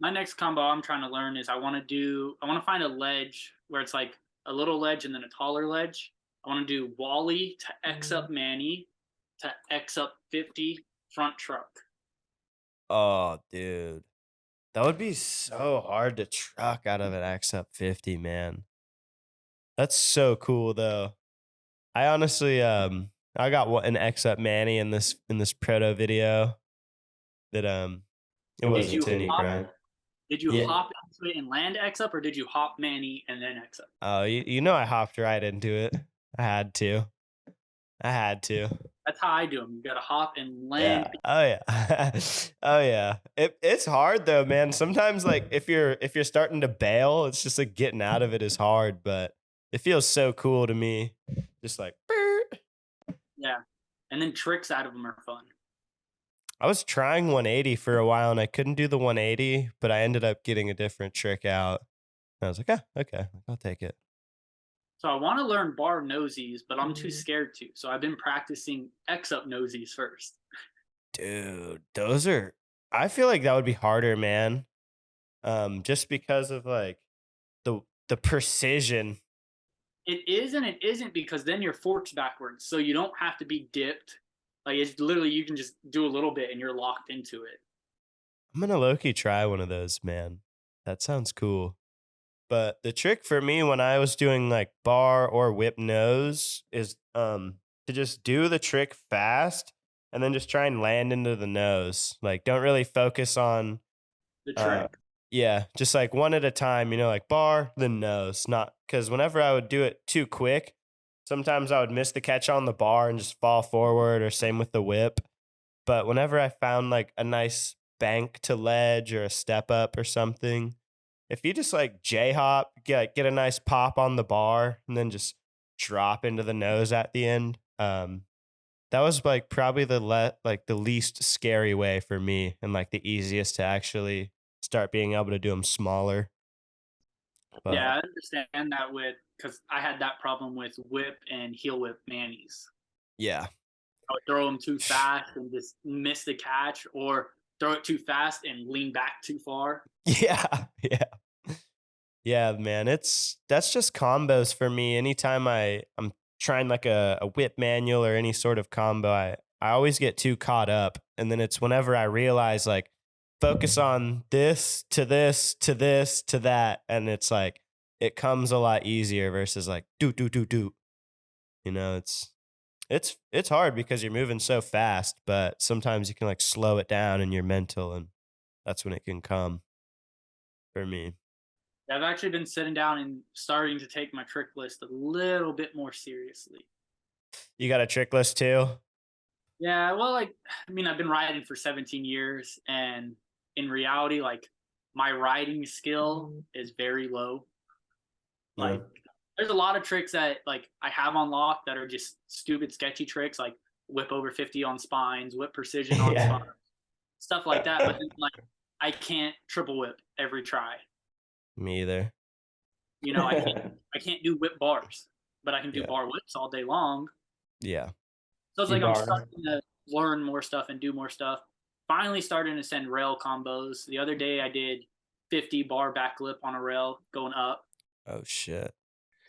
My next combo I'm trying to learn is I want to find a ledge where it's like a little ledge and then a taller ledge. I want to do Wally to X up Manny to X up 50 front truck. Oh, dude. That would be so hard to truck out of an X up 50, man. That's so cool though. I honestly I got an X up Manny in this proto video that it wasn't you to any hop- crime. Did you Yeah. hop into it and land X up, or did you hop Manny and then X up? Oh, you know I hopped right into it. I had to. That's how I do them. You got to hop and Yeah. land. Oh yeah. Oh yeah. It's hard though, man. Sometimes like if you're starting to bail, it's just like getting out of it is hard, but it feels so cool to me. Just like Yeah. And then tricks out of them are fun. I was trying 180 for a while and I couldn't do the 180, but I ended up getting a different trick out. And I was like, okay, I'll take it. So I want to learn bar nosies, but I'm too scared to. So I've been practicing X up nosies first. Dude, I feel like that would be harder, man. Just because of like the precision. It is and it isn't, because then your fork's backwards. So you don't have to be dipped. Like, it's literally, you can just do a little bit and you're locked into it. I'm gonna low-key try one of those, man. That sounds cool. But the trick for me when I was doing like bar or whip nose is to just do the trick fast and then just try and land into the nose. Like, don't really focus on The trick. yeah, just like one at a time, like bar, then nose. Not because whenever I would do it too quick, sometimes I would miss the catch on the bar and just fall forward, or same with the whip. But whenever I found like a nice bank to ledge or a step up or something, if you just like J hop, get a nice pop on the bar and then just drop into the nose at the end, that was like probably the least scary way for me and like the easiest to actually start being able to do them smaller. But, Yeah, I understand that because I had that problem with whip and heel whip Manny's. yeah. I would throw them too fast and just miss the catch, or throw it too fast and lean back too far. Yeah. Yeah, man. That's just combos for me. Anytime I'm trying like a whip manual or any sort of combo, I always get too caught up. And then it's whenever I realize like focus on this to this to this to that. And it's like it comes a lot easier versus like do. It's hard because you're moving so fast, but sometimes you can like slow it down in your mental, and that's when it can come for me. I've actually been sitting down and starting to take my trick list a little bit more seriously. You got a trick list too? Yeah, well, I've been riding for 17 years, and in reality, like, my riding skill is very low. Like, there's a lot of tricks that like I have on lock that are just stupid, sketchy tricks, like whip over 50 on spines, whip precision on spines, stuff like that. But then, like, I can't triple whip every try. Me either. I can't do whip bars, but I can do bar whips all day long. Yeah. So it's like I'm starting to learn more stuff and do more stuff. Finally starting to send rail combos. The other day I did 50 bar backflip on a rail going up. Oh shit.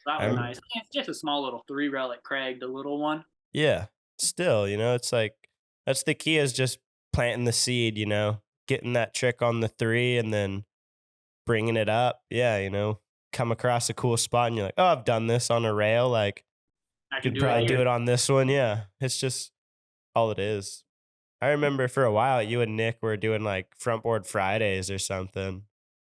So that was nice. It's just a small little 3 rail at Craig, the little one. Yeah. Still, it's like that's the key, is just planting the seed, getting that trick on the 3 and then bringing it up. Yeah, come across a cool spot and you're like, oh, I've done this on a rail. Like, I could probably do it on this one. Yeah. It's just all it is. I remember for a while you and Nick were doing like front board Fridays or something.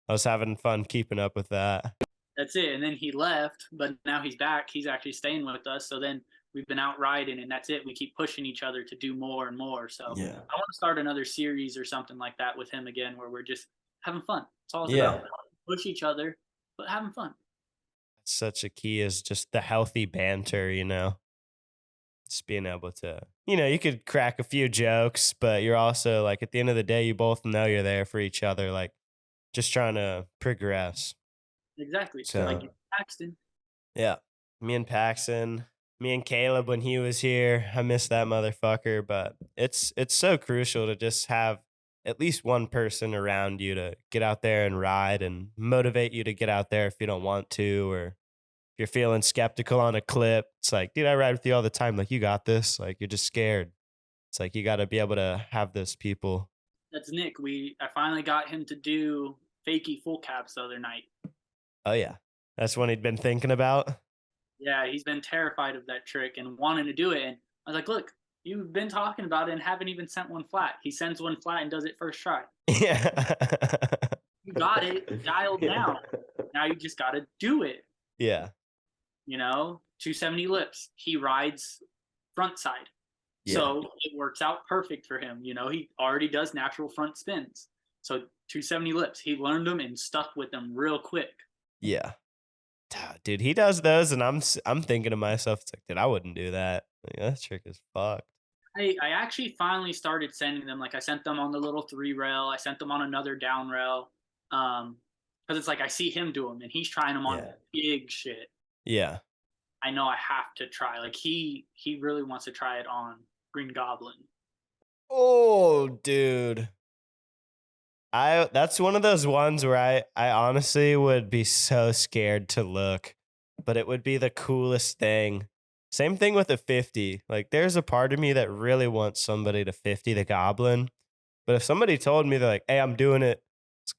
I was having fun keeping up with that. That's it. And then he left, but now he's back. He's actually staying with us. So then we've been out riding, and that's it. We keep pushing each other to do more and more. So I want to start another series or something like that with him again, where we're just having fun. That's all it's about. Push each other, but having fun. Such a key is just the healthy banter, just being able to, you could crack a few jokes, but you're also like, at the end of the day, you both know you're there for each other, like just trying to progress. Exactly. So, like Paxton. Yeah. Me and Paxton, Me and Caleb when he was here. I miss that motherfucker, but it's so crucial to just have at least one person around you to get out there and ride and motivate you to get out there if you don't want to, or if you're feeling skeptical on a clip. It's like, dude, I ride with you all the time. Like, you got this. Like, you're just scared. It's like you got to be able to have those people. That's Nick. I finally got him to do fakie full caps the other night. Oh yeah, that's one he'd been thinking about. Yeah, he's been terrified of that trick and wanting to do it. And I was like, look, you've been talking about it and haven't even sent one flat. He sends one flat and does it first try. Yeah. You got it dialed down. Now you just got to do it. Yeah. 270 lips. He rides front side. Yeah. So it works out perfect for him. He already does natural front spins. So 270 lips. He learned them and stuck with them real quick. Yeah. Dude, he does those, and I'm thinking to myself, it's like, dude, I wouldn't do that. Like, that trick is fucked. I actually finally started sending them. Like, I sent them on the little 3-rail. I sent them on another down rail. Because it's like I see him do them, and he's trying them on big shit. Yeah. I know I have to try. Like, he really wants to try it on Green Goblin. Oh, dude. That's one of those ones where I honestly would be so scared to look, but it would be the coolest thing. Same thing with a 50. Like, there's a part of me that really wants somebody to 50 the Goblin. But if somebody told me, they're like, hey, I'm doing it,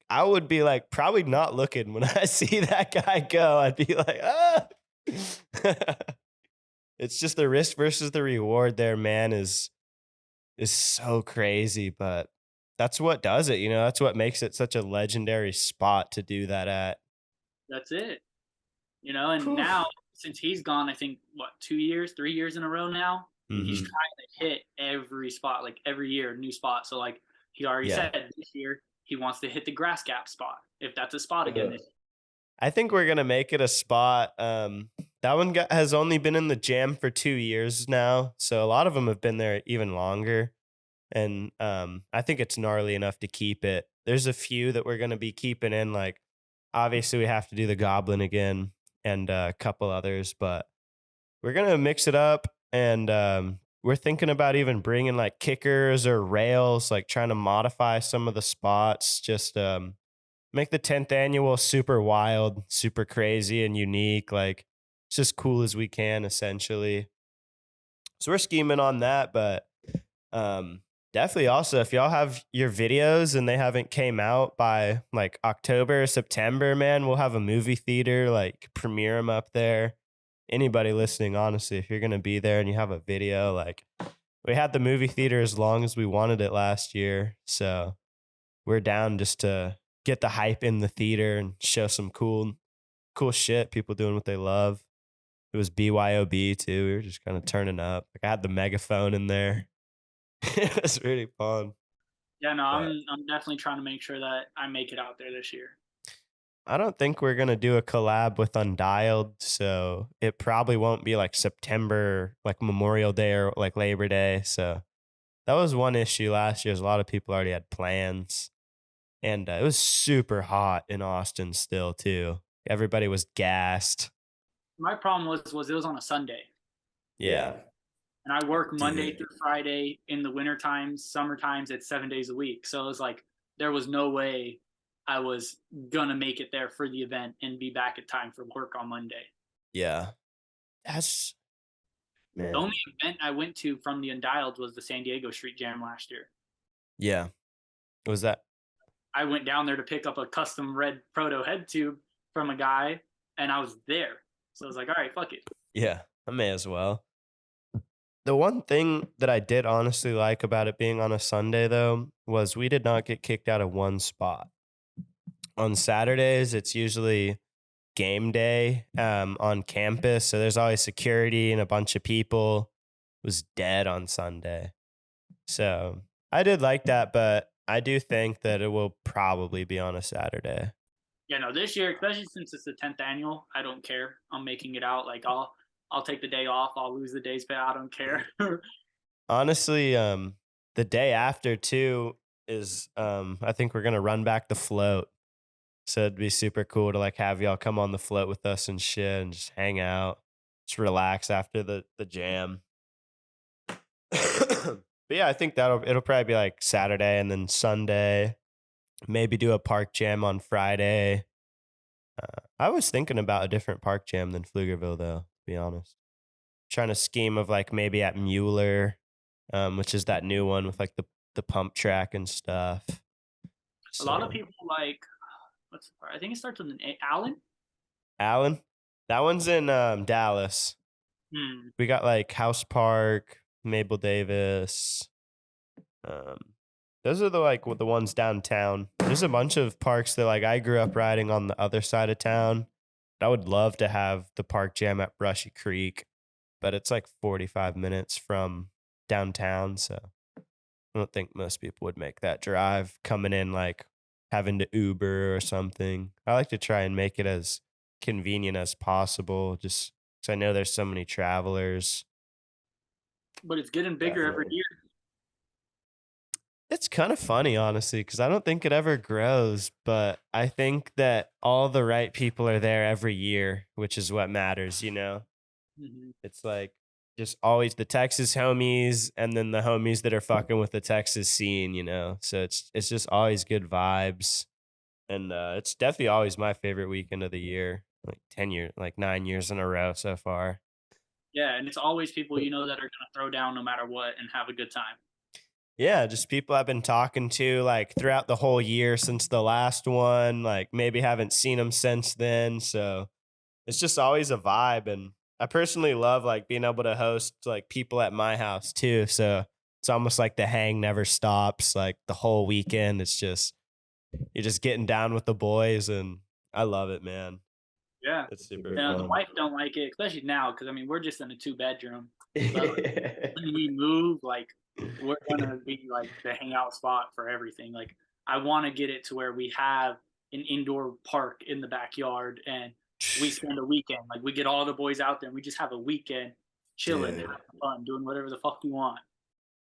I would be like, probably not looking when I see that guy go. I'd be like, ah. It's just the risk versus the reward there, man, is so crazy. But that's what does it. That's what makes it such a legendary spot to do that at. That's it. And now, since he's gone, I think, 3 years in a row now, he's trying to hit every spot, like every year, new spot. So, like, he already said this year he wants to hit the grass gap spot, if that's a spot again this year. I think we're going to make it a spot. That one has only been in the jam for 2 years now. So a lot of them have been there even longer. And I think it's gnarly enough to keep it. There's a few that we're going to be keeping in. Like, obviously, we have to do the Goblin again and a couple others. But we're going to mix it up. And we're thinking about even bringing, like, kickers or rails, like trying to modify some of the spots. Just make the 10th annual super wild, super crazy and unique. Like, it's as cool as we can, essentially. So we're scheming on that, but definitely also, if y'all have your videos and they haven't came out by like October or September, man, we'll have a movie theater, like premiere them up there. Anybody listening, honestly, if you're going to be there and you have a video, like, we had the movie theater as long as we wanted it last year. So we're down just to get the hype in the theater and show some cool shit, people doing what they love. It was BYOB too. We were just kind of turning up. Like, I had the megaphone in there. It was really fun. Yeah, no, I'm definitely trying to make sure that I make it out there this year. I don't think we're going to do a collab with Undialed, so it probably won't be like September, like Memorial Day or like Labor Day. So that was one issue last year, is a lot of people already had plans. And it was super hot in Austin still, too. Everybody was gassed. My problem was it was on a Sunday. Yeah. And I work Monday through Friday in the winter times. Summer times, it's 7 days a week. So it was like, there was no way I was going to make it there for the event and be back at time for work on Monday. Yeah. That's, man. The only event I went to from the Undialed was the San Diego Street Jam last year. Yeah. What was that? I went down there to pick up a custom red proto head tube from a guy, and I was there. So I was like, all right, fuck it. Yeah, I may as well. The one thing that I did honestly like about it being on a Sunday, though, was we did not get kicked out of one spot. On Saturdays, it's usually game day on campus, so there's always security and a bunch of people. It was dead on Sunday. So I did like that, but I do think that it will probably be on a Saturday. Yeah, no, this year, especially since it's the 10th annual, I don't care. I'm making it out. Like, I'll take the day off. I'll lose the day's pay. I don't care. Honestly, the day after too is I think we're gonna run back the float. So it'd be super cool to like have y'all come on the float with us and shit and just hang out. just relax after the jam. But yeah, I think it'll probably be like Saturday and then Sunday. Maybe do a park jam on Friday. I was thinking about a different park jam than Pflugerville, though, to be honest. Trying to scheme of like maybe at Mueller, which is that new one with like the pump track and stuff. A lot of people like, I think it starts with an Allen. Allen, that one's in Dallas. We got like House Park, Mabel Davis. Those are the ones downtown. There's a bunch of parks that like I grew up riding on the other side of town. I would love to have the park jam at Brushy Creek, but it's like 45 minutes from downtown, so I don't think most people would make that drive coming in like having to Uber or something. I like to try and make it as convenient as possible, just because I know there's so many travelers. But it's getting bigger every year. It's kind of funny, honestly, because I don't think it ever grows, but I think that all the right people are there every year, which is what matters, you know? Mm-hmm. It's like just always the Texas homies and then the homies that are fucking with the Texas scene, you know? So it's just always good vibes. And it's definitely always my favorite weekend of the year, like 9 years in a row so far. Yeah, and it's always people you know that are going to throw down no matter what and have a good time. Yeah, just people I've been talking to like throughout the whole year since the last one, like maybe haven't seen them since then. So it's just always a vibe. And I personally love like being able to host like people at my house too. So it's almost like the hang never stops. Like the whole weekend, you're just getting down with the boys, and I love it, man. Yeah. It's super The fun. wife don't like it, especially now, because I mean we're just in a 2-bedroom. But when we move, like we're gonna be like the hangout spot for everything. Like I want to get it to where we have an indoor park in the backyard, and we spend a weekend. Like we get all the boys out there, and we just have a weekend chilling, Dude. having fun, doing whatever the fuck we want.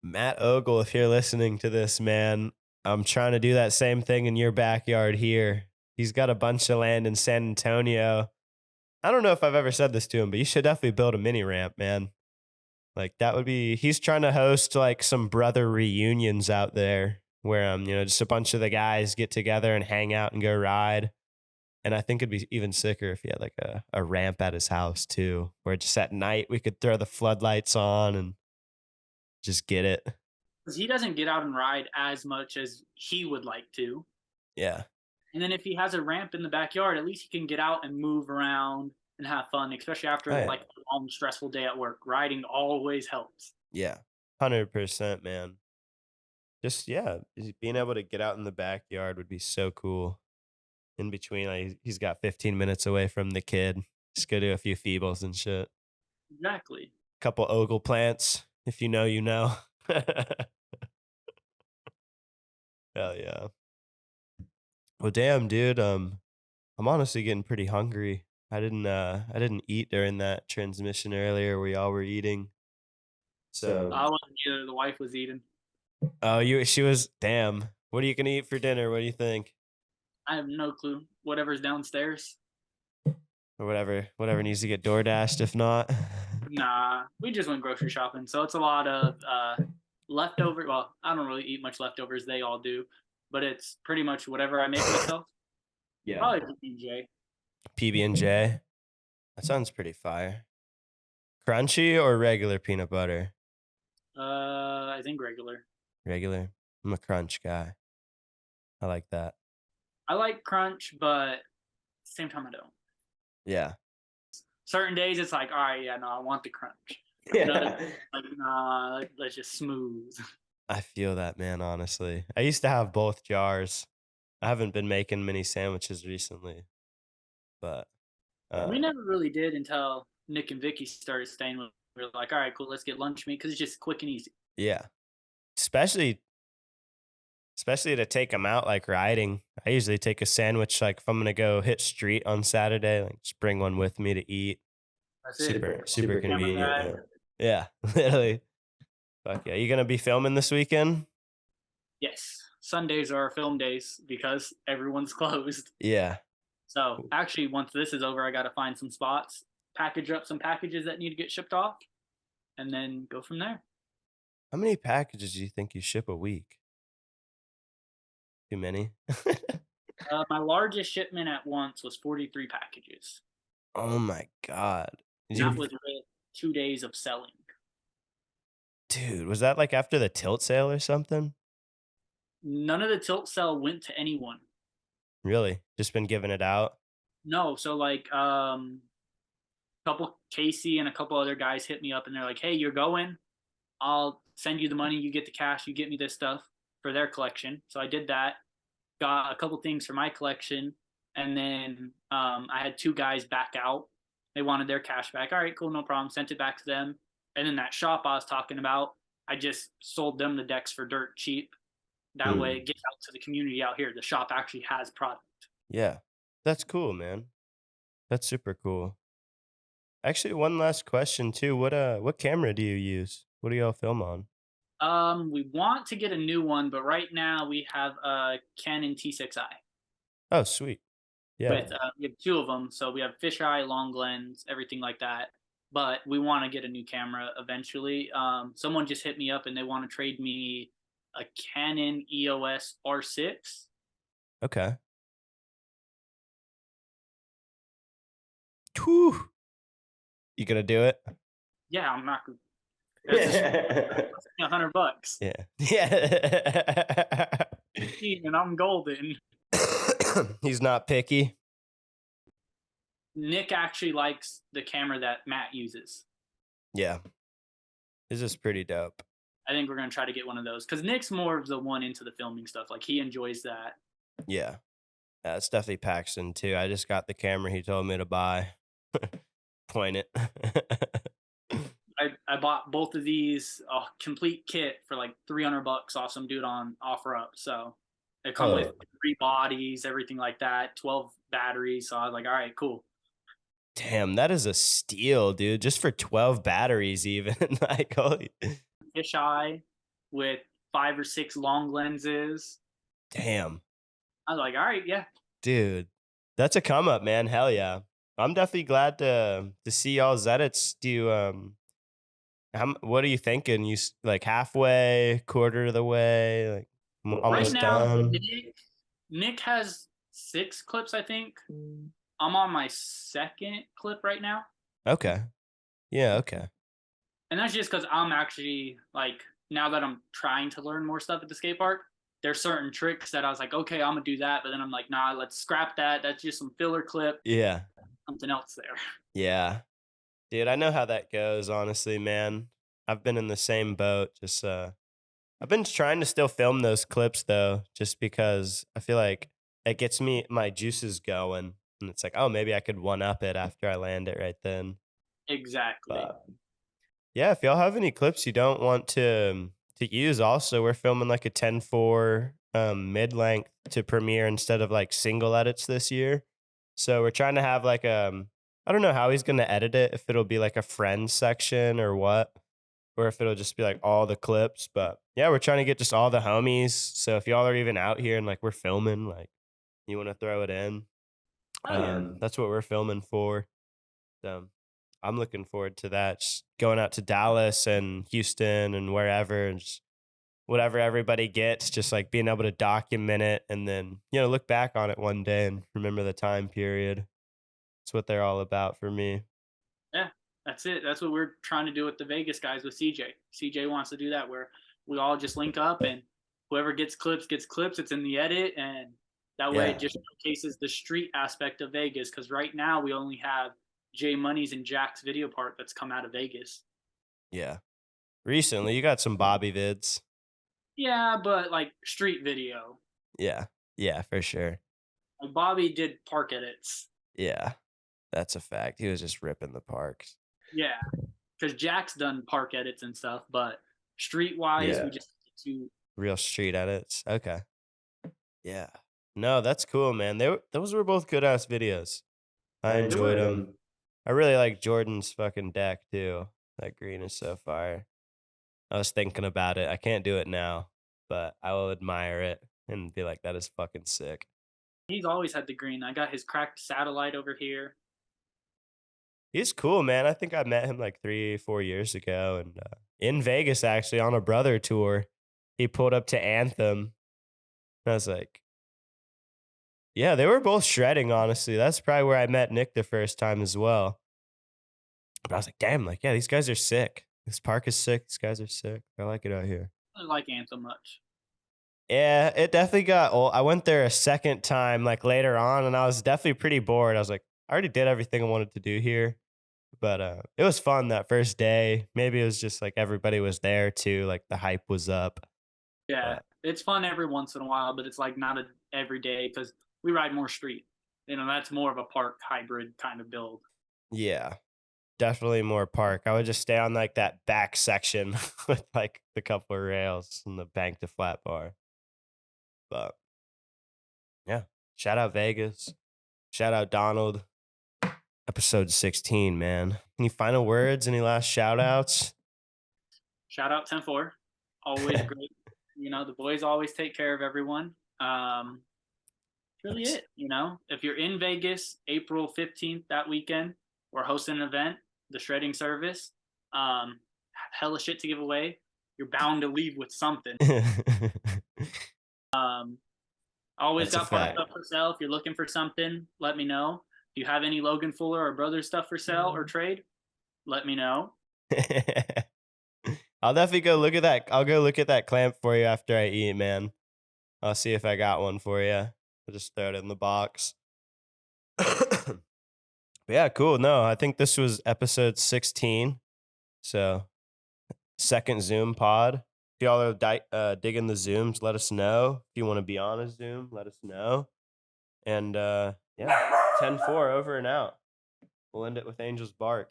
Matt Ogle, if you're listening to this, man, I'm trying to do that same thing in your backyard here. He's got a bunch of land in San Antonio. I don't know if I've ever said this to him, but you should definitely build a mini ramp, man. Like that would be, he's trying to host like some brother reunions out there where, just a bunch of the guys get together and hang out and go ride. And I think it'd be even sicker if he had like a ramp at his house too, where just at night we could throw the floodlights on and just get it. Because he doesn't get out and ride as much as he would like to. Yeah. And then if he has a ramp in the backyard, at least he can get out and move around and have fun, especially after like a long, stressful day at work. Riding always helps. Yeah, 100%, man. Just, yeah, being able to get out in the backyard would be so cool. In between, like, he's got 15 minutes away from the kid. Just go do a few feebles and shit. Exactly. Couple ogle plants. If you know, you know. Hell yeah. Well, damn, dude. I'm honestly getting pretty hungry. I didn't eat during that transmission earlier where y'all were eating. So I wasn't either. The wife was eating. Oh, she was. Damn. What are you gonna eat for dinner? What do you think? I have no clue. Whatever's downstairs. Or whatever needs to get door dashed. If not, Nah, we just went grocery shopping, so it's a lot of leftover. Well, I don't really eat much leftovers. They all do, but it's pretty much whatever I make myself. Yeah. Probably PB&J. PB&J. That sounds pretty fire. Crunchy or regular peanut butter? I think regular. Regular. I'm a crunch guy. I like that. I like crunch, but at the same time I don't. Yeah. Certain days it's like, all right, yeah, no, I want the crunch. Yeah. Like, nah, let's just smooth. I feel that, man, honestly. I used to have both jars. I haven't been making many sandwiches recently. But we never really did until Nick and Vicky started staying with. We were like, all right, cool, let's get lunch meat because it's just quick and easy. yeah. Especially to take them out like riding. I usually take a sandwich like if I'm gonna go hit street on Saturday, like just bring one with me to eat. That's it. Super convenient. Camera Yeah, literally. Fuck yeah. You gonna be filming this weekend? Yes. Sundays are film days because everyone's closed. Yeah. So actually, once this is over, I got to find some spots. package up some packages that need to get shipped off, and then go from there. How many packages do you think you ship a week? Too many? My largest shipment at once was 43 packages. Oh my God. And that was with 2 days of selling. Dude, was that like after the tilt sale or something? None of the tilt sale went to anyone. Really? Just been giving it out? No, so like couple Casey and a couple other guys hit me up and they're like, "Hey, you're going. I'll send you the money. You get the cash. You get me this stuff for their collection." So I did that. Got a couple things for my collection, and then I had 2 guys back out. They wanted their cash back. All right, cool, no problem. Sent it back to them. And then that shop I was talking about, I just sold them the decks for dirt cheap. That way it gets out to the community out here. The shop actually has product. Yeah. That's cool, man. That's super cool. Actually, one last question too. What camera do you use? What do y'all film on? We want to get a new one, but right now we have a Canon T6i. Oh, sweet. Yeah. With we have 2 of them, so we have fisheye, long lens, everything like that. But we want to get a new camera eventually. Someone just hit me up and they want to trade me a Canon EOS R6. Okay. Whew. You gonna do it? Yeah, I'm not. That's $100. Yeah. Yeah. And I'm golden. He's not picky. Nick actually likes the camera that Matt uses. Yeah. This is pretty dope. I think we're gonna try to get one of those because Nick's more of the one into the filming stuff. Like he enjoys that. Yeah. Yeah, it's definitely Paxton too. I just got the camera he told me to buy. Point it. I bought both of these a complete kit for like $300 off some dude on OfferUp. So they come with 3 bodies, everything like that, 12 batteries. So I was like, all right, cool. Damn, that is a steal, dude. Just for 12 batteries, even. Like, holy. Fisheye with 5 or 6 long lenses. Damn. I was like, all right, yeah. Dude, that's a come up, man. Hell yeah. I'm definitely glad to see y'all's edits. Do you, what are you thinking? You like halfway, quarter of the way, like almost right now, done? Nick has 6 clips, I think. I'm on my 2nd clip right now. Okay. Yeah, okay. And that's just because I'm actually like, now that I'm trying to learn more stuff at the skate park, there's certain tricks that I was like, okay, I'm gonna do that. But then I'm like, nah, let's scrap that. That's just some filler clip. Yeah. Something else there. Yeah. Dude, I know how that goes, honestly, man. I've been in the same boat. Just I've been trying to still film those clips though, just because I feel like it gets me my juices going. And it's like, oh, maybe I could one up it after I land it right then. Exactly. Yeah, if y'all have any clips you don't want to use, also we're filming like a 10-4 mid length to premiere instead of like single edits this year. So we're trying to have like I don't know how he's gonna edit it, if it'll be like a friends section or what, or if it'll just be like all the clips. But yeah, we're trying to get just all the homies. So if y'all are even out here and like we're filming, like you want to throw it in, that's what we're filming for. So I'm looking forward to that. Just going out to Dallas and Houston and wherever, and just whatever everybody gets, just like being able to document it and then, you know, look back on it one day and remember the time period. That's what they're all about for me. Yeah, that's it. That's what we're trying to do with the Vegas guys with CJ. CJ wants to do that where we all just link up and whoever gets clips gets clips. It's in the edit, and that way it just showcases the street aspect of Vegas. Because right now we only have Jay Money's and Jack's video part that's come out of Vegas. Yeah. Recently, you got some Bobby vids. Yeah, but like street video. Yeah. Yeah, for sure. Like Bobby did park edits. Yeah. That's a fact. He was just ripping the parks. Yeah. Because Jack's done park edits and stuff, but street-wise, we just do real street edits. Okay. Yeah. No, that's cool, man. Those were both good-ass videos. I enjoyed them. I really like Jordan's fucking deck, too. That green is so fire. I was thinking about it. I can't do it now, but I will admire it and be like, that is fucking sick. He's always had the green. I got his cracked satellite over here. He's cool, man. I think I met him like 3-4 years ago, and in Vegas actually on a brother tour. He pulled up to Anthem, and I was like, yeah, they were both shredding. Honestly, that's probably where I met Nick the first time as well. But I was like, damn, like, yeah, these guys are sick. This park is sick. These guys are sick. I like it out here. I don't like Anthem much. Yeah, it definitely got old. I went there a second time, like later on, and I was definitely pretty bored. I was like, I already did everything I wanted to do here. But it was fun that first day. Maybe it was just like everybody was there too. Like the hype was up. Yeah, But it's fun every once in a while, but it's like not a every day because we ride more street. That's more of a park hybrid kind of build. yeah, definitely more park. I would just stay on like that back section with like the couple of rails and the bank to flat bar. But yeah, shout out Vegas. Shout out Donald. Episode 16, man. Any final words? Any last shout outs? Shout out tenfour, always great. The boys always take care of everyone. Really That's- it. If you're in Vegas, April 15th that weekend, we're hosting an event, the shredding service. Hella shit to give away. You're bound to leave with something. Always That's a got park fact. stuff for sale. If you're looking for something, let me know. If you have any Logan Fuller or Brother stuff for sale or trade, let me know. I'll definitely go look at that. I'll go look at that clamp for you after I eat, man. I'll see if I got one for you. I'll just throw it in the box. But yeah, cool. No, I think this was episode 16. So, second Zoom pod. If y'all are digging the Zooms, let us know. If you want to be on a Zoom, let us know. And yeah, 10-4 over and out. We'll end it with Angel's Bark.